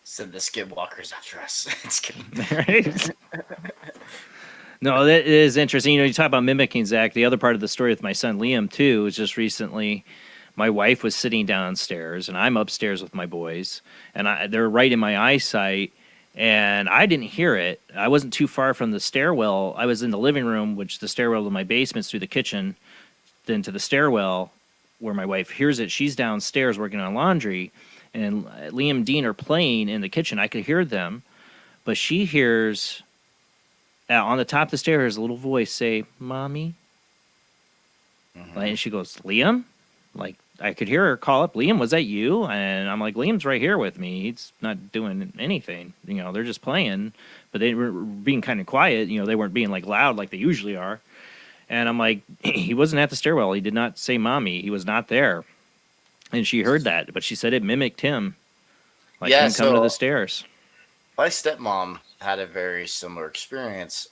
Send the skinwalkers after us. It's kidding. Right? No, that is interesting. You know, you talk about mimicking, Zach. The other part of the story with my son Liam too is just recently. My wife was sitting downstairs, and I'm upstairs with my boys, and they're right in my eyesight, and I didn't hear it. I wasn't too far from the stairwell. I was in the living room, which the stairwell to my basement's through the kitchen, then to the stairwell where my wife hears it. She's downstairs working on laundry, and Liam and Dean are playing in the kitchen. I could hear them, but she hears on the top of the stairs a little voice say, "Mommy," and she goes, "Liam?" Like, I could hear her call up, "Liam, was that you?" And I'm like, "Liam's right here with me. He's not doing anything. You know, they're just playing." But they were being kind of quiet. You know, they weren't being loud like they usually are. And I'm like, he wasn't at the stairwell. He did not say "mommy." He was not there. And she heard that, but she said it mimicked him. Him coming to the stairs. My stepmom had a very similar experience.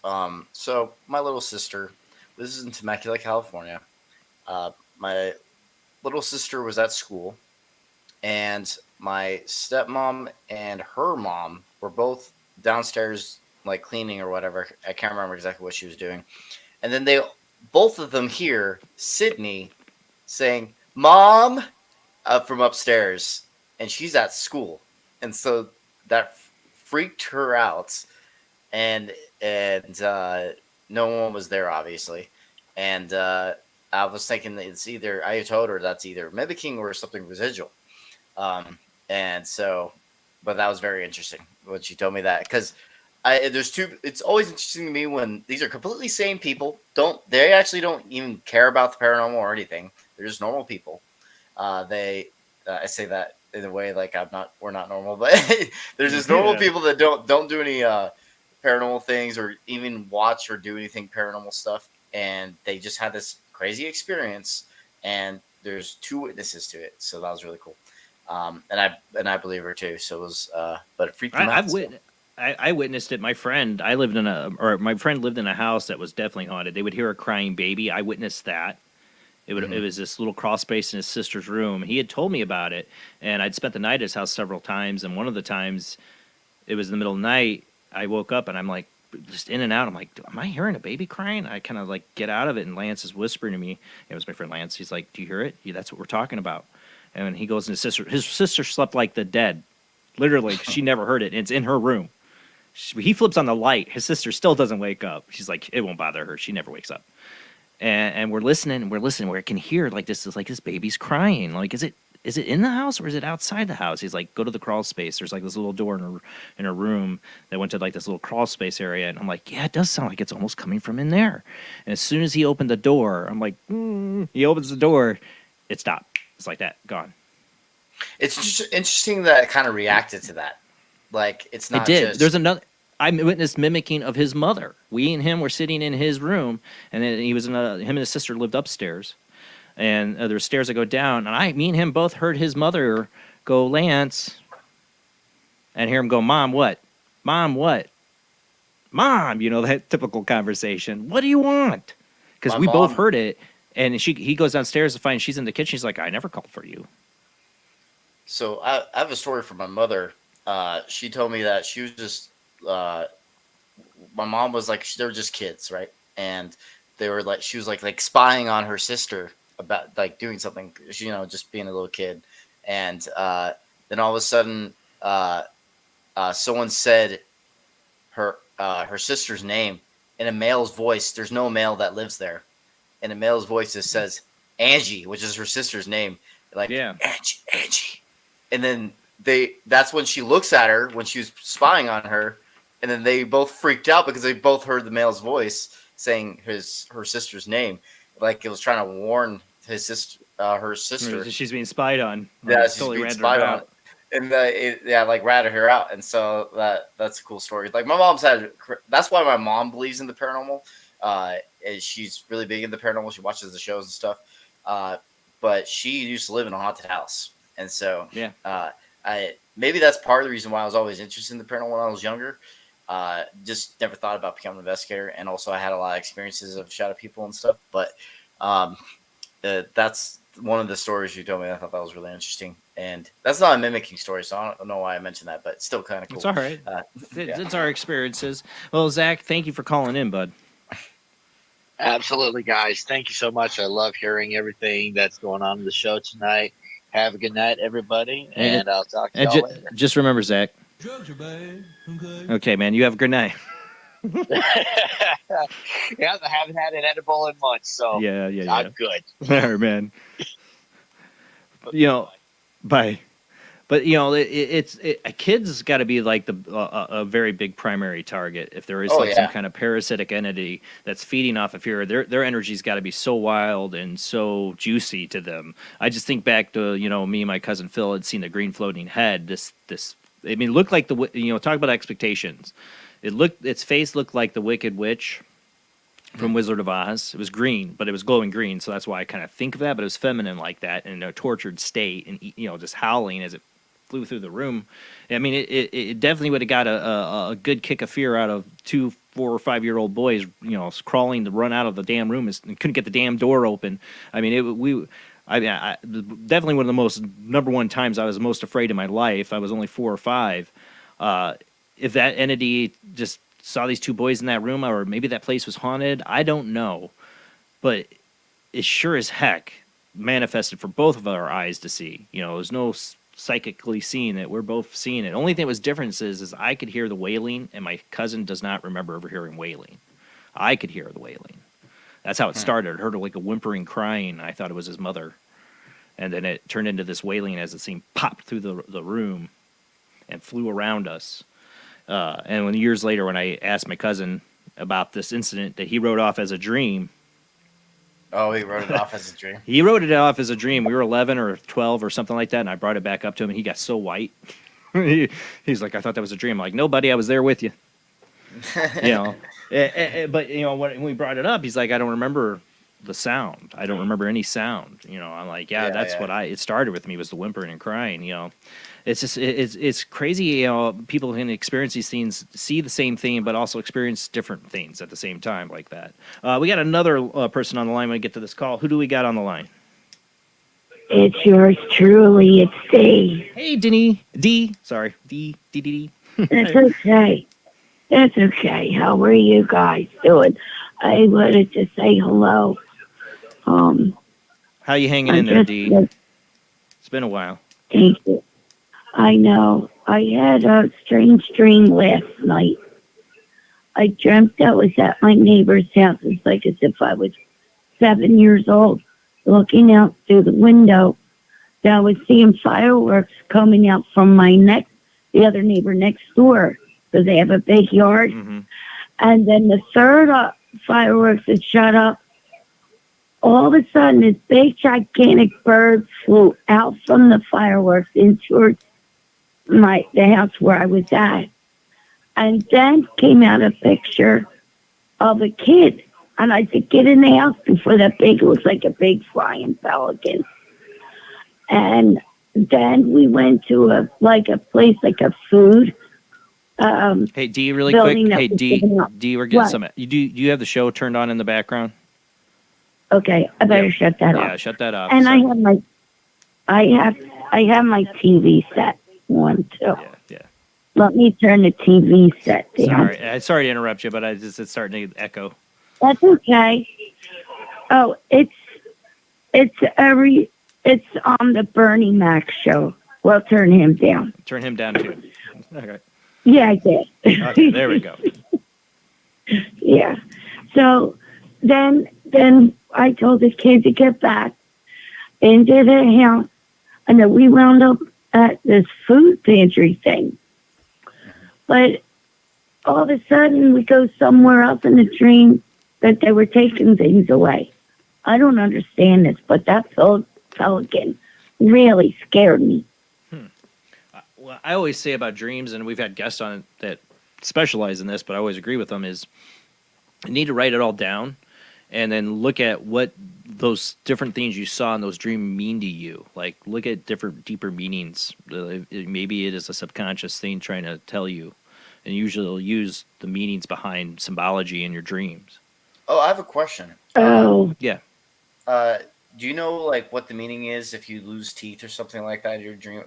So my little sister, this is in Temecula, California. My little sister was at school, and my stepmom and her mom were both downstairs, cleaning or whatever. I can't remember exactly what she was doing. And then both of them hear Sydney saying, "Mom," from upstairs, and she's at school. And so that freaked her out, and no one was there, obviously. And I was thinking that it's either, I told her that's either mimicking or something residual. And so, but that was very interesting when she told me that, because There's two. It's always interesting to me when these are completely sane people. They actually don't even care about the paranormal or anything. They're just normal people. I say that in a way like we're not normal, but there's just normal people that don't do any paranormal things or even watch or do anything paranormal stuff, and they just had this crazy experience, and there's 2 witnesses to it, so that was really cool. And I believe her too. So it was, but it freaked them out. I witnessed it. My friend lived in a house that was definitely haunted. They would hear a crying baby. I witnessed that. It was this little crawl space in his sister's room. He had told me about it, and I'd spent the night at his house several times. And one of the times, it was in the middle of the night. I woke up and I'm like, just in and out. I'm like, am I hearing a baby crying? I kind of like get out of it, and Lance is whispering to me. It was my friend Lance. He's like, do you hear it? Yeah, that's what we're talking about. And when he goes in his sister slept like the dead. Literally, she never heard it. And it's in her room. He flips on the light. His sister still doesn't wake up. She's like, it won't bother her. She never wakes up. And we're listening, where I can hear this baby's crying. Like, is it in the house or is it outside the house? He's like, go to the crawl space. There's like this little door in her room that went to like this little crawl space area. And I'm like, yeah, it does sound like it's almost coming from in there. And as soon as he opened the door, I'm like, he opens the door, it stopped. It's like that, gone. It's just interesting that it kind of reacted to that. Like, it's not. It did. Just... There's another. I witnessed mimicking of his mother. We and him were sitting in his room, and then him and his sister lived upstairs, and there's stairs that go down. And me and him both heard his mother go, Lance, and hear him go, Mom, what? Mom, what? Mom, that typical conversation. What do you want? Because we both heard it, and he goes downstairs to find she's in the kitchen. She's like, I never called for you. So I have a story from my mother. She told me that she was just. My mom was like, they were just kids, right? And they were like, she was like spying on her sister about like doing something, just being a little kid. And then all of a sudden, someone said her sister's name in a male's voice. There's no male that lives there. In a male's voice, it says Angie, which is her sister's name. Like, yeah. Angie. And then that's when she looks at her when she was spying on her. And then they both freaked out because they both heard the male's voice saying her sister's name, like it was trying to warn her sister. She's being spied on. Yeah, she's being spied on, and like ratted her out. And so that's a cool story. Like my mom's that's why my mom believes in the paranormal. She's really big in the paranormal. She watches the shows and stuff. But she used to live in a haunted house, and so maybe that's part of the reason why I was always interested in the paranormal when I was younger. Just never thought about becoming an investigator, and also I had a lot of experiences of shadow people and stuff. But that's one of the stories you told me. I thought that was really interesting, and that's not a mimicking story, so I don't know why I mentioned that, but it's still kind of cool. It's all right. It's our experiences. Well, Zach, thank you for calling in, bud. Absolutely, guys. Thank you so much. I love hearing everything that's going on in the show tonight. Have a good night, everybody, and I'll talk to y'all later. Just remember, Zach. Drugs are bad. Okay, man. You have a good night. Yeah, I haven't had an edible in months, so yeah. I'm good. All right, man. Bye. But a kid's got to be like a very big primary target. If there is some kind of parasitic entity that's feeding off of fear, their energy's got to be so wild and so juicy to them. I just think back to me and my cousin Phil had seen the green floating head. It looked like talk about expectations. Its face looked like the Wicked Witch from Wizard of Oz. It was green, but it was glowing green, so that's why I kind of think of that. But it was feminine like that, in a tortured state, and just howling as it flew through the room. I mean, it definitely would have got a good kick of fear out of 2, 4, or 5-year-old boys, crawling to run out of the damn room and couldn't get the damn door open. I mean, I definitely one of the most number one times I was most afraid in my life. I was only 4 or 5. If that entity just saw these 2 boys in that room, or maybe that place was haunted, I don't know. But it sure as heck manifested for both of our eyes to see. There's no psychically seeing it. We're both seeing it. Only thing that was different is I could hear the wailing, and my cousin does not remember ever hearing wailing. I could hear the wailing. That's how it started. I heard like a whimpering crying. I thought it was his mother. And then it turned into this wailing as it seemed popped through the room and flew around us. And when years later, when I asked my cousin about this incident that he wrote off as a dream. Oh, he wrote it off as a dream? He wrote it off as a dream. We were 11 or 12 or something like that, and I brought it back up to him, and he got so white. He's like, I thought that was a dream. I'm like, no, buddy, I was there with you. But, when we brought it up, he's like, I don't remember the sound. I don't remember any sound. I'm like, that's what it started with me, was the whimpering and crying. It's just it's crazy. People can experience these things, see the same thing, but also experience different things at the same time, like that. We got another person on the line when we get to this call. Who do we got on the line? It's yours truly. It's D. Hey, Denny. D. Sorry. D. That's okay. That's okay. How are you guys doing? I wanted to say hello. How you hanging in there, D? It's been a while. Thank you. I know. I had a strange dream last night. I dreamt I was at my neighbor's house. It's like as if I was 7 years old, looking out through the window. That I was seeing fireworks coming out from the other neighbor next door, because they have a big yard. Mm-hmm. And then the third fireworks that shot up, all of a sudden, this big, gigantic bird flew out from the fireworks into the house where I was at. And then came out a picture of a kid. And I said, get in the house before that it was like a big flying pelican. And then we went to a place, like a food. Hey, D, really quick. Hey, D, we're getting some. Do you have the show turned on in the background? Okay, I better shut that off. Yeah, shut that off. And I have my TV set on too. Yeah. Let me turn the TV set down. Sorry to interrupt you, but it's starting to echo. That's okay. Oh, it's on the Bernie Mac show. Well, turn him down. Turn him down too. Okay. Yeah, I did. Okay, there we go. Yeah. So then I told the kid to get back into the house, and then we wound up at this food pantry thing. But all of a sudden, we go somewhere else in the dream that they were taking things away. I don't understand this, but that pelican really scared me. Well, I always say about dreams, and we've had guests on it that specialize in this, but I always agree with them, is you need to write it all down and then look at what those different things you saw in those dreams mean to you. Like, look at different, deeper meanings. Maybe it is a subconscious thing trying to tell you, and usually it'll use the meanings behind symbology in your dreams. Oh, I have a question. Oh. Yeah. Do you know, like, what the meaning is if you lose teeth or something like that in your dream?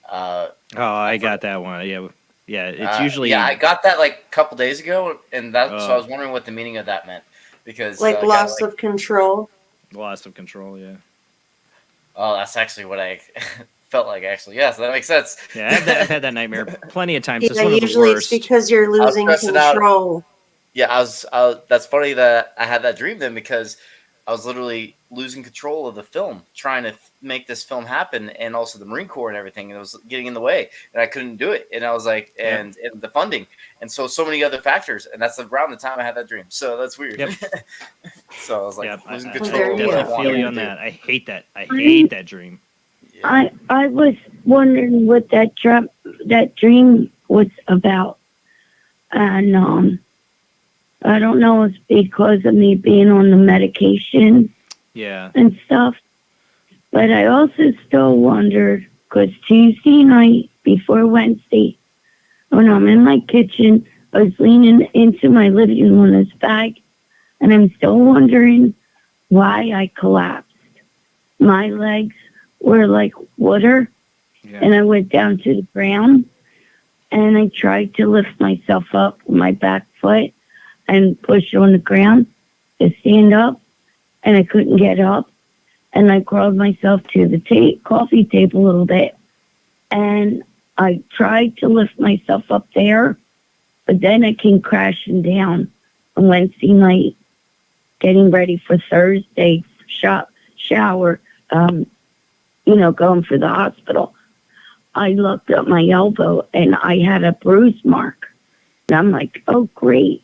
I got that one. Yeah. It's usually. Yeah, I got that like a couple days ago, and so I was wondering what the meaning of that meant, because like loss of control. Loss of control. Yeah. Oh, that's actually what I felt like. Actually, yeah, so that makes sense. Yeah, I've had that nightmare plenty of times. Yeah, it's one of usually the worst. it's because you're losing control. Yeah, that's funny that I had that dream then, because I was literally losing control of the film, trying to make this film happen, and also the Marine Corps and everything. And it was getting in the way, and I couldn't do it. And I was like, and the funding, and so many other factors. And that's around the time I had that dream. So that's weird. Yep. So I was like, losing I control. definitely feel you on that. I hate that. I hate that dream. I was wondering what that dream was about, and I don't know if it's because of me being on the medication. Yeah. And stuff. But I also still wondered, because Tuesday night before Wednesday, when I'm in my kitchen, I was leaning into my living room on this bag, and I'm still wondering why I collapsed. My legs were like water, and I went down to the ground, and I tried to lift myself up with my back foot and push on the ground to stand up, and I couldn't get up. And I crawled myself to the coffee table a little bit, and I tried to lift myself up there, but then I came crashing down on Wednesday night, getting ready for Thursday shower, going for the hospital. I looked at my elbow and I had a bruise mark. And I'm like, oh, great.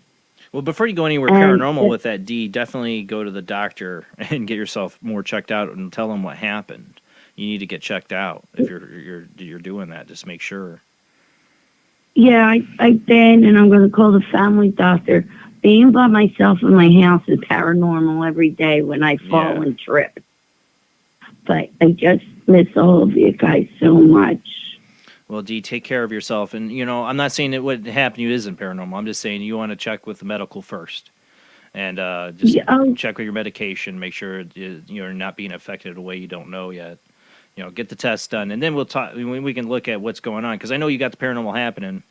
Well, before you go anywhere paranormal with that, D, definitely go to the doctor and get yourself more checked out and tell them what happened. You need to get checked out if you're doing that. Just make sure. Yeah, I've been, and I'm going to call the family doctor. Being by myself in my house is paranormal every day when I fall and trip. But I just miss all of you guys so much. Well, D, take care of yourself. And, I'm not saying that what happened to you isn't paranormal. I'm just saying you want to check with the medical first. And just check with your medication. Make sure you're not being affected in a way you don't know yet. Get the test done. And then we'll talk. We can look at what's going on. Because I know you got the paranormal happening.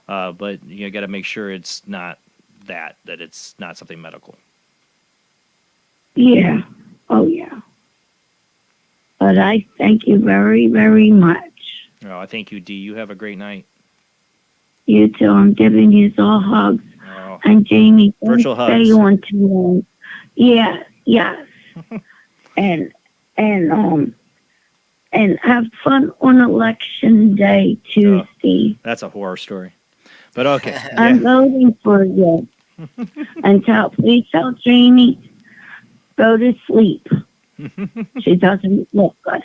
But you got to make sure it's not that it's not something medical. Yeah. Oh, yeah. But I thank you very, very much. Oh, I thank you, D. You have a great night. You too. I'm giving you all hugs. Oh. And Jamie, don't Virtual stay hugs. on too long. Yeah, yes. and have fun on election day, Tuesday. That's a horror story. But okay. I'm voting for you. And please tell Jamie, go to sleep. She doesn't look good.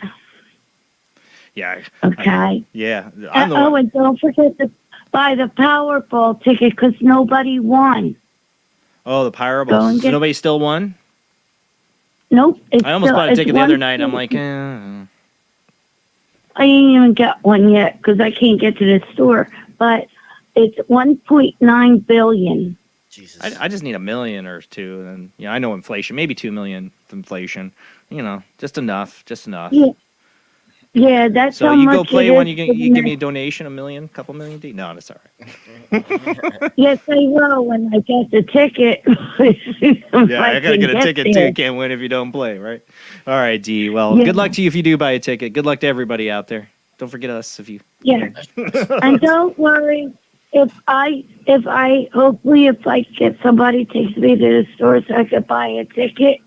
Yeah. Okay. Yeah. I'm the one. And don't forget to buy the Powerball ticket because nobody won. Oh, the Powerball. So nobody still won? Nope. I almost bought a ticket the other night. I'm like, eh. I didn't even get one yet because I can't get to the store. But it's $1.9 billion. Jesus. I just need $1 million or two, and I know inflation, maybe $2 million inflation. Just enough. Yeah, that's so how you much go play it when is you give me a donation, $1 million, couple million. No, that's all right. Yes, I will when I get the ticket. Yeah, I gotta get a ticket too. Can't win if you don't play, right? All right, D. Well, good luck to you if you do buy a ticket. Good luck to everybody out there. Don't forget us if you. Yeah, and don't worry. If I get somebody takes me to the store so I could buy a ticket,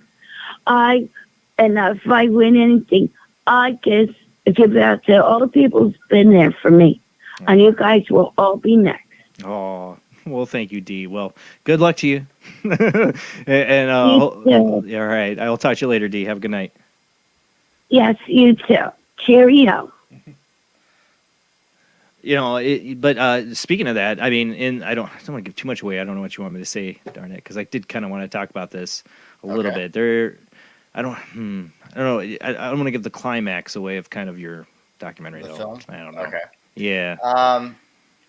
and if I win anything, I give it out to all the people who's been there for me, and you guys will all be next. Oh, well, thank you, D. Well, good luck to you. and You too. all right, I'll talk to you later, D. Have a good night. Yes, you too. Cheerio. But speaking of that, I mean, I don't want to give too much away. I don't know what you want me to say, darn it, because I did kind of want to talk about this a little bit. I don't know. I don't want to give the climax away of kind of your documentary, though. Film? I don't know. Okay. Yeah.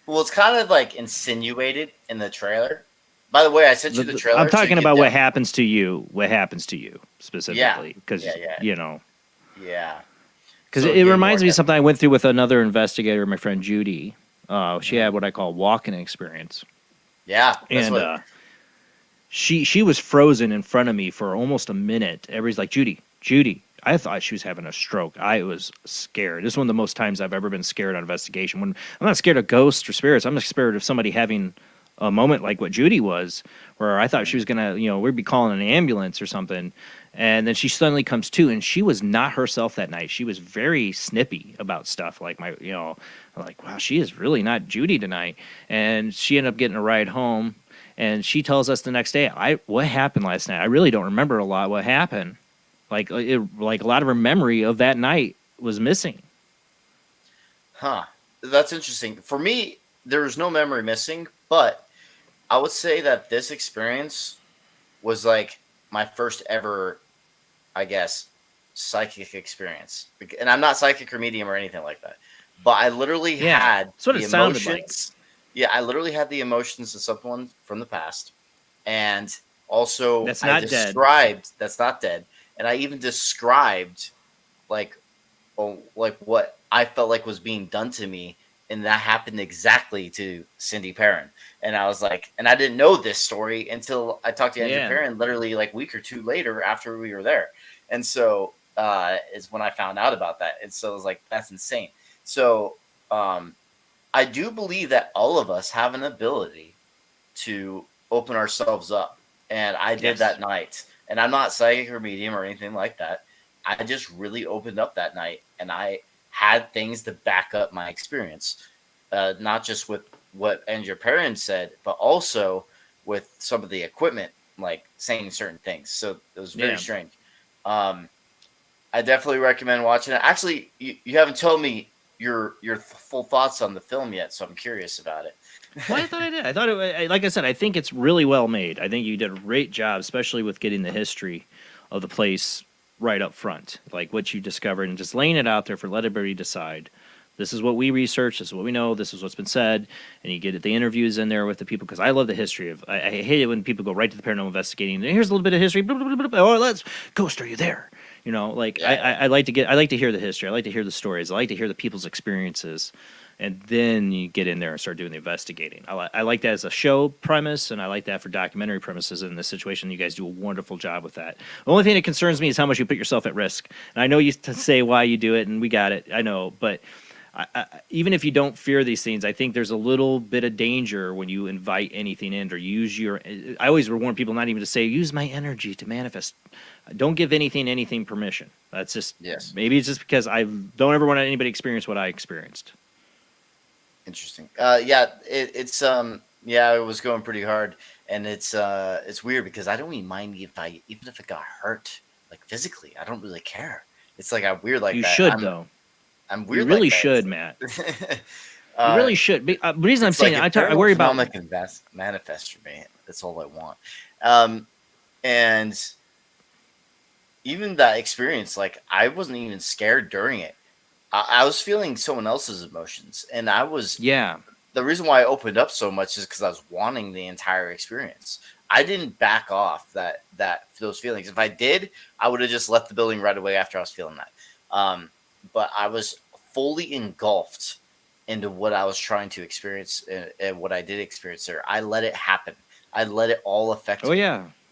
Well, it's kind of like insinuated in the trailer. By the way, I sent you the trailer. I'm talking about what happens to you. What happens to you specifically? Because Yeah. Because it reminds me of something I went through with another investigator, my friend Judy. She had what I call walking experience. Yeah. And she was frozen in front of me for almost a minute. Everybody's like, Judy. I thought she was having a stroke. I was scared. This is one of the most times I've ever been scared on investigation. When I'm not scared of ghosts or spirits. I'm not scared of somebody having a moment like what Judy was, where I thought she was going to, we'd be calling an ambulance or something. And then she suddenly comes to, and she was not herself that night. She was very snippy about stuff like like, wow, she is really not Judy tonight. And she ended up getting a ride home, and she tells us the next day, what happened last night? I really don't remember a lot what happened. Like a lot of her memory of that night was missing. Huh. That's interesting. For me, there was no memory missing, but I would say that this experience was like my first ever, I guess, psychic experience. And I'm not psychic or medium or anything like that. But I literally had that's what the it sounded emotions. Yeah, I literally had the emotions of someone from the past. And also that's not dead. And I even described like what I felt like was being done to me. And that happened exactly to Cindy Perrin. And I was like, and I didn't know this story until I talked to Andrew Perrin literally like a week or two later after we were there. And so is when I found out about that. And so I was like, that's insane. So I do believe that all of us have an ability to open ourselves up. And I did that night. And I'm not psychic or medium or anything like that. I just really opened up that night. And I had things to back up my experience, not just with what your parents said, but also with some of the equipment, like saying certain things. So it was very strange. I definitely recommend watching it. Actually, you haven't told me your full thoughts on the film yet, so I'm curious about it. Well, I thought I did. I thought like I said, I think it's really well made. I think you did a great job, especially with getting the history of the place right up front, like what you discovered, and just laying it out there for let everybody decide. This is what we researched. This is what we know. This is what's been said, and you get the interviews in there with the people, because I love the history of. I hate it when people go right to the paranormal investigating. And here's a little bit of history. Blah, blah, blah, blah. Oh, let's ghost. Are you there? You know, like I like to hear the history. I like to hear the stories. I like to hear the people's experiences. And then you get in there and start doing the investigating. I like that as a show premise, and I like that for documentary premises. In this situation, you guys do a wonderful job with that. The only thing that concerns me is how much you put yourself at risk. And I know you say why you do it, and we got it. I know, but even if you don't fear these things, I think there's a little bit of danger when you invite anything in or use your. I always warn people not even to say use my energy to manifest. Don't give anything permission. That's just maybe it's just because I don't ever want anybody to experience what I experienced. Interesting. It was going pretty hard, and it's weird because I don't even mind even if it got hurt, like physically. I don't really care. It's like I'm weird like you that. You should though. I'm weird. You really like that. should, Matt. You really should. The reason I'm saying like I worry about manifest for me. That's all I want. And even that experience, like I wasn't even scared during it. I was feeling someone else's emotions, and I was the reason why I opened up so much is because I was wanting the entire experience. I didn't back off those feelings. If I did, I would have just left the building right away after I was feeling that. But I was fully engulfed into what I was trying to experience and what I did experience there. I let it happen. I let it all affect me.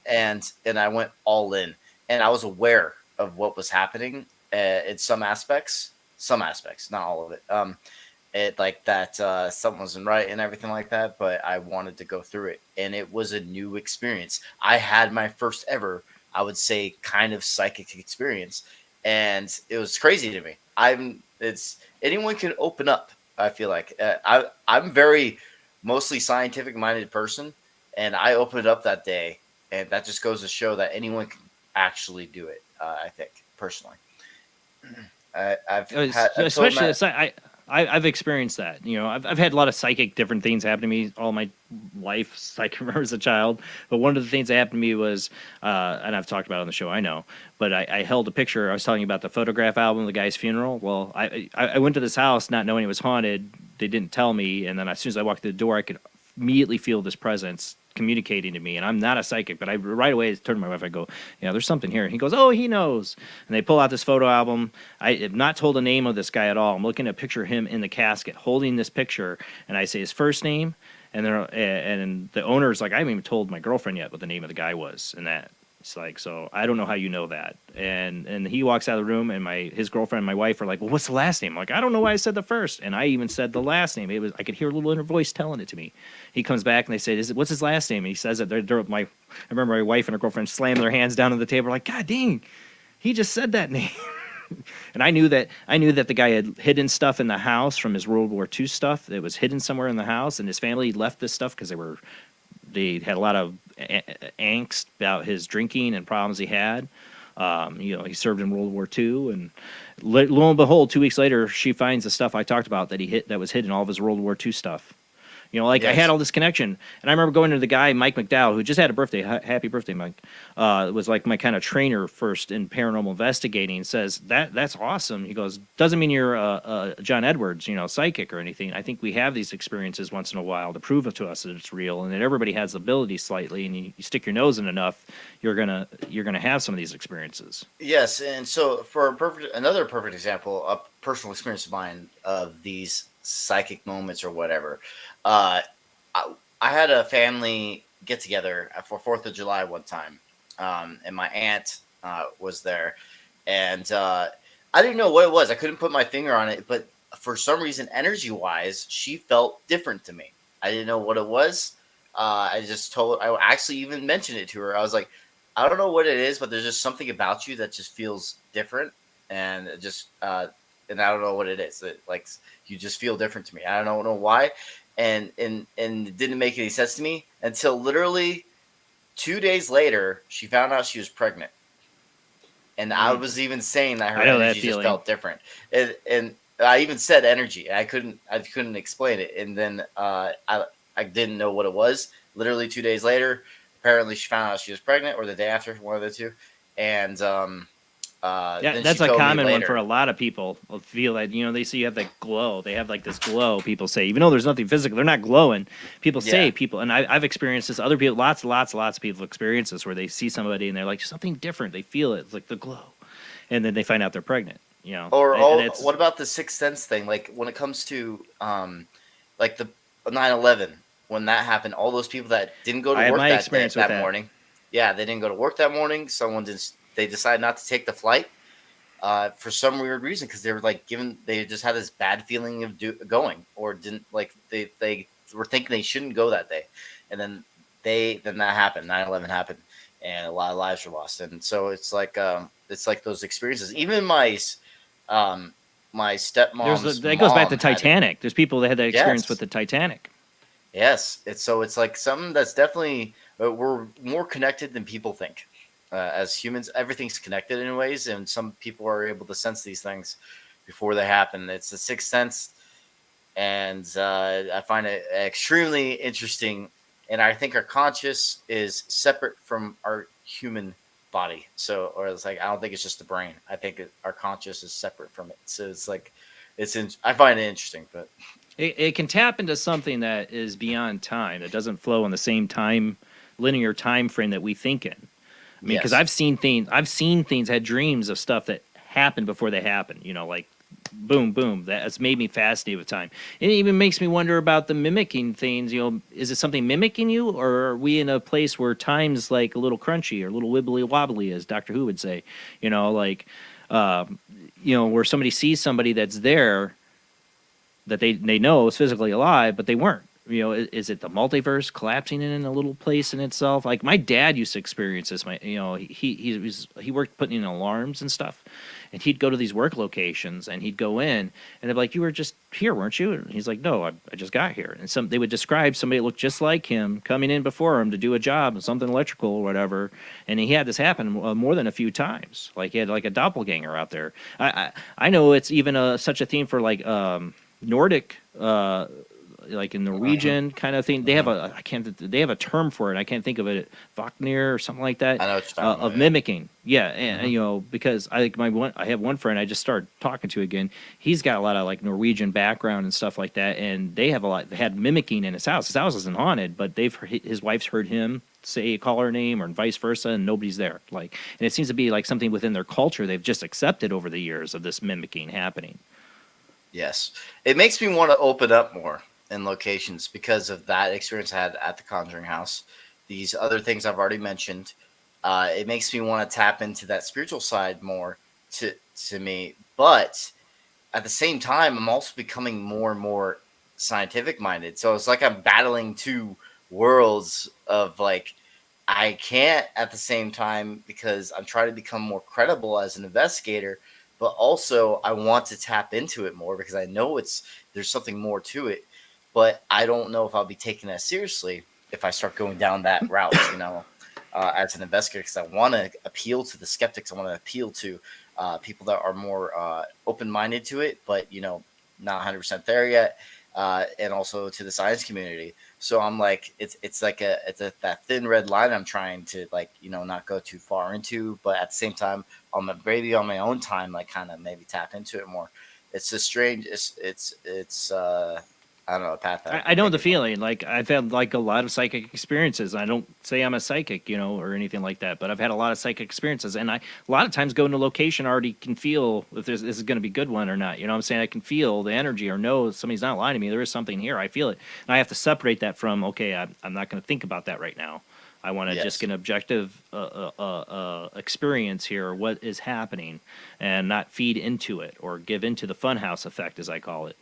And I went all in, and I was aware of what was happening in some aspects, not all of it. It like that something wasn't right and everything like that, but I wanted to go through it, and it was a new experience. I had my first ever, I would say, kind of psychic experience, and it was crazy to me. Anyone can open up. I feel like I'm very mostly scientific minded person, and I opened up that day, and that just goes to show that anyone can actually do it. I think personally. I've experienced that. You know, I've had a lot of psychic different things happen to me all my life. I can remember as a child, but one of the things that happened to me was, and I've talked about it on the show, I know, but I held a picture. I was telling you about the photograph album of the guy's funeral. Well, I went to this house not knowing it was haunted. They didn't tell me, and then as soon as I walked through the door, I could immediately feel this presence communicating to me, and I'm not a psychic, but I right away turned to my wife. I go, "Yeah, there's something here." And he goes, "Oh, he knows." And they pull out this photo album. I have not told the name of this guy at all. I'm looking at a picture of him in the casket, holding this picture, and I say his first name, and the owner's like, "I haven't even told my girlfriend yet what the name of the guy was," and that. It's like, so I don't know how you know that. And he walks out of the room, and his girlfriend and my wife are like, "Well, what's the last name?" I'm like, "I don't know why I said the first." And I even said the last name. I could hear a little inner voice telling it to me. He comes back and they say, "What's his last name?" And he says it. I remember my wife and her girlfriend slamming their hands down on the table, like, "God dang, he just said that name." And I knew that the guy had hidden stuff in the house from his World War II stuff that was hidden somewhere in the house, and his family left this stuff because they had a lot of angst about his drinking and problems he had. He served in World War II, and lo and behold, 2 weeks later, she finds the stuff I talked about that was hidden, all of his World War II stuff. I had all this connection, and I remember going to the guy, Mike McDowell, who just had a birthday. Happy birthday, Mike. Was like my kind of trainer first in paranormal investigating. Says that's awesome. He goes, doesn't mean you're John Edwards, psychic or anything. I think we have these experiences once in a while to prove it to us that it's real, and that everybody has the ability slightly. And you stick your nose in enough, you're gonna have some of these experiences. Yes, and so for another perfect example, a personal experience of mine of these psychic moments or whatever. I had a family get together for 4th of July one time, and my aunt was there, and I didn't know what it was. I couldn't put my finger on it, but for some reason, energy-wise, she felt different to me. I didn't know what it was. I actually even mentioned it to her. I was like, I don't know what it is, but there's just something about you that just feels different, and just and I don't know what it is. Like you just feel different to me. I don't know why, and it didn't make any sense to me until literally 2 days later. She found out she was pregnant, and I was even saying that her I know that energy just feeling. felt different, and I even said energy. I couldn't explain it, and then I didn't know what it was. Literally 2 days later, apparently she found out she was pregnant, or the day after, one of the two, and Yeah, then that's she a told me common one later. for a lot of people. Will feel that, you know, they see you have that glow. They have like this glow. People say, even though there's nothing physical, they're not glowing. People say Yeah. and I've experienced this. Other people, lots of people experience this where they see somebody and they're like something different. They feel it. It's like the glow, and then they find out they're pregnant. You know, Or and it's what about the sixth sense thing? Like when it comes to like the 9/11, when that happened, all those people that didn't go to I had work my that experience with that. morning, yeah, they didn't go to work that morning. They decided not to take the flight for some weird reason because they were like they just had this bad feeling of going, or didn't like they were thinking they shouldn't go that day, and then that happened. 9/11 happened, and a lot of lives were lost. And so it's like those experiences. Even my stepmom's that goes back to mom had it. Titanic. There's people that had that experience Yes. with the Titanic. Yes, it's like something that's definitely we're more connected than people think. As humans, everything's connected in ways, and some people are able to sense these things before they happen. It's the sixth sense, and I find it extremely interesting. And I think our conscious is separate from our human body. So, or it's like I don't think it's just the brain. I think our conscious is separate from it. So it's like I find it interesting, but. It can tap into something that is beyond time. That doesn't flow in the same linear time frame that we think in. I mean, because Yes. I've seen things, had dreams of stuff that happened before they happened. You know, like boom, boom. That's made me fascinated with time. It even makes me wonder about the mimicking things. You know, is it something mimicking you, or are we in a place where time's like a little crunchy or a little wibbly wobbly, as Doctor Who would say? You know, like, where somebody sees somebody that's there that they know is physically alive, but they weren't. You know, is it the multiverse collapsing in a little place in itself? Like my dad used to experience this. He worked putting in alarms and stuff, and he'd go to these work locations and he'd go in and they'd be like, "You were just here, weren't you?" And he's like, "No, I just got here." And they would describe somebody that looked just like him coming in before him to do a job, something electrical or whatever. And he had this happen more than a few times. Like he had like a doppelganger out there. I know it's even such a theme for like Nordic. Like in Norwegian kind of thing, they have a term for it. I can't think of it, Vaknir or something like that. I know what you're talking about, mimicking. Yeah, and because I have one friend I just started talking to again. He's got a lot of like Norwegian background and stuff like that, and they had mimicking in his house. His house isn't haunted, but his wife's heard him call her name or vice versa, and nobody's there. Like, and it seems to be like something within their culture they've just accepted over the years of this mimicking happening. Yes, it makes me want to open up more in locations because of that experience I had at the Conjuring House. These other things I've already mentioned, it makes me want to tap into that spiritual side more to me. But at the same time, I'm also becoming more and more scientific minded. So it's like I'm battling two worlds of like I can't at the same time because I'm trying to become more credible as an investigator, but also I want to tap into it more because I know there's something more to it. But I don't know if I'll be taking that seriously if I start going down that route, as an investigator, because I want to appeal to the skeptics. I want to appeal to people that are more open-minded to it, but, not 100% there yet, and also to the science community. So I'm like, it's that thin red line I'm trying to, like, not go too far into, but at the same time, maybe on my own time, like, kind of maybe tap into it more. It's a strange, it's I don't know, a path. I know the feeling. Like I've had like a lot of psychic experiences. I don't say I'm a psychic, or anything like that, but I've had a lot of psychic experiences, and I a lot of times go into a location already can feel if this is going to be a good one or not. You know what I'm saying? I can feel the energy or know somebody's not lying to me. There is something here. I feel it, and I have to separate that from okay. I'm not going to think about that right now. I want to just get an objective experience here, what is happening, and not feed into it or give into the funhouse effect, as I call it.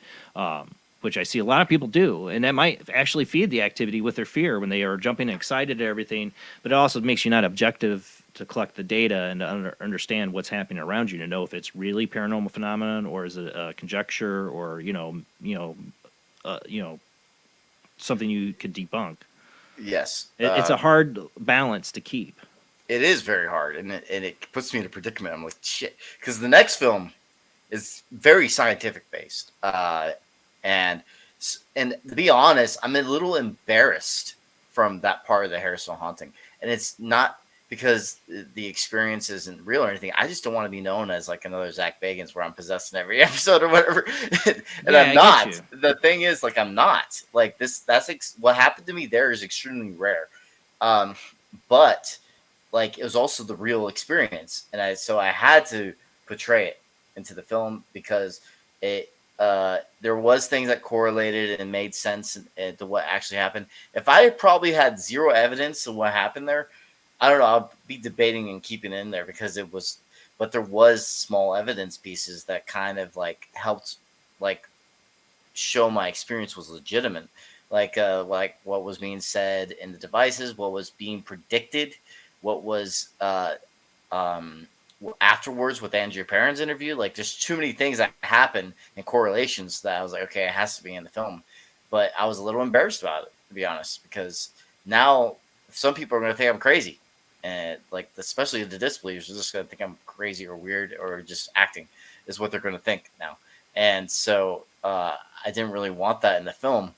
which I see a lot of people do, and that might actually feed the activity with their fear when they are jumping and excited at everything. But it also makes you not objective to collect the data and to understand what's happening around you, to know if it's really paranormal phenomenon or is it a conjecture or something you could debunk. Yes, It's a hard balance to keep. It is very hard, and it puts me in a predicament. I'm like, shit, because the next film is very scientific based, and to be honest, I'm a little embarrassed from that part of the Harrisville haunting, and it's not because the experience isn't real or anything. I just don't want to be known as like another Zach Bagans where I'm possessed in every episode or whatever. And I'm not. The thing is, like, I'm not. Like this. What happened to me there is extremely rare. But like it was also the real experience, and I had to portray it into the film because there was things that correlated and made sense to what actually happened. If I probably had zero evidence of what happened there, I don't know, I'll be debating and keeping it in there because but there was small evidence pieces that kind of like helped like show my experience was legitimate. Like what was being said in the devices, what was being predicted, what was afterwards with Andrea Perron's interview. Like there's too many things that happen and correlations that I was like, okay, it has to be in the film. But I was a little embarrassed about it, to be honest, because now some people are going to think I'm crazy. And like, especially the disbelievers are just going to think I'm crazy or weird or just acting is what they're going to think now. And so I didn't really want that in the film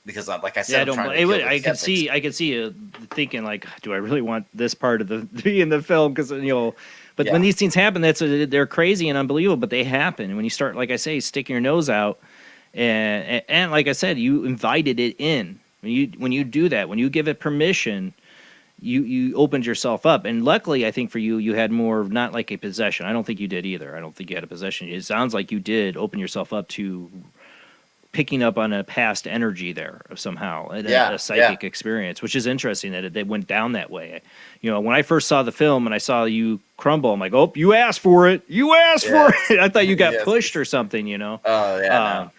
because, like I said, I could see you thinking like, do I really want this part of the be in the film? Because but when these things happen, they're crazy and unbelievable, but they happen. And when you start, like I say, sticking your nose out, and like I said, you invited it in. When you do that, when you give it permission, you opened yourself up. And luckily, I think for you, you had more of not like a possession. I don't think you did either. I don't think you had a possession. It sounds like you did open yourself up to picking up on a past energy there somehow, a psychic experience, which is interesting that it went down that way. When I first saw the film and I saw you crumble, I'm like, oh, you asked for it. You asked for it. I thought you got pushed or something, Oh, yeah, no.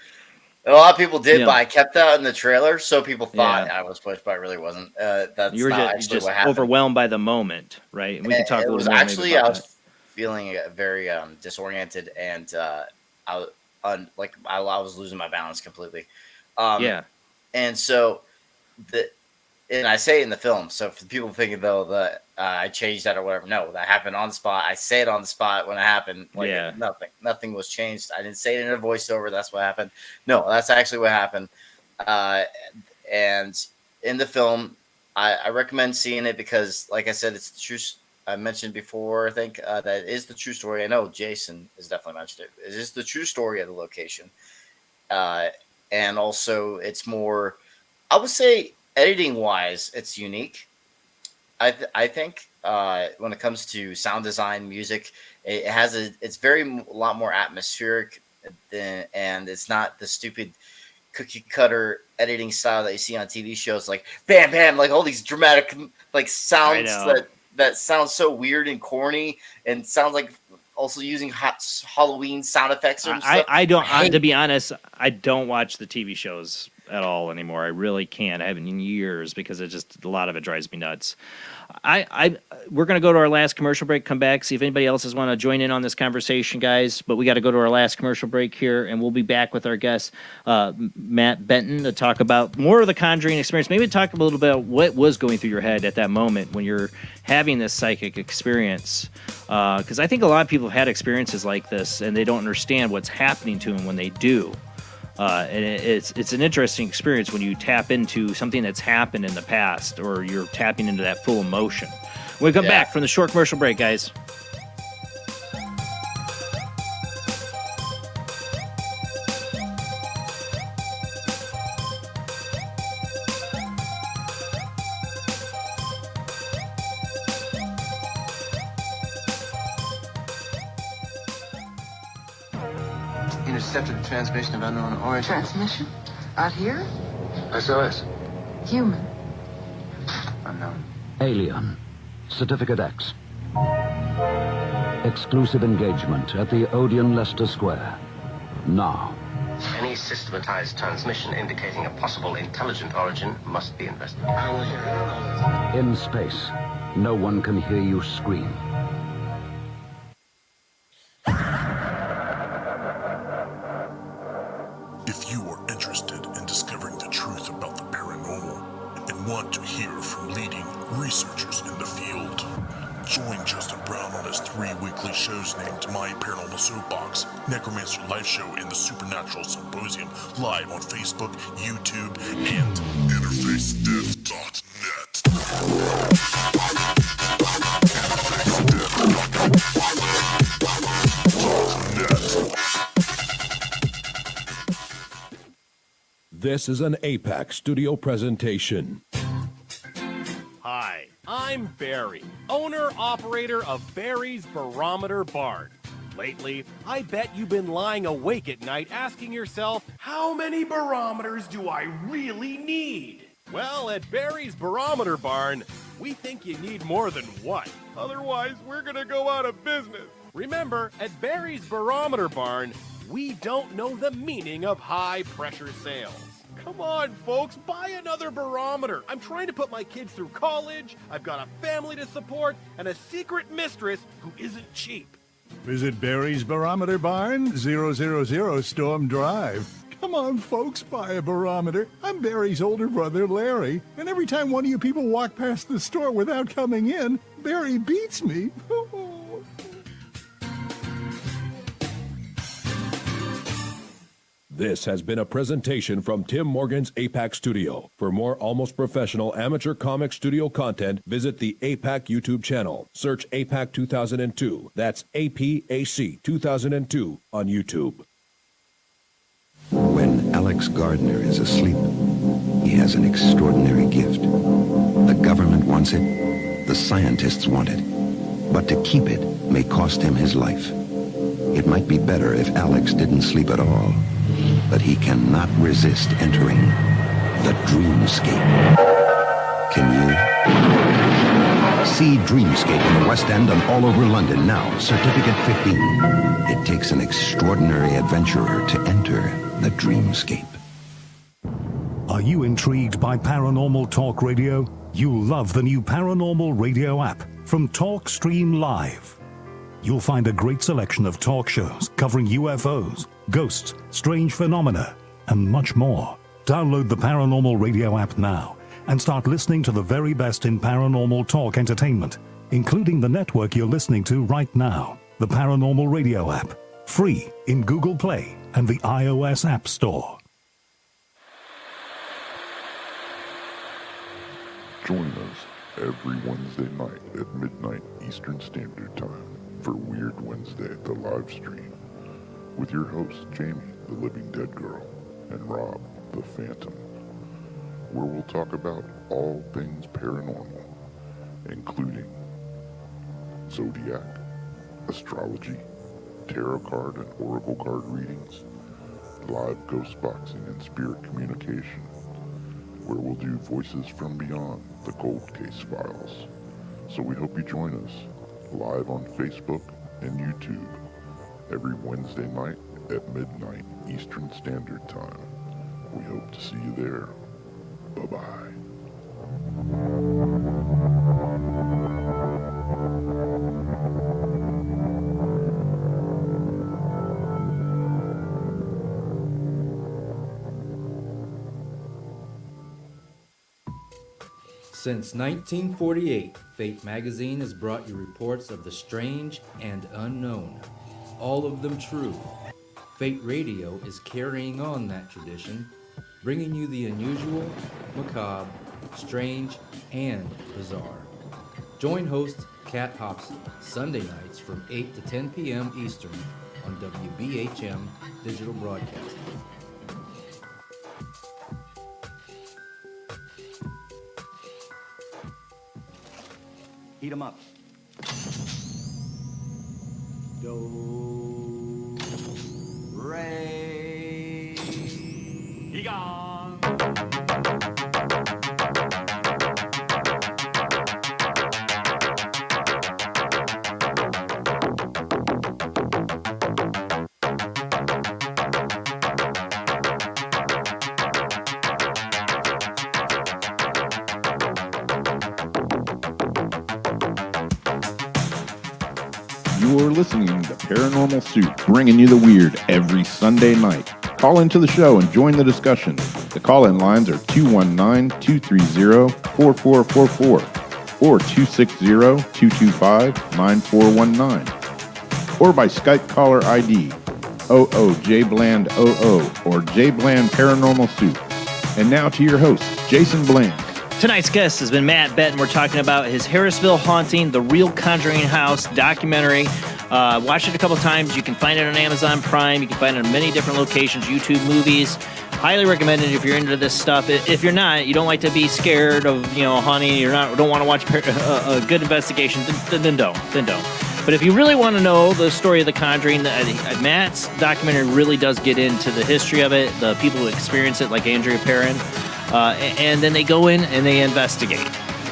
A lot of people did, but I kept that in the trailer, so people thought I was pushed, but I really wasn't. You were just what happened. overwhelmed by the moment, right? And we can talk a little more. Actually, I was feeling very disoriented, and I was losing my balance completely. And so and I say it in the film. So for people thinking though that I changed that or whatever, no, that happened on the spot. I say it on the spot when it happened. Like nothing was changed. I didn't say it in a voiceover. That's what happened. No, that's actually what happened. And in the film, I recommend seeing it because, like I said, it's the true. I mentioned before, I think that is the true story. I know Jason has definitely mentioned it. It is the true story of the location, and also it's more. I would say, editing-wise, it's unique. I think when it comes to sound design, music, it's a lot more atmospheric, and it's not the stupid cookie cutter editing style that you see on TV shows, like bam, bam, like all these dramatic like sounds that sound so weird and corny, and sounds like also using Halloween sound effects. To be honest, I don't watch the TV shows at all anymore. I really can't. I haven't in years because a lot of it drives me nuts. We're going to go to our last commercial break, come back, see if anybody else has want to join in on this conversation, guys. But we got to go to our last commercial break here, and we'll be back with our guest, Matt Benton, to talk about more of the Conjuring experience. Maybe talk a little bit about what was going through your head at that moment when you're having this psychic experience. Because I think a lot of people have had experiences like this, and they don't understand what's happening to them when they do. And it's an interesting experience when you tap into something that's happened in the past, or you're tapping into that full emotion. When we come back from the short commercial break, guys. Intercepted the transmission of unknown origin. Transmission? Out here? SOS. Human. Unknown. Alien. Certificate X. Exclusive engagement at the Odeon Leicester Square. Now, Any systematized transmission indicating a possible intelligent origin must be investigated. I will hear it. In space, no one can hear you scream. If you are interested in discovering the truth about the paranormal and want to hear from leading researchers in the field, join Justin Brown on his 3 weekly shows named My Paranormal Soapbox, Necromancer Live Show, and the Supernatural Symposium, live on Facebook, YouTube, and InterfaceDeath.net. This is an APAC studio presentation. Hi, I'm Barry, owner-operator of Barry's Barometer Barn. Lately, I bet you've been lying awake at night asking yourself, how many barometers do I really need? Well, at Barry's Barometer Barn, we think you need more than one. Otherwise, we're gonna go out of business. Remember, at Barry's Barometer Barn, we don't know the meaning of high-pressure sales. Come on, folks, buy another barometer. I'm trying to put my kids through college, I've got a family to support, and a secret mistress who isn't cheap. Visit Barry's Barometer Barn, 000 Storm Drive. Come on, folks, buy a barometer. I'm Barry's older brother, Larry, and every time one of you people walk past the store without coming in, Barry beats me. This has been a presentation from Tim Morgan's APAC Studio. For more almost professional amateur comic studio content, visit the APAC YouTube channel. Search APAC 2002. That's APAC 2002 on YouTube. When Alex Gardner is asleep, he has an extraordinary gift. The government wants it, the scientists want it. But to keep it may cost him his life. It might be better if Alex didn't sleep at all. But he cannot resist entering the dreamscape. Can you? See Dreamscape in the West End and all over London now. Certificate 15. It takes an extraordinary adventurer to enter the dreamscape. Are you intrigued by Paranormal Talk Radio? You'll love the new Paranormal Radio app from Talkstream Live. You'll find a great selection of talk shows covering UFOs, ghosts, strange phenomena, and much more. Download the Paranormal Radio app now and start listening to the very best in paranormal talk entertainment, including the network you're listening to right now, the Paranormal Radio app, free in Google Play and the iOS App Store. Join us every Wednesday night at midnight Eastern Standard Time for Weird Wednesday, the live stream, with your hosts Jamie, the Living Dead Girl, and Rob, the Phantom, where we'll talk about all things paranormal, including zodiac, astrology, tarot card and oracle card readings, live ghost boxing and spirit communication, where we'll do Voices from Beyond, the Cold Case Files. So we hope you join us live on Facebook and YouTube every Wednesday night at midnight Eastern Standard Time. We hope to see you there. Bye-bye. Since 1948, Fate magazine has brought you reports of the strange and unknown, all of them true. Fate Radio is carrying on that tradition, bringing you the unusual, macabre, strange, and bizarre. Join host Kat Hobson Sunday nights from 8 to 10 p.m. Eastern on WBHM Digital Broadcasting. Heat 'em up. Do, re, Egon. listening to Paranormal Soup, bringing you the weird every Sunday night. Call into the show and join the discussion. The call-in lines are 219-230-4444 or 260-225-9419, or by Skype caller ID OOJBland00 or JBland Paranormal Soup. And now to your host, Jason Bland. Tonight's guest has been Matt Benton. We're talking about his Harrisville Haunting, the Real Conjuring House documentary. Watched it a couple times. You can find it on Amazon Prime. You can find it in many different locations, YouTube, movies. Highly recommended if you're into this stuff. If you're not, you don't like to be scared of haunting, don't want to watch a good investigation, then don't. But if you really want to know the story of The Conjuring, Matt's documentary really does get into the history of it, the people who experience it, like Andrea Perrin. And then they go in and they investigate.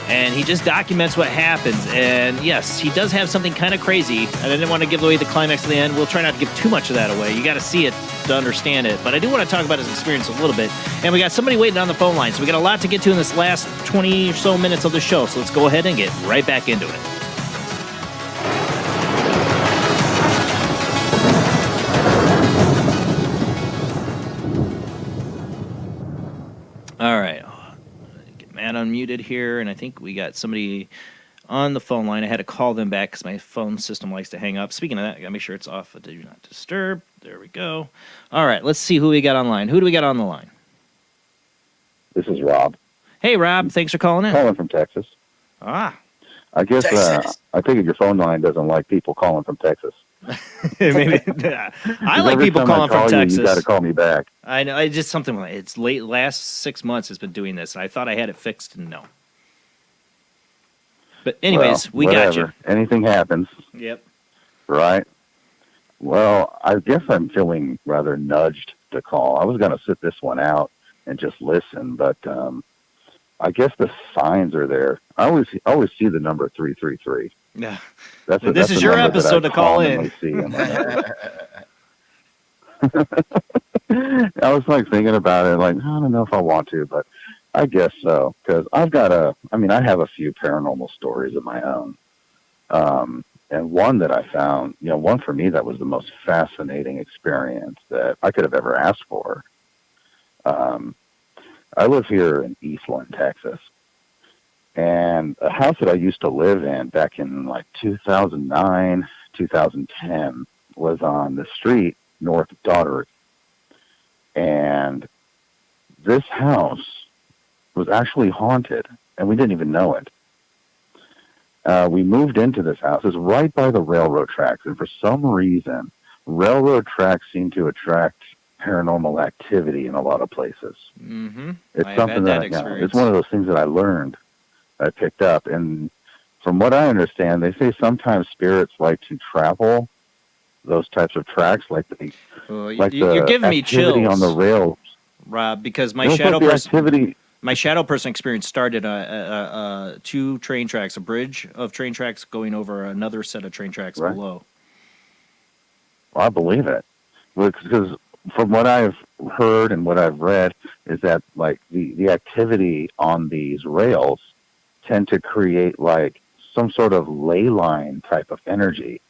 And he just documents what happens. And yes, he does have something kind of crazy. And I didn't want to give away the climax at the end. We'll try not to give too much of that away. You got to see it to understand it. But I do want to talk about his experience a little bit. And we got somebody waiting on the phone line. So we got a lot to get to in this last 20 or so minutes of the show. So let's go ahead and get right back into it. All right. Get Matt unmuted here, and I think we got somebody on the phone line. I had to call them back because my phone system likes to hang up. Speaking of that, I got to make sure it's off of Do Not Disturb. There we go. All right, let's see who we got online. Who do we got on the line? This is Rob. Hey, Rob. Thanks for calling in. Calling from Texas. Ah. I guess I think your phone line doesn't like people calling from Texas. Maybe. I like people calling from Texas. You got to call me back. I know. It's just something like it's late. Last 6 months has been doing this, and I thought I had it fixed, and no. But anyways, we got you. Anything happens. Yep. Right. Well, I guess I'm feeling rather nudged to call. I was going to sit this one out and just listen, but I guess the signs are there. I always see the number 333. Yeah. This is your episode to call in. I was thinking about it, I don't know if I want to, but I guess so. Because I have a few paranormal stories of my own. And one that I found, one for me that was the most fascinating experience that I could have ever asked for. I live here in Eastland, Texas. And a house that I used to live in back in 2009, 2010 was on the street north of Daughtry. And this house was actually haunted, and we didn't even know it. We moved into this house. It's right by the railroad tracks, and for some reason, railroad tracks seem to attract paranormal activity in a lot of places. Mm-hmm. It's something that it's one of those things that I learned. I picked up, and from what I understand, they say sometimes spirits like to travel those types of tracks, you're giving me chills on the rails, Rob, because my shadow person experience started 2 train tracks, a bridge of train tracks going over another set of train tracks below. Well, I believe it, because from what I've heard and what I've read is that the activity on these rails tend to create some sort of ley line type of energy,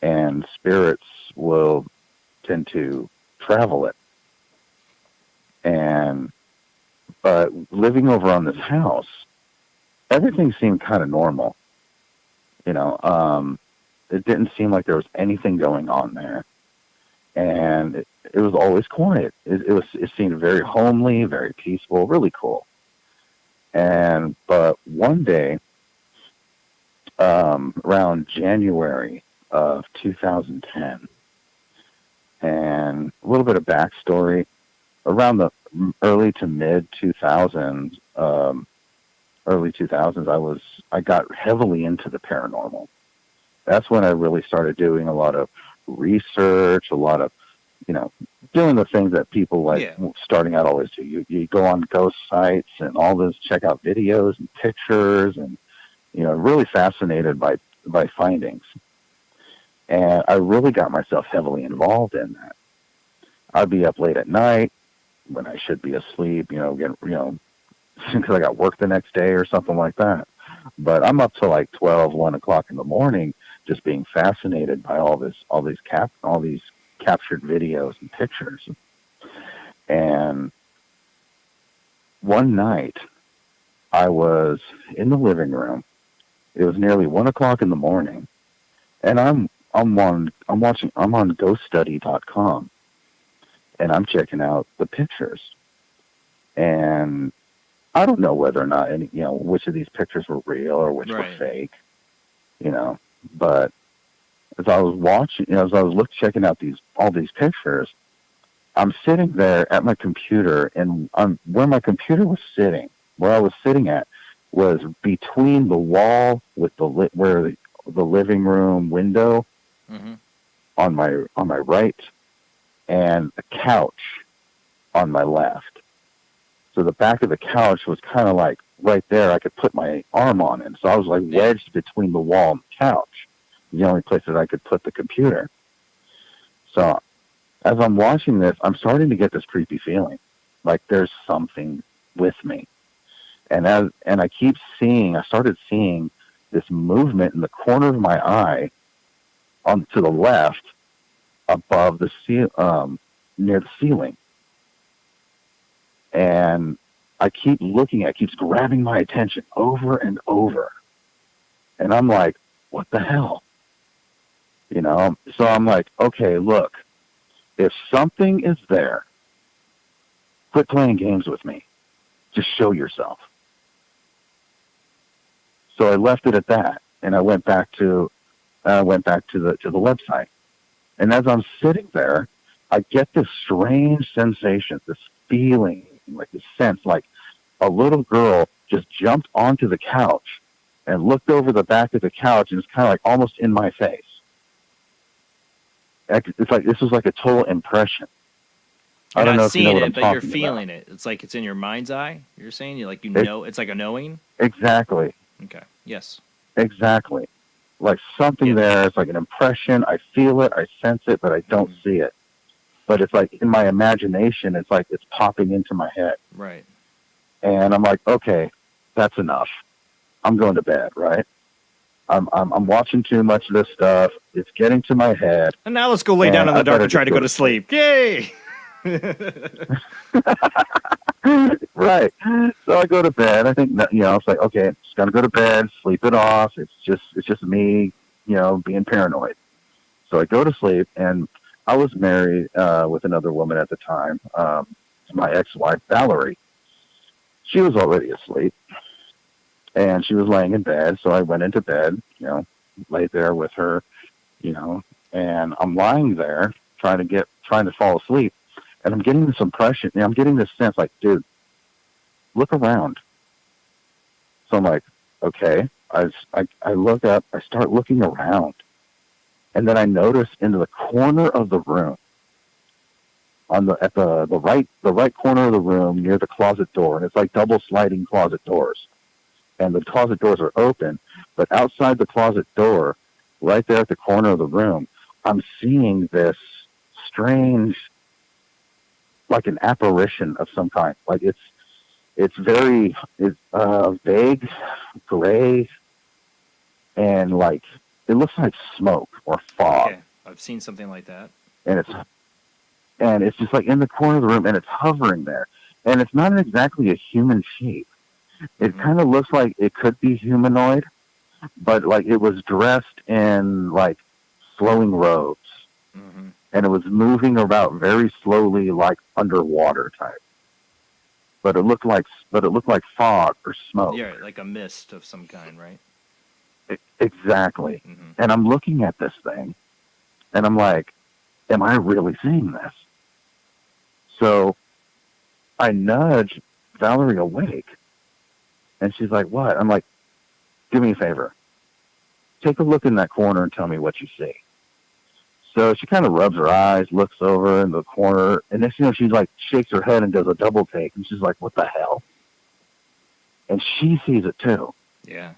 and spirits will tend to travel it. But living over on this house, everything seemed kind of normal. It didn't seem like there was anything going on there, and it was always quiet. It seemed very homely, very peaceful, really cool. But one day, around January of 2010, and a little bit of backstory, around the early to mid 2000s, I got heavily into the paranormal. That's when I really started doing a lot of research, a lot of, doing the things that people starting out always do. You go on ghost sites and all this, check out videos and pictures, and really fascinated by findings. And I really got myself heavily involved in that. I'd be up late at night when I should be asleep, because I got work the next day or something like that. But I'm up till 12, 1 o'clock in the morning, just being fascinated by all these captured videos and pictures. And one night, I was in the living room. It was nearly 1 o'clock in the morning, and I'm on GhostStudy.com, and I'm checking out the pictures. And I don't know whether or not which of these pictures were real or which were fake, But as I was watching, as I was checking out all these pictures, I'm sitting there at my computer, and where my computer was sitting, where I was sitting at, was between the wall with where the living room window on my right, and a couch on my left. So the back of the couch was kind of like right there. I could put my arm on it. So I was like wedged between the wall and the couch, the only place that I could put the computer. So as I'm watching this, I'm starting to get this creepy feeling, like there's something with me. And I started seeing this movement in the corner of my eye, to the left, above the near the ceiling. And I keep looking at it, keeps grabbing my attention over and over. And I'm like, what the hell? So I'm like, okay, look, if something is there, quit playing games with me. Just show yourself. So I left it at that, and I went back to the website. And as I'm sitting there, I get this strange sensation, this feeling, like this sense, like a little girl just jumped onto the couch and looked over the back of the couch, and it's kind of like almost in my face. It's like this was like a total impression. I don't know if you know what I'm talking about. But you're feeling it. It's like it's in your mind's eye. You're saying it's like a knowing. Exactly. Okay. Yes. Exactly. Like something there. It's like an impression. I feel it. I sense it, but I don't see it. But it's like in my imagination, it's like it's popping into my head. Right. And I'm like, okay, that's enough. I'm going to bed, right? I'm watching too much of this stuff. It's getting to my head. And now let's go lay down in the dark and try to go to sleep. Yay! Right. So I go to bed. I think it's like, okay, I'm just gonna go to bed, sleep it off. It's just me, being paranoid. So I go to sleep, and I was married with another woman at the time, my ex-wife Valerie. She was already asleep, and she was laying in bed. So I went into bed, laid there with her, and I'm lying there trying to fall asleep. And I'm getting this impression, I'm getting this sense like, dude, look around. So I'm like, okay. I look up, I start looking around. And then I notice into the corner of the room, at the right corner of the room near the closet door, and it's like double sliding closet doors. And the closet doors are open, but outside the closet door, right there at the corner of the room, I'm seeing this strange, like an apparition of some kind. Like it's very vague, gray, and like it looks like smoke or fog. Okay. I've seen something like that. And it's just like in the corner of the room, and it's hovering there. And it's not exactly a human shape. It kind of looks like it could be humanoid, but like it was dressed in like flowing robes. And it was moving about very slowly, like underwater type. But it looked like fog or smoke. Yeah, like a mist of some kind, right? Exactly. And I'm looking at this thing, and I'm like, am I really seeing this? So I nudge Valerie awake, and she's like, what? I'm like, do me a favor. Take a look in that corner and tell me what you see. So she kind of rubs her eyes, looks over in the corner, and then she like shakes her head and does a double take, and she's like, what the hell? And she sees it too. Yeah.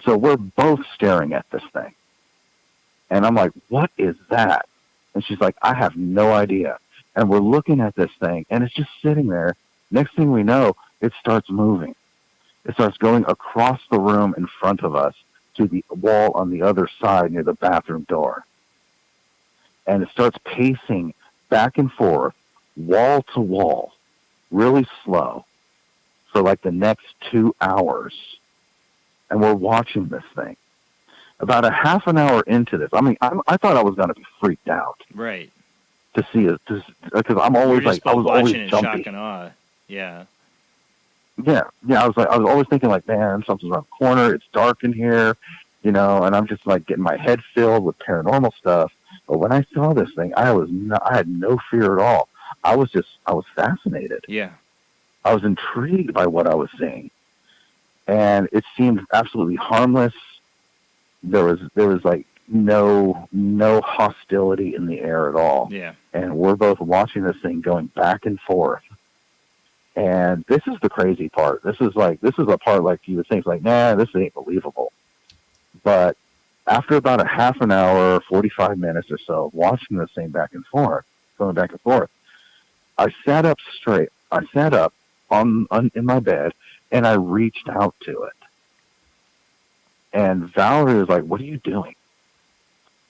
So we're both staring at this thing. And I'm like, what is that? And she's like, I have no idea. And we're looking at this thing, and it's just sitting there. Next thing we know, it starts moving. It starts going across the room in front of us to the wall on the other side near the bathroom door. And it starts pacing back and forth, wall to wall, really slow, for like the next 2 hours. And we're watching this thing. About a half an hour into this, I mean, I thought I was going to be freaked out. Right. To see it, because I'm always like, I was always watching in jumpy. shock and awe. Yeah. Yeah. I was always thinking like, man, something's around the corner. It's dark in here, and I'm just like getting my head filled with paranormal stuff. But when I saw this thing, I had no fear at all. I was fascinated. Yeah. I was intrigued by what I was seeing, and it seemed absolutely harmless. There was like no hostility in the air at all. Yeah. And we're both watching this thing going back and forth. And this is the crazy part. This is a part like you would think like, nah, this ain't believable. But after about a half an hour, 45 minutes or so of watching this thing going back and forth, I sat up straight. I sat up in my bed and I reached out to it. And Valerie was like, "What are you doing?"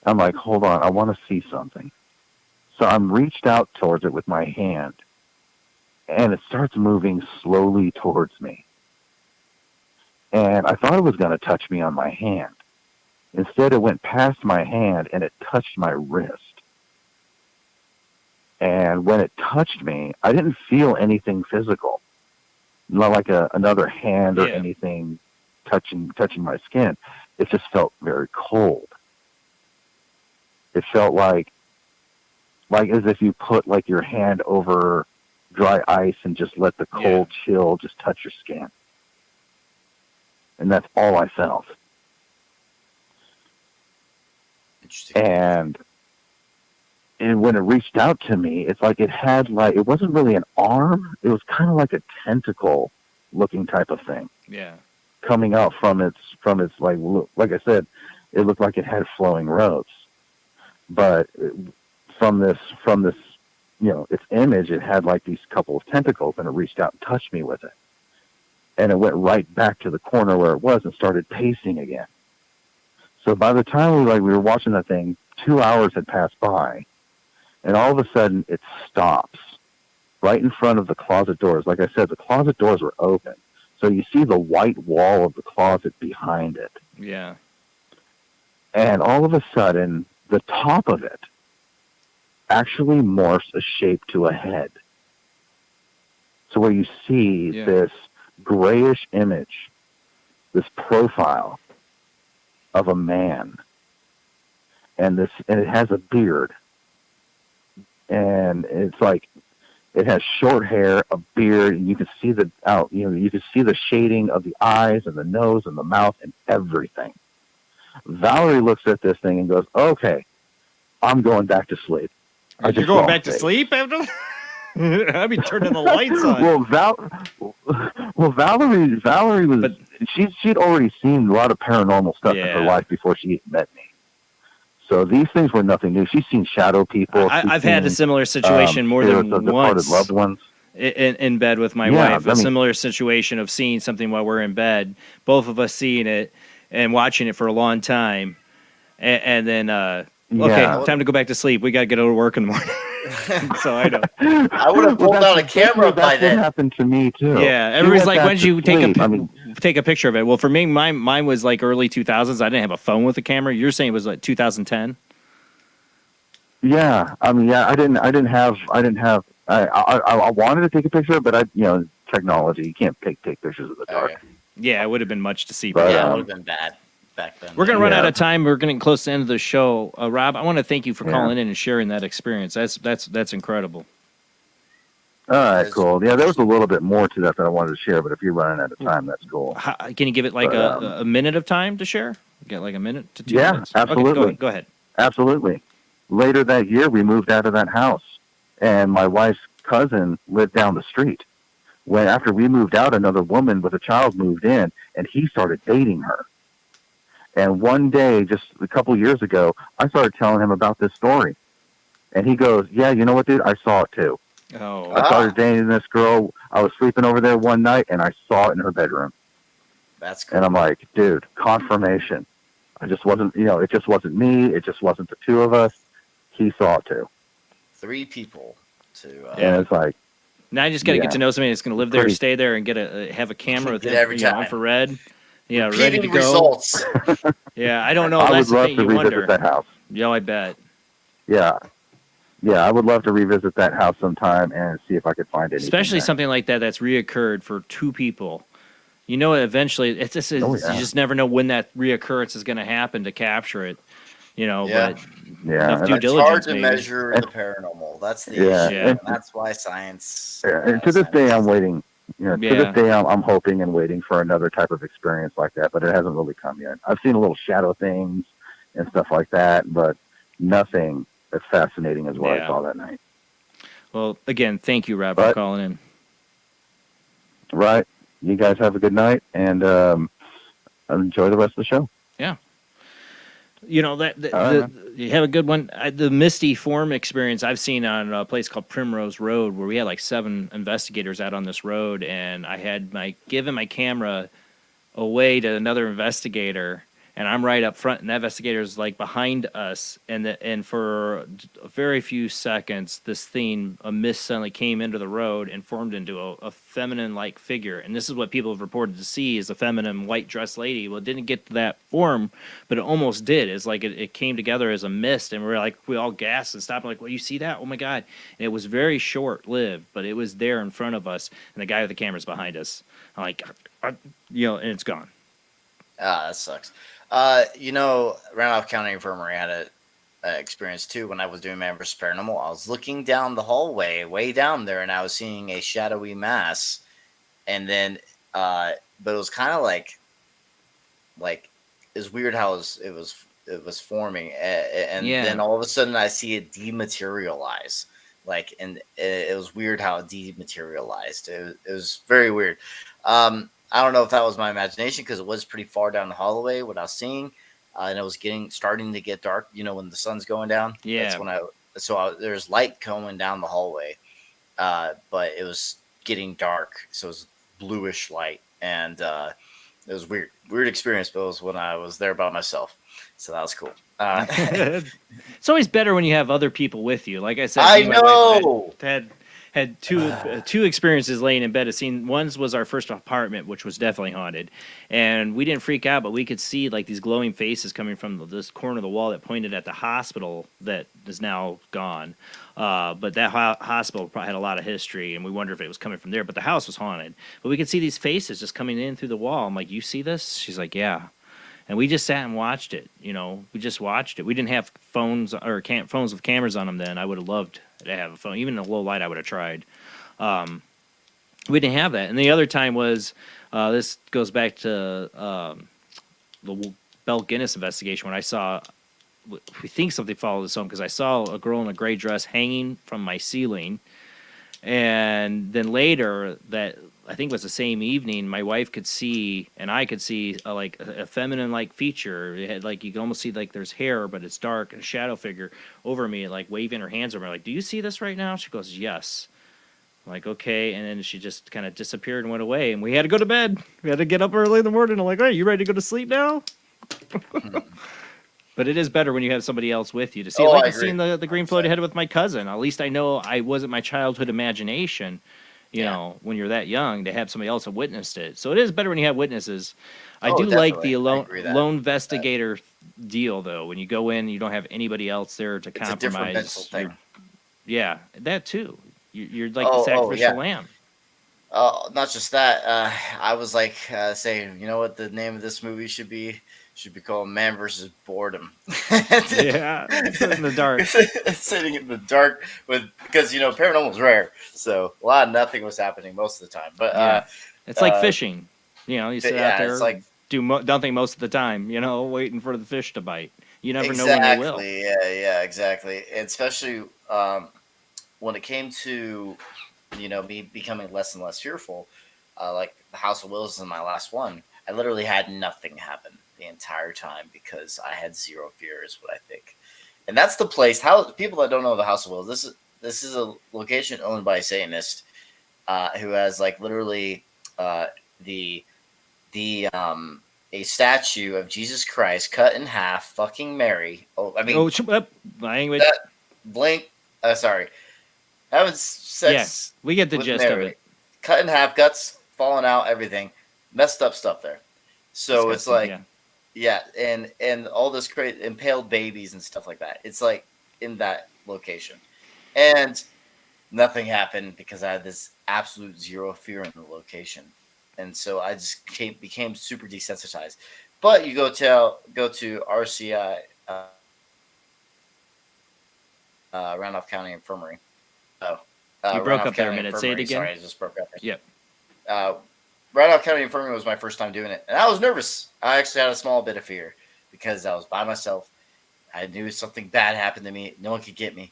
I'm like, "Hold on, I want to see something." So I'm reached out towards it with my hand, and it starts moving slowly towards me. And I thought it was going to touch me on my hand. Instead, it went past my hand, and it touched my wrist. And when it touched me, I didn't feel anything physical, not like another hand or anything touching my skin. It just felt very cold. It felt like as if you put like your hand over dry ice and just let the cold chill just touch your skin. And that's all I felt. Interesting. And when it reached out to me, it's like it wasn't really an arm. It was kind of like a tentacle looking type of thing. Yeah. Coming out from its like I said, it looked like it had flowing robes. But from this, its image, it had like these couple of tentacles, and it reached out and touched me with it. And it went right back to the corner where it was and started pacing again. So by the time we were watching that thing, 2 hours had passed by, and all of a sudden it stops right in front of the closet doors. Like I said, the closet doors were open. So you see the white wall of the closet behind it. Yeah. And all of a sudden, the top of it actually morphs a shape to a head. So where you see this grayish image, this profile of a man, and it has a beard, and it's like it has short hair, a beard, and you can see you can see the shading of the eyes and the nose and the mouth and everything. Valerie looks at this thing and goes, "Okay, I'm going back to sleep." You're going back to sleep after that? I'd be turning the lights on. Valerie was she'd already seen a lot of paranormal stuff in her life before she even met me. So these things were nothing new. She's seen shadow people. I've had a similar situation more than once. Loved ones. In bed with my wife. A similar situation of seeing something while we're in bed. Both of us seeing it and watching it for a long time. And then, okay, time to go back to sleep. We got to get over to work in the morning. So I know. I would have pulled out a camera by then. That happened to me too. Yeah, everybody's like, "When did you take a picture of it?" Well, for me, mine was like early 2000s. I didn't have a phone with a camera. You're saying it was like 2010? Yeah, I didn't have. I wanted to take a picture, but technology, you can't take pictures of the dark. Okay. Yeah, it would have been much to see. But, yeah, it would have been bad back then. We're going to run out of time. We're getting close to the end of the show. Rob, I want to thank you for calling in and sharing that experience. That's incredible. All right, cool. Yeah, there was a little bit more to that I wanted to share, but if you're running out of time, that's cool. Can you give it like a minute of time to share? Get like a minute to 2 minutes? Absolutely. Okay, go ahead. Absolutely. Later that year, we moved out of that house, and my wife's cousin lived down the street. When after we moved out, another woman with a child moved in, and he started dating her. And one day, just a couple years ago, I started telling him about this story. And he goes, "Yeah, you know what, dude? I saw it too. Oh. I started dating this girl. I was sleeping over there one night, and I saw it in her bedroom." That's cool. And I'm like, dude, confirmation. I just wasn't, it just wasn't me. It just wasn't the two of us. He saw it too. 3 people to. And it's like. Now I just got to get to know somebody that's going to live there, stay there, and have a camera with every time. infrared. Yeah, Repeating ready to go. Results. Yeah, I don't know. I That's would the love thing. to You revisit wonder. that house. Yeah, I bet. Yeah. Yeah, I would love to revisit that house sometime and see if I could find anything. Especially there. something like that that's reoccurred for 2 people. You know, eventually, you just never know when that reoccurrence is going to happen to capture it. You know, but enough due it's diligence. hard to maybe. measure the paranormal. That's the issue, and that's why science. And to this day, I'm waiting. To this day, I'm hoping and waiting for another type of experience like that, but it hasn't really come yet. I've seen little shadow things and stuff like that, but nothing as fascinating as what I saw that night. Well, again, thank you, Rob, for calling in. Right. You guys have a good night, and enjoy the rest of the show. Yeah. You know, you have a good one. The Misty Form experience I've seen on a place called Primrose Road, where we had like 7 investigators out on this road, and I had given my camera away to another investigator, and I'm right up front, and that investigator's like behind us, and for a very few seconds, a mist suddenly came into the road and formed into a feminine-like figure, and this is what people have reported to see is a feminine white-dressed lady. Well, it didn't get to that form, but it almost did. It's like it came together as a mist, and we all gasped and stopped, like, well, you see that? Oh my God. And it was very short-lived, but it was there in front of us, and the guy with the camera's behind us. I'm like, and it's gone. That sucks. Randolph County Infirmary had an experience too when I was doing Man vs. Paranormal. I was looking down the hallway, way down there, and I was seeing a shadowy mass. And then, but it was kind of like it's weird how it was forming, and then all of a sudden I see it dematerialize. And it was weird how it dematerialized. It was very weird. I don't know if that was my imagination because it was pretty far down the hallway what I was seeing, and it was starting to get dark. When the sun's going down. Yeah. That's when there's light coming down the hallway, but it was getting dark, so it was bluish light, and it was weird experience. But it was when I was there by myself, so that was cool. It's always better when you have other people with you. Like I said, I know. Had two experiences laying in bed. One was our first apartment, which was definitely haunted, and we didn't freak out, but we could see like these glowing faces coming from this corner of the wall that pointed at the hospital that is now gone. But that hospital probably had a lot of history, and we wondered if it was coming from there. But the house was haunted. But we could see these faces just coming in through the wall. I'm like, "You see this?" She's like, "Yeah." And we just sat and watched it. We just watched it. We didn't have phones phones with cameras on them then. I would have loved to have a phone. Even in a low light, I would have tried. We didn't have that. And the other time was, this goes back to the Bell Guinness investigation when I saw, we think something followed us home because I saw a girl in a gray dress hanging from my ceiling. And then later, I think it was the same evening, my wife could see, and I could see a feminine-like feature. It had you can almost see there's hair, but it's dark, and a shadow figure over me, waving her hands over me. Do you see this right now? She goes, yes. I'm like, okay, and then she just kind of disappeared and went away, and we had to go to bed. We had to get up early in the morning. I'm like, all right, you ready to go to sleep now? But it is better when you have somebody else with you to see. Like seeing the green float ahead with my cousin. At least I know I wasn't my childhood imagination. When you're that young, to have somebody else have witnessed it. So it is better when you have witnesses. I do like the lone investigator deal, though. When you go in, you don't have anybody else there to compromise. It's a different mental thing. Yeah, that too. You're like the sacrificial lamb. Not just that. I was saying, you know what the name of this movie should be? Should be called Man versus Boredom. Yeah, sitting in the dark. Sitting in the dark because paranormal's rare, so a lot of nothing was happening most of the time. But it's like fishing. You sit out there, it's do nothing most of the time. Waiting for the fish to bite. You never know when they will. Yeah, exactly. And especially when it came to me becoming less and less fearful. Like the House of Wills is my last one. I literally had nothing happen the entire time because I had zero fear, is what I think. And that's the place. How people that don't know the House of Wills, this is a location owned by a Satanist who has literally the a statue of Jesus Christ cut in half, fucking Mary. Oh, I mean, language. Blink. Sorry, having sex. We get the with gist Mary. of it. Cut in half, guts falling out, everything, messed up stuff there. So it's like, and all this crazy impaled babies and stuff like that. It's like in that location, and nothing happened because I had this absolute zero fear in the location, and so I just became super desensitized. But you go to RCI, Randolph County Infirmary. You broke up there a minute. Say it again. Sorry, I just broke up. Yep. Randolph County Infirmary was my first time doing it, and I was nervous. I actually had a small bit of fear because I was by myself. I knew something bad happened to me. No one could get me.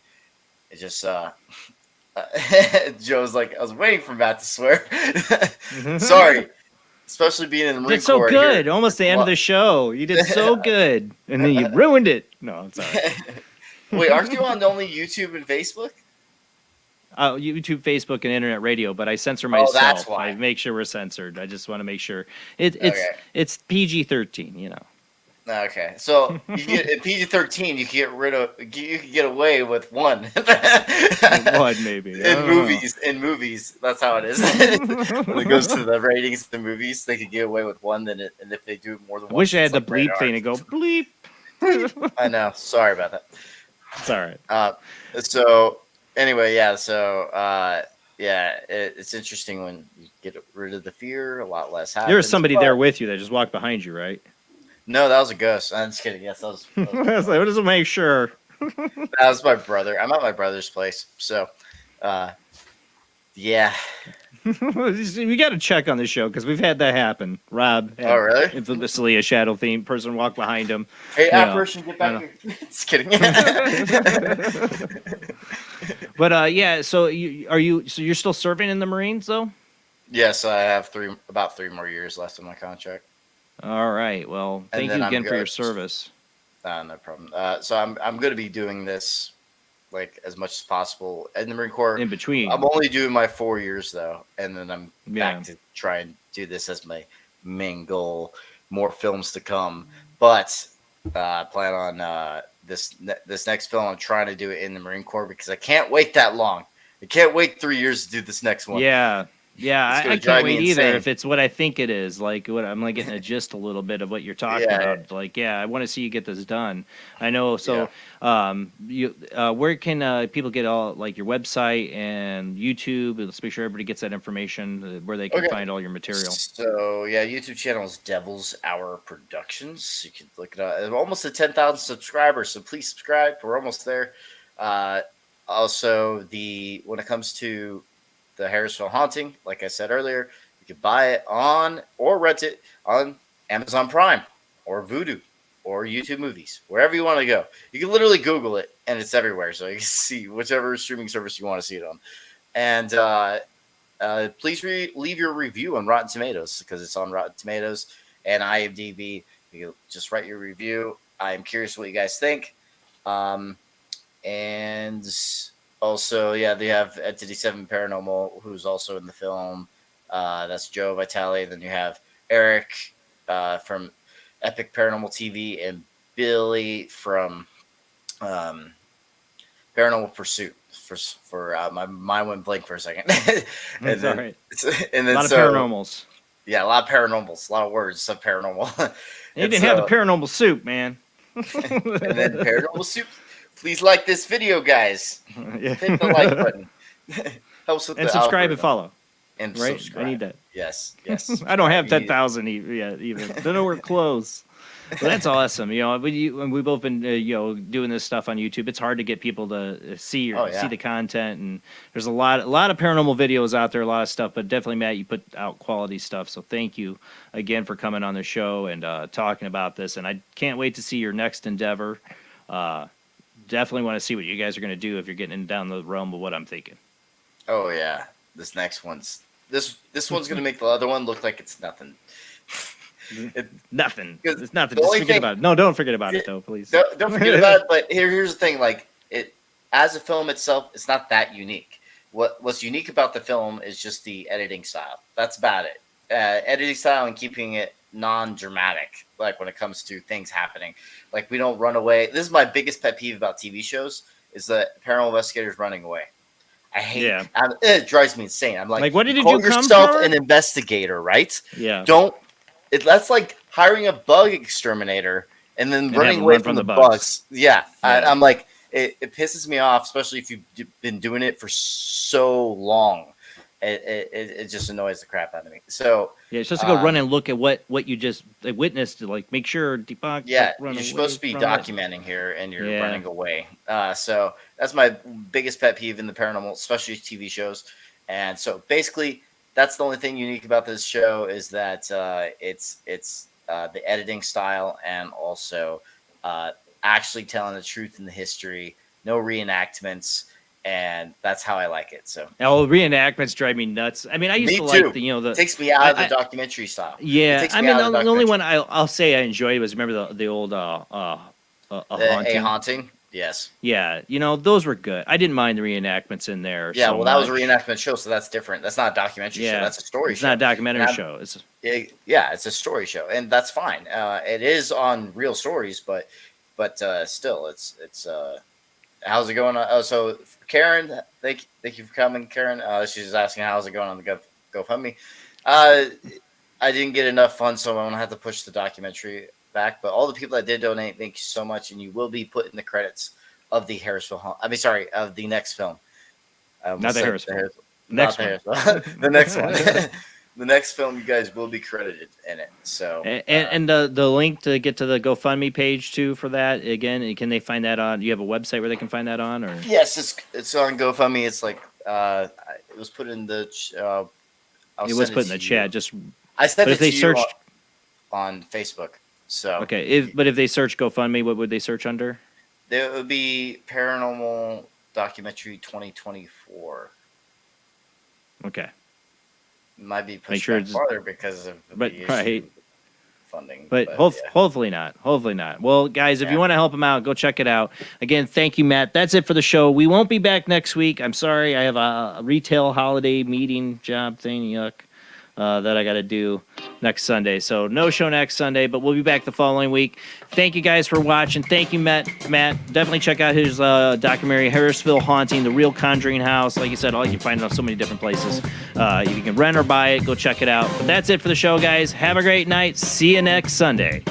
It just Joe's like, I was waiting for Matt to swear. Sorry, especially being in the Marine Did so Corps good. here. Almost the end of the show. You did so good, and then you ruined it. No, I'm sorry. Wait, aren't you on only YouTube and Facebook? YouTube, Facebook, and internet radio, but I censor myself. Oh, that's why. I make sure we're censored. I just want to make sure it's PG-13. You know. Okay, so you get in PG-13, you can get away with one. One maybe In movies, that's how it is. When it goes to the ratings of the movies, they could get away with one. And if they do more than I one, wish I had the like bleep thing to go bleep. I know. Sorry about that. It's all right. So anyway, it's interesting when you get rid of the fear. A lot less happens. There was somebody there with you that just walked behind you, right? No, that was a ghost. I'm just kidding. Yes, that was. I was like, what does it make sure? That was my brother. I'm at my brother's place, so yeah. We got to check on this show because we've had that happen. Rob, oh really? Infamously, a shadow theme person walked behind him. Hey, apparition, get back here! Just kidding. But so you're still serving in the Marines though? Yes, I have about 3 more years left of my contract. All right. Well, thank you again for your service. No problem. So I'm going to be doing this like as much as possible in the Marine Corps. In between, I'm only doing my 4 years though, and then I'm back to try and do this as my main goal. More films to come, but I plan on this next film. I'm trying to do it in the Marine Corps because I can't wait that long. I can't wait 3 years to do this next one. Yeah, I can't wait either if it's what I think it is. Like, what I'm like getting a gist a little bit of what you're talking about. Like, I want to see you get this done. I know. So, where can people get all like your website and YouTube? Let's make sure everybody gets that information where they can find all your material. So, YouTube channel is Devil's Hour Productions. You can look it up. Almost at 10,000 subscribers, so please subscribe. We're almost there. Also, when it comes to the Harrisville Haunting, like I said earlier, you can buy it on or rent it on Amazon Prime or Vudu or YouTube Movies, wherever you want to go. You can literally Google it, and it's everywhere, so you can see whichever streaming service you want to see it on. And please leave your review on Rotten Tomatoes because it's on Rotten Tomatoes and IMDb. You can just write your review. I'm curious what you guys think. And also, they have Entity 7 Paranormal, who's also in the film. That's Joe Vitale. Then you have Eric from Epic Paranormal TV and Billy from Paranormal Pursuit. For my mind went blank for a second. That's all right. And then a lot of paranormals. Yeah, a lot of paranormals. A lot of words of paranormal. You didn't have the Paranormal Soup, man. And then Paranormal Soup. Please like this video, guys. Hit the like button. Helps with and the subscribe algorithm. and follow. And right? subscribe. I need that. Yes. I don't have 10,000 yet. Even don't know we're close. But that's awesome. We've both been doing this stuff on YouTube. It's hard to get people to see the content, and there's a lot of paranormal videos out there, a lot of stuff. But definitely, Matt, you put out quality stuff. So thank you again for coming on the show and talking about this. And I can't wait to see your next endeavor. Definitely want to see what you guys are going to do if you're getting down the realm of what I'm thinking. Oh yeah, this next one's this one's going to make the other one look like it's nothing. Nothing. It's nothing. Just forget about it. No, don't forget about it though, please. Don't forget about it. But here's the thing: like it, as a film itself, it's not that unique. What's unique about the film is just the editing style. That's about it. Editing style and keeping it non-dramatic, like when it comes to things happening. Like we don't run away. This is my biggest pet peeve about TV shows is that paranormal investigators running away. I hate it. Drives me insane. I'm like what did you call do? Come yourself for? an investigator, right? Yeah. That's like hiring a bug exterminator and then running away from the bugs. Yeah. I'm like, it pisses me off, especially if you've been doing it for so long. It just annoys the crap out of me. So yeah, it's just to go run and look at what you just witnessed to like make sure debunk. Yeah, you're supposed to be documenting here, and you're running away. So that's my biggest pet peeve in the paranormal, especially TV shows. And so basically, that's the only thing unique about this show is that it's the editing style and also actually telling the truth in the history. No reenactments. And that's how I like it. So reenactments drive me nuts. I mean, I used to like the it takes me out of the documentary style. Yeah, I mean, the only one I'll say I enjoyed was remember the old Haunting. Yes. Yeah, those were good. I didn't mind the reenactments in there. Yeah, that was a reenactment show, so that's different. That's not a documentary show. That's a story show. It's not a documentary show. It's a story show, and that's fine. It is on real stories, but still, it's. How's it going? So Karen, thank you for coming, Karen. She's asking how's it going on the GoFundMe. I didn't get enough funds, so I'm gonna have to push the documentary back. But all the people that did donate, thank you so much, and you will be put in the credits of the of the next film. Not the Harrisville. The next one. The next film, you guys will be credited in it. So and the link to get to the GoFundMe page too for that again, can they find that on? Do you have a website where they can find that on? Or yes, it's on GoFundMe. It's like it was put in the. It was put in the chat. Just I sent it to you on Facebook. So okay, if they search GoFundMe, what would they search under? It would be Paranormal Documentary 2024. Okay. Might be pushed back farther because of funding. But hopefully not. Hopefully not. Well, guys, if you want to help him out, go check it out. Again, thank you, Matt. That's it for the show. We won't be back next week. I'm sorry. I have a retail holiday meeting job thing. Yuck. That I got to do next Sunday. So no show next Sunday, but we'll be back the following week. Thank you guys for watching. Thank you, Matt. Definitely check out his documentary, Harrisville Haunting, The Real Conjuring House. Like you said, you can find it on so many different places. You can rent or buy it. Go check it out. But that's it for the show, guys. Have a great night. See you next Sunday.